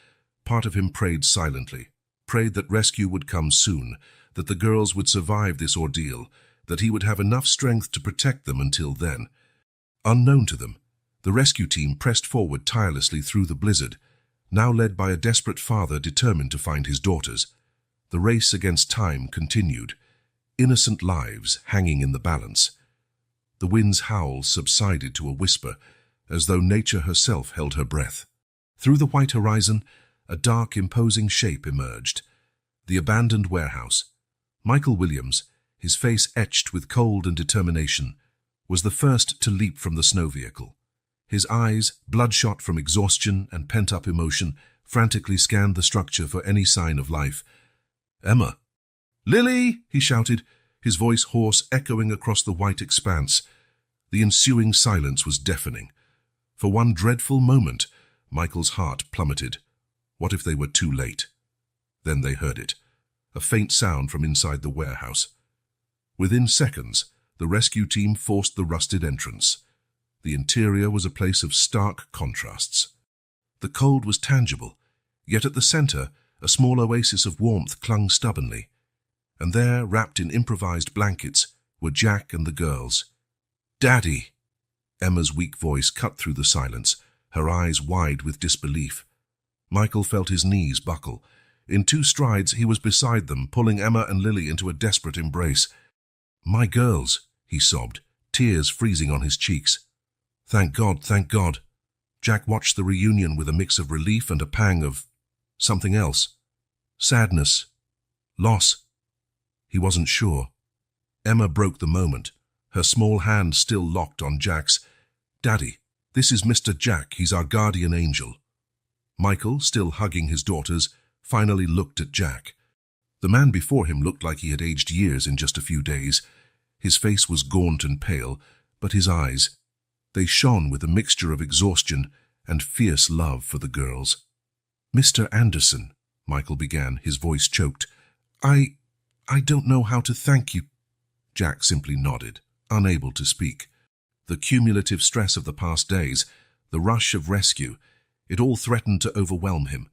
part of him prayed silently, prayed that rescue would come soon, that the girls would survive this ordeal, that he would have enough strength to protect them until then. Unknown to them, the rescue team pressed forward tirelessly through the blizzard, now led by a desperate father determined to find his daughters. The race against time continued, innocent lives hanging in the balance. The wind's howl subsided to a whisper, as though nature herself held her breath. Through the white horizon, a dark, imposing shape emerged. The abandoned warehouse. Michael Williams, his face etched with cold and determination, was the first to leap from the snow vehicle. His eyes, bloodshot from exhaustion and pent-up emotion, frantically scanned the structure for any sign of life. "Emma!" "Lily!" he shouted, his voice hoarse, echoing across the white expanse. The ensuing silence was deafening. For one dreadful moment, Michael's heart plummeted. What if they were too late? Then they heard it, a faint sound from inside the warehouse. Within seconds, the rescue team forced the rusted entrance. The interior was a place of stark contrasts. The cold was tangible, yet at the center, a small oasis of warmth clung stubbornly. And there, wrapped in improvised blankets, were Jack and the girls. "Daddy!" Emma's weak voice cut through the silence, her eyes wide with disbelief. Michael felt his knees buckle. In 2 strides, he was beside them, pulling Emma and Lily into a desperate embrace. "My girls," he sobbed, tears freezing on his cheeks. "Thank God, thank God." Jack watched the reunion with a mix of relief and a pang of something else. Sadness. Loss. He wasn't sure. Emma broke the moment, her small hand still locked on Jack's. "Daddy, this is Mr. Jack. He's our guardian angel." Michael, still hugging his daughters, finally looked at Jack. The man before him looked like he had aged years in just a few days. His face was gaunt and pale, but his eyes, they shone with a mixture of exhaustion and fierce love for the girls. "Mr. Anderson," Michael began, his voice choked. I don't know how to thank you." Jack simply nodded, unable to speak. The cumulative stress of the past days, the rush of rescue, it all threatened to overwhelm him.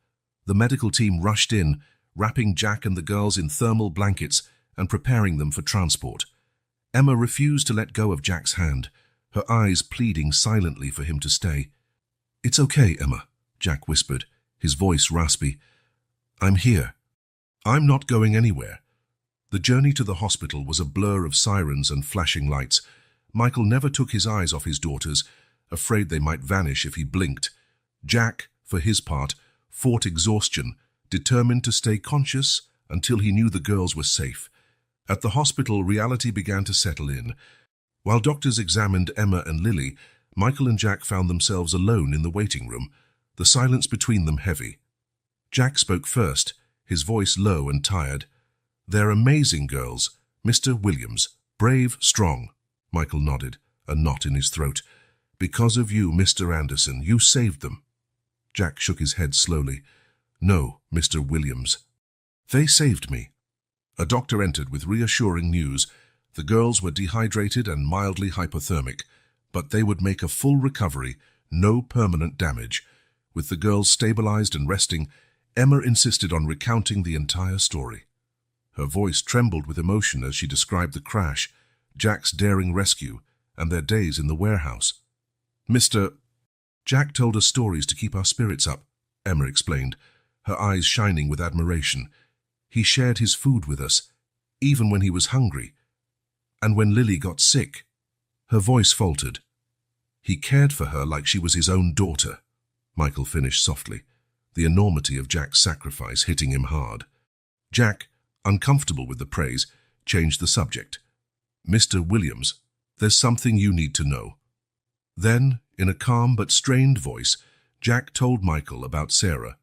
The medical team rushed in, wrapping Jack and the girls in thermal blankets and preparing them for transport. Emma refused to let go of Jack's hand, her eyes pleading silently for him to stay. "It's okay, Emma," Jack whispered, his voice raspy. "I'm here. I'm not going anywhere." The journey to the hospital was a blur of sirens and flashing lights. Michael never took his eyes off his daughters, afraid they might vanish if he blinked. Jack, for his part, fought exhaustion, determined to stay conscious until he knew the girls were safe. At the hospital, reality began to settle in. While doctors examined Emma and Lily, Michael and Jack found themselves alone in the waiting room, the silence between them heavy. Jack spoke first, his voice low and tired. "They're amazing girls, Mr. Williams, brave, strong." Michael nodded, a knot in his throat. "Because of you, Mr. Anderson, you saved them." Jack shook his head slowly. "No, Mr. Williams. They saved me." A doctor entered with reassuring news. The girls were dehydrated and mildly hypothermic, but they would make a full recovery, no permanent damage. With the girls stabilized and resting, Emma insisted on recounting the entire story. Her voice trembled with emotion as she described the crash, Jack's daring rescue, and their days in the warehouse. "Mr. Jack told us stories to keep our spirits up," Emma explained, her eyes shining with admiration. "He shared his food with us, even when he was hungry. And when Lily got sick," her voice faltered. "He cared for her like she was his own daughter," Michael finished softly, the enormity of Jack's sacrifice hitting him hard. Jack, uncomfortable with the praise, changed the subject. "Mr. Williams, there's something you need to know." Then, in a calm but strained voice, Jack told Michael about Sarah,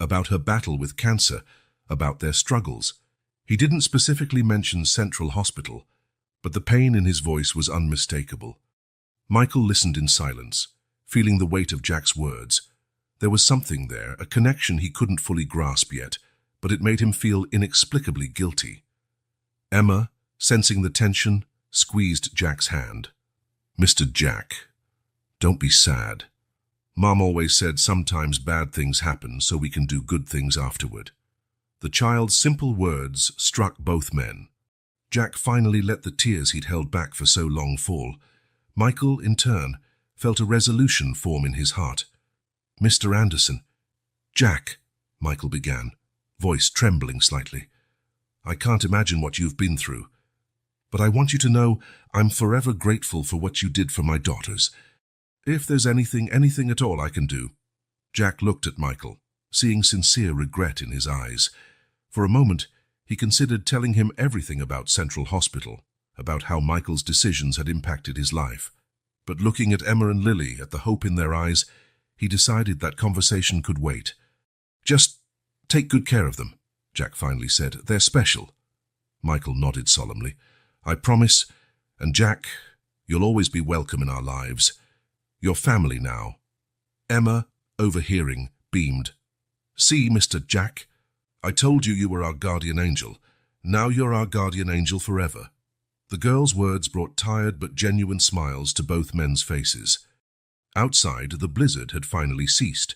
about her battle with cancer, about their struggles. He didn't specifically mention Central Hospital, but the pain in his voice was unmistakable. Michael listened in silence, feeling the weight of Jack's words. There was something there, a connection he couldn't fully grasp yet, but it made him feel inexplicably guilty. Emma, sensing the tension, squeezed Jack's hand. "Mr. Jack, don't be sad. Mom always said sometimes bad things happen so we can do good things afterward." The child's simple words struck both men. Jack finally let the tears he'd held back for so long fall. Michael, in turn, felt a resolution form in his heart. "Mr. Anderson." "Jack," Michael began, voice trembling slightly. "I can't imagine what you've been through, but I want you to know I'm forever grateful for what you did for my daughters. If there's anything at all I can do." Jack looked at Michael, seeing sincere regret in his eyes. For a moment, he considered telling him everything about Central Hospital, about how Michael's decisions had impacted his life. But looking at Emma and Lily, at the hope in their eyes, he decided that conversation could wait. "Just take good care of them," Jack finally said. "They're special." Michael nodded solemnly. "I promise, and Jack, you'll always be welcome in our lives. You're family now." Emma, overhearing, beamed. "See, Mr. Jack, I told you were our guardian angel. Now you're our guardian angel forever." The girl's words brought tired but genuine smiles to both men's faces. Outside, the blizzard had finally ceased,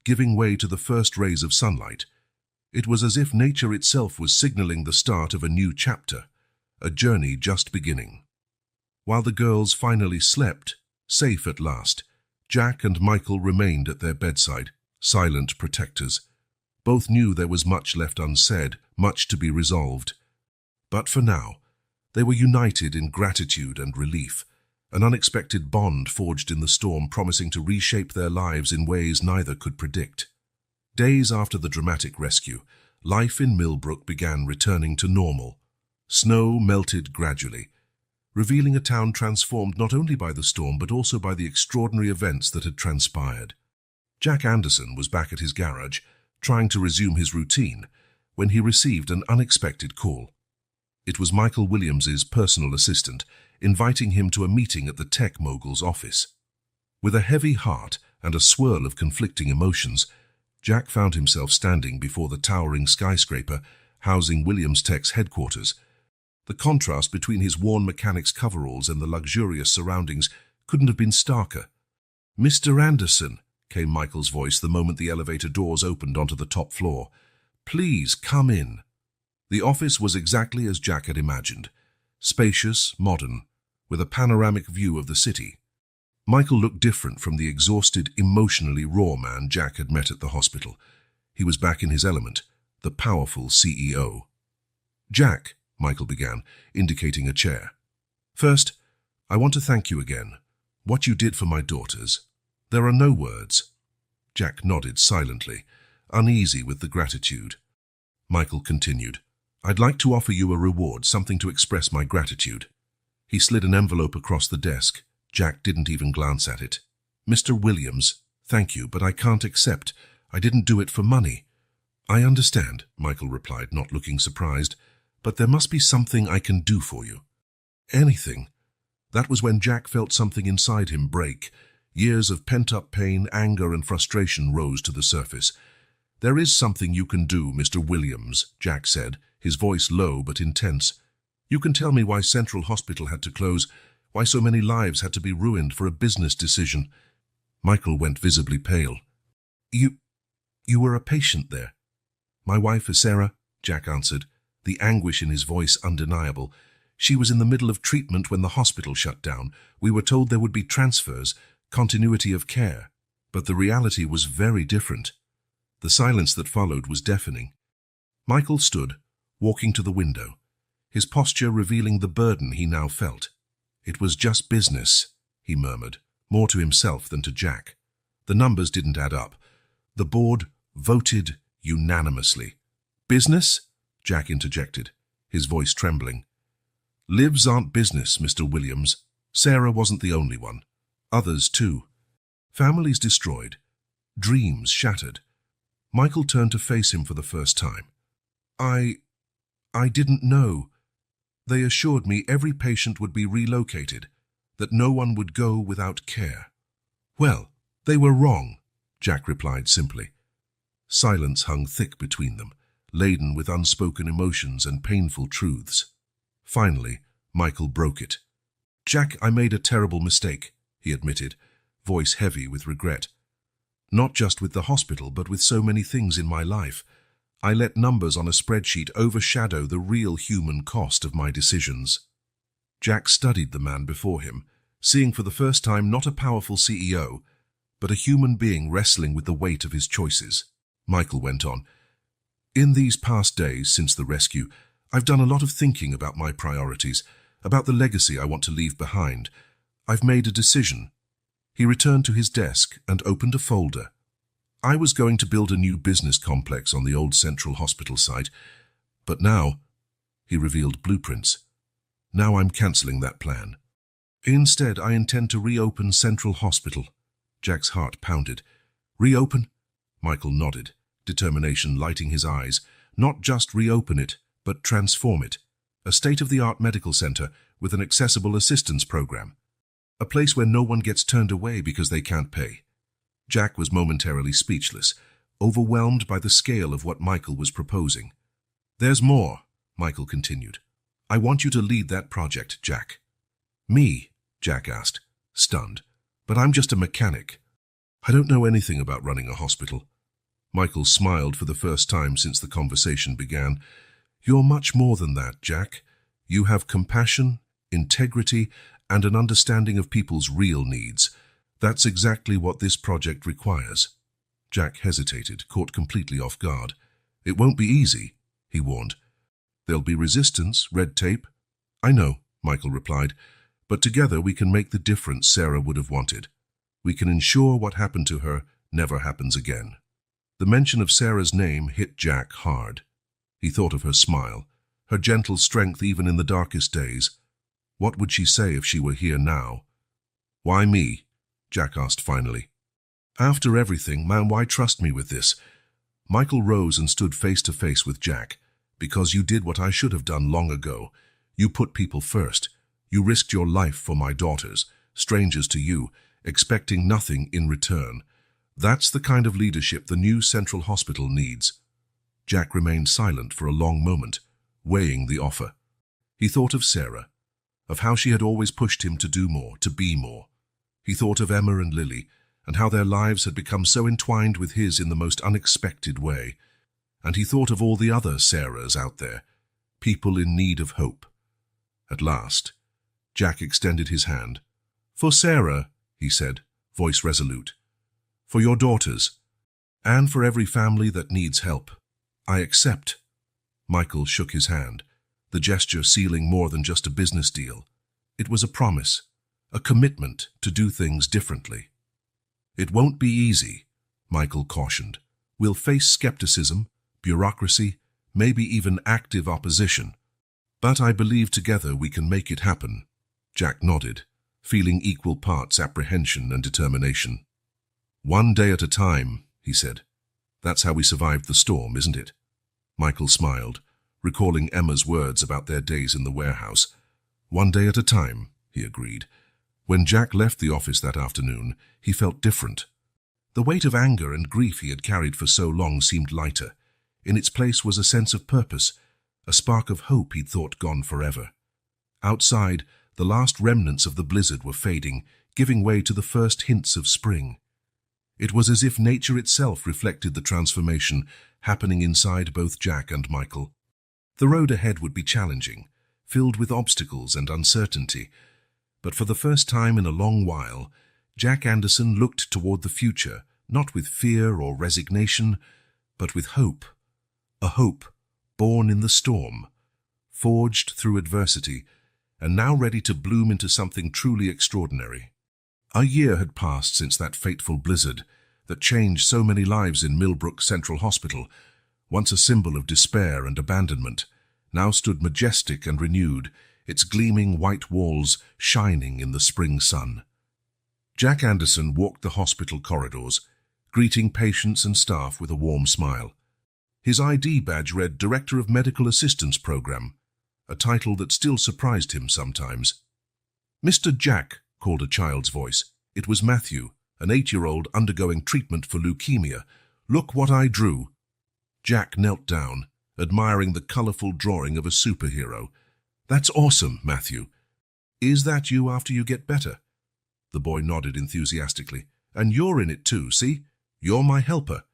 giving way to the first rays of sunlight. It was as if nature itself was signaling the start of a new chapter, a journey just beginning. While the girls finally slept, safe at last, Jack and Michael remained at their bedside, silent protectors. Both knew there was much left unsaid, much to be resolved. But for now, they were united in gratitude and relief, an unexpected bond forged in the storm promising to reshape their lives in ways neither could predict. Days after the dramatic rescue, life in Millbrook began returning to normal. Snow melted gradually, revealing a town transformed not only by the storm but also by the extraordinary events that had transpired. Jack Anderson was back at his garage, trying to resume his routine, when he received an unexpected call. It was Michael Williams's personal assistant, inviting him to a meeting at the tech mogul's office. With a heavy heart and a swirl of conflicting emotions, Jack found himself standing before the towering skyscraper housing Williams Tech's headquarters. The contrast between his worn mechanic's coveralls and the luxurious surroundings couldn't have been starker. "Mr. Anderson," came Michael's voice the moment the elevator doors opened onto the top floor. "Please come in." The office was exactly as Jack had imagined, spacious, modern, with a panoramic view of the city. Michael looked different from the exhausted, emotionally raw man Jack had met at the hospital. He was back in his element, the powerful CEO. "Jack," Michael began, indicating a chair. "First, I want to thank you again. What you did for my daughters. There are no words." Jack nodded silently, uneasy with the gratitude. Michael continued, "I'd like to offer you a reward, something to express my gratitude." He slid an envelope across the desk. Jack didn't even glance at it. "Mr. Williams, thank you, but I can't accept. I didn't do it for money." "I understand," Michael replied, not looking surprised, "but there must be something I can do for you." "Anything." That was when Jack felt something inside him break. Years of pent-up pain, anger, and frustration rose to the surface. "There is something you can do, Mr. Williams," Jack said, his voice low but intense. "You can tell me why Central Hospital had to close, why so many lives had to be ruined for a business decision." Michael went visibly pale. You were a patient there." "My wife is Sarah," Jack answered, the anguish in his voice undeniable. "She was in the middle of treatment when the hospital shut down. We were told there would be transfers, continuity of care. But the reality was very different." The silence that followed was deafening. Michael stood, walking to the window, his posture revealing the burden he now felt. "It was just business," he murmured, more to himself than to Jack. The numbers didn't add up. The board voted unanimously. "Business?" Jack interjected, his voice trembling. "Lives aren't business, Mr. Williams. Sarah wasn't the only one. Others too. Families destroyed. Dreams shattered." Michael turned to face him for the first time. I didn't know. They assured me every patient would be relocated, that no one would go without care." "Well, they were wrong," Jack replied simply. Silence hung thick between them, laden with unspoken emotions and painful truths. Finally, Michael broke it. "Jack, I made a terrible mistake," he admitted, voice heavy with regret. "Not just with the hospital, but with so many things in my life. I let numbers on a spreadsheet overshadow the real human cost of my decisions." Jack studied the man before him, seeing for the first time not a powerful CEO, but a human being wrestling with the weight of his choices. Michael went on, "In these past days since the rescue, I've done a lot of thinking about my priorities, about the legacy I want to leave behind. I've made a decision." He returned to his desk and opened a folder. "I was going to build a new business complex on the old Central Hospital site, but now," he revealed blueprints, "now I'm cancelling that plan. Instead, I intend to reopen Central Hospital." Jack's heart pounded. "Reopen?" Michael nodded, determination lighting his eyes. "Not just reopen it, but transform it. A state-of-the-art medical center with an accessible assistance program. A place where no one gets turned away because they can't pay." Jack was momentarily speechless, overwhelmed by the scale of what Michael was proposing. "There's more," Michael continued. "I want you to lead that project, Jack." "Me?" Jack asked, stunned. "But I'm just a mechanic. I don't know anything about running a hospital. Michael smiled for the first time since the conversation began. You're much more than that, Jack. You have compassion, integrity, and an understanding of people's real needs. That's exactly what this project requires. Jack hesitated, caught completely off guard. It won't be easy, he warned. There'll be resistance, red tape. I know, Michael replied, but together we can make the difference Sarah would have wanted. We can ensure what happened to her never happens again. The mention of Sarah's name hit Jack hard. He thought of her smile, her gentle strength even in the darkest days. What would she say if she were here now? Why me? Jack asked finally. After everything, man, why trust me with this? Michael rose and stood face to face with Jack. Because you did what I should have done long ago. You put people first. You risked your life for my daughters, strangers to you, expecting nothing in return. That's the kind of leadership the new Central Hospital needs. Jack remained silent for a long moment, weighing the offer. He thought of Sarah, of how she had always pushed him to do more, to be more. He thought of Emma and Lily, and how their lives had become so entwined with his in the most unexpected way. And he thought of all the other Sarahs out there, people in need of hope. At last, Jack extended his hand. For Sarah, he said, voice resolute. For your daughters, and for every family that needs help. I accept. Michael shook his hand, the gesture sealing more than just a business deal. It was a promise, a commitment to do things differently. It won't be easy, Michael cautioned. We'll face skepticism, bureaucracy, maybe even active opposition. But I believe together we can make it happen. Jack nodded, feeling equal parts apprehension and determination. One day at a time, he said. That's how we survived the storm, isn't it? Michael smiled, recalling Emma's words about their days in the warehouse. One day at a time, he agreed. When Jack left the office that afternoon, he felt different. The weight of anger and grief he had carried for so long seemed lighter. In its place was a sense of purpose, a spark of hope he'd thought gone forever. Outside, the last remnants of the blizzard were fading, giving way to the first hints of spring. It was as if nature itself reflected the transformation happening inside both Jack and Michael. The road ahead would be challenging, filled with obstacles and uncertainty, but for the first time in a long while, Jack Anderson looked toward the future, not with fear or resignation, but with hope. A hope born in the storm, forged through adversity, and now ready to bloom into something truly extraordinary. A year had passed since that fateful blizzard that changed so many lives in Millbrook Central Hospital, once a symbol of despair and abandonment, now stood majestic and renewed, its gleaming white walls shining in the spring sun. Jack Anderson walked the hospital corridors, greeting patients and staff with a warm smile. His ID badge read Director of Medical Assistance Program, a title that still surprised him sometimes. "Mr. Jack," called a child's voice. It was Matthew, an 8-year-old undergoing treatment for leukemia. "Look what I drew." Jack knelt down, admiring the colorful drawing of a superhero. "That's awesome, Matthew. Is that you after you get better?" The boy nodded enthusiastically. "And you're in it too, see? You're my helper."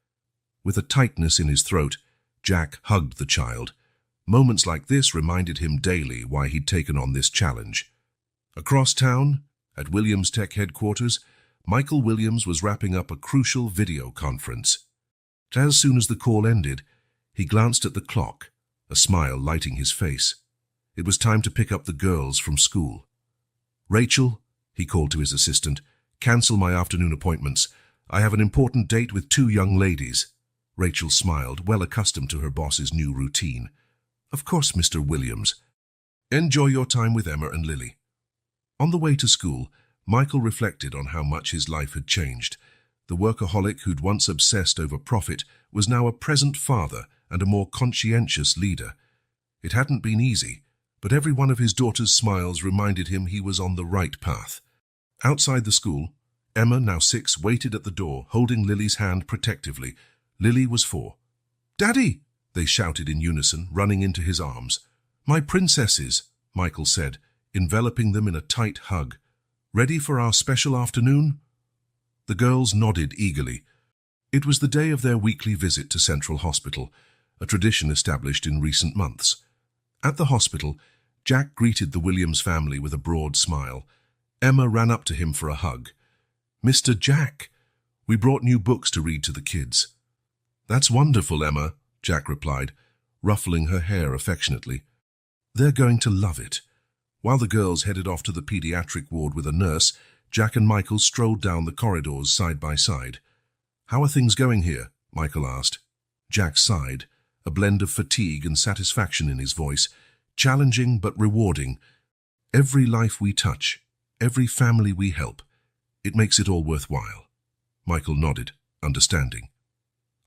With a tightness in his throat, Jack hugged the child. Moments like this reminded him daily why he'd taken on this challenge. Across town, at Williams Tech headquarters, Michael Williams was wrapping up a crucial video conference. As soon as the call ended, he glanced at the clock, a smile lighting his face. It was time to pick up the girls from school. "Rachel," he called to his assistant, "cancel my afternoon appointments. I have an important date with 2 young ladies." Rachel smiled, well accustomed to her boss's new routine. "Of course, Mr. Williams. Enjoy your time with Emma and Lily." On the way to school, Michael reflected on how much his life had changed. The workaholic who'd once obsessed over profit was now a present father and a more conscientious leader. It hadn't been easy, but every one of his daughter's smiles reminded him he was on the right path. Outside the school, Emma, now 6, waited at the door, holding Lily's hand protectively. Lily was 4. "Daddy!" they shouted in unison, running into his arms. "My princesses," Michael said, enveloping them in a tight hug. "Ready for our special afternoon?" The girls nodded eagerly. It was the day of their weekly visit to Central Hospital, a tradition established in recent months. At the hospital, Jack greeted the Williams family with a broad smile. Emma ran up to him for a hug. "Mr. Jack, we brought new books to read to the kids." "That's wonderful, Emma," Jack replied, ruffling her hair affectionately. "They're going to love it." While the girls headed off to the pediatric ward with a nurse, Jack and Michael strolled down the corridors side by side. "How are things going here?" Michael asked. Jack sighed, a blend of fatigue and satisfaction in his voice. "Challenging but rewarding. Every life we touch, every family we help, it makes it all worthwhile." Michael nodded, understanding.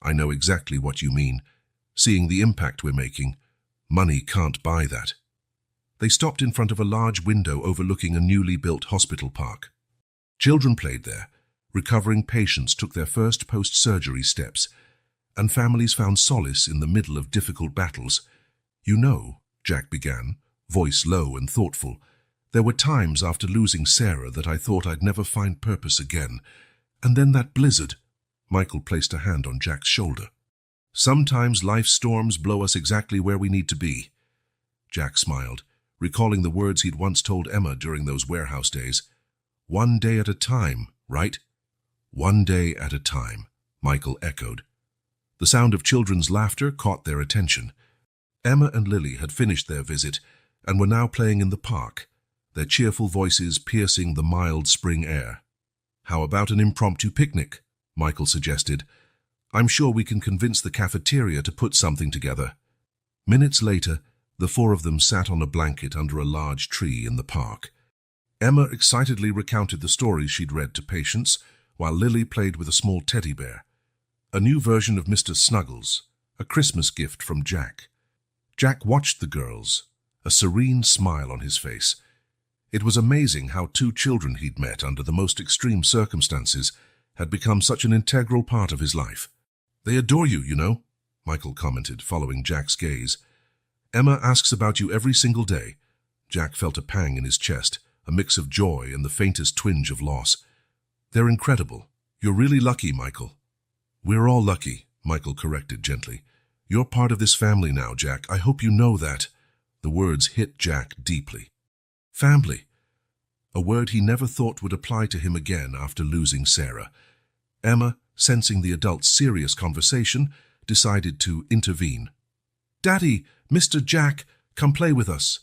"I know exactly what you mean. Seeing the impact we're making, money can't buy that." They stopped in front of a large window overlooking a newly built hospital park. Children played there, recovering patients took their first post-surgery steps, and families found solace in the middle of difficult battles. "You know," Jack began, voice low and thoughtful, "there were times after losing Sarah that I thought I'd never find purpose again. And then that blizzard." Michael placed a hand on Jack's shoulder. "Sometimes life's storms blow us exactly where we need to be." Jack smiled, recalling the words he'd once told Emma during those warehouse days. "One day at a time, right?" "One day at a time," Michael echoed. The sound of children's laughter caught their attention. Emma and Lily had finished their visit and were now playing in the park, their cheerful voices piercing the mild spring air. "How about an impromptu picnic?" Michael suggested. "I'm sure we can convince the cafeteria to put something together." Minutes later, the four of them sat on a blanket under a large tree in the park. Emma excitedly recounted the stories she'd read to patients, while Lily played with a small teddy bear. A new version of Mr. Snuggles, a Christmas gift from Jack. Jack watched the girls, a serene smile on his face. It was amazing how two children he'd met under the most extreme circumstances had become such an integral part of his life. "They adore you, you know," Michael commented, following Jack's gaze. "Emma asks about you every single day." Jack felt a pang in his chest, a mix of joy and the faintest twinge of loss. "They're incredible. You're really lucky, Michael." "We're all lucky," Michael corrected gently. "You're part of this family now, Jack. I hope you know that." The words hit Jack deeply. Family. A word he never thought would apply to him again after losing Sarah. Emma, sensing the adults' serious conversation, decided to intervene. "Daddy, Mr. Jack, come play with us."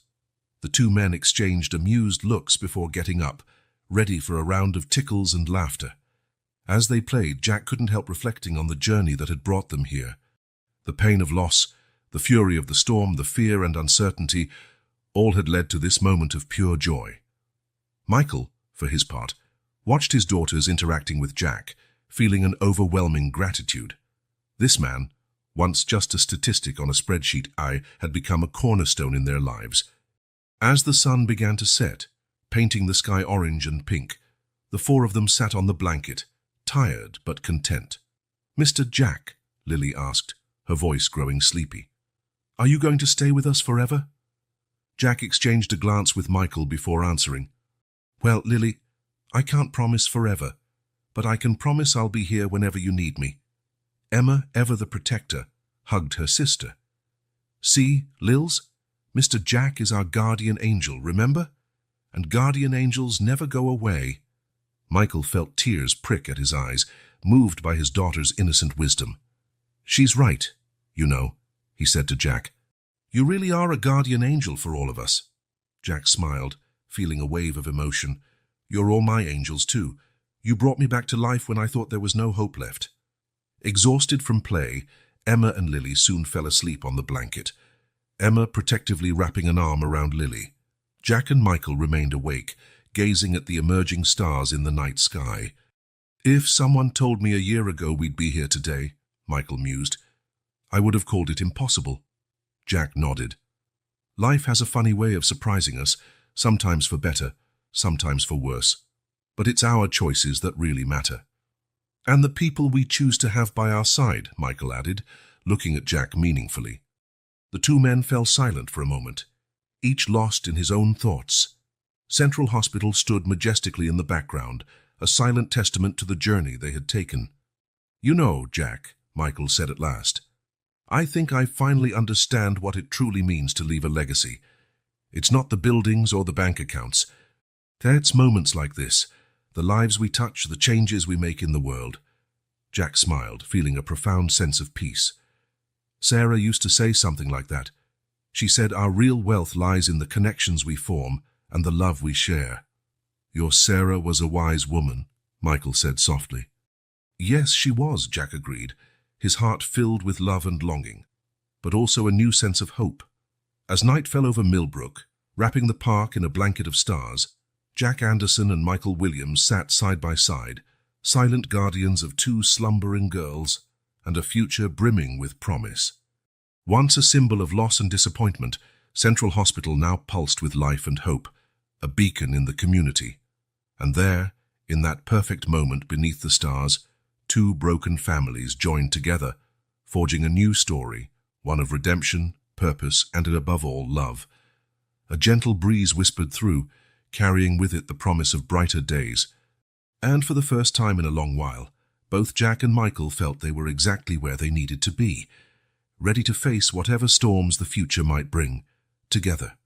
The two men exchanged amused looks before getting up, ready for a round of tickles and laughter. As they played, Jack couldn't help reflecting on the journey that had brought them here. The pain of loss, the fury of the storm, the fear and uncertainty, all had led to this moment of pure joy. Michael, for his part, watched his daughters interacting with Jack, feeling an overwhelming gratitude. This man, once just a statistic on a spreadsheet, had become a cornerstone in their lives. As the sun began to set, painting the sky orange and pink, the four of them sat on the blanket, tired but content. "Mr. Jack," Lily asked, her voice growing sleepy, "are you going to stay with us forever?" Jack exchanged a glance with Michael before answering. "Well, Lily, I can't promise forever, but I can promise I'll be here whenever you need me." Emma, ever the protector, hugged her sister. "See, Lils, Mr. Jack is our guardian angel, remember? And guardian angels never go away." Michael felt tears prick at his eyes, moved by his daughter's innocent wisdom. "She's right, you know," he said to Jack. "You really are a guardian angel for all of us." Jack smiled, feeling a wave of emotion. "You're all my angels too. You brought me back to life when I thought there was no hope left." Exhausted from play, Emma and Lily soon fell asleep on the blanket, Emma protectively wrapping an arm around Lily. Jack and Michael remained awake, gazing at the emerging stars in the night sky. "If someone told me a year ago we'd be here today," Michael mused, "I would have called it impossible." Jack nodded. "Life has a funny way of surprising us, sometimes for better, sometimes for worse. But it's our choices that really matter." "And the people we choose to have by our side," Michael added, looking at Jack meaningfully. The two men fell silent for a moment, each lost in his own thoughts. Central Hospital stood majestically in the background, a silent testament to the journey they had taken. "You know, Jack," Michael said at last, "I think I finally understand what it truly means to leave a legacy. It's not the buildings or the bank accounts. It's moments like this, the lives we touch, the changes we make in the world." Jack smiled, feeling a profound sense of peace. Sarah used to say something like that. She said our real wealth lies in the connections we form and the love we share. "Your Sarah was a wise woman," Michael said softly. "Yes, she was," Jack agreed, his heart filled with love and longing, but also a new sense of hope. As night fell over Millbrook, wrapping the park in a blanket of stars, Jack Anderson and Michael Williams sat side by side, silent guardians of two slumbering girls and a future brimming with promise. Once a symbol of loss and disappointment, Central Hospital now pulsed with life and hope, a beacon in the community. And there, in that perfect moment beneath the stars, two broken families joined together, forging a new story, one of redemption, purpose, and above all, love. A gentle breeze whispered through, carrying with it the promise of brighter days. And for the first time in a long while, both Jack and Michael felt they were exactly where they needed to be, ready to face whatever storms the future might bring, together.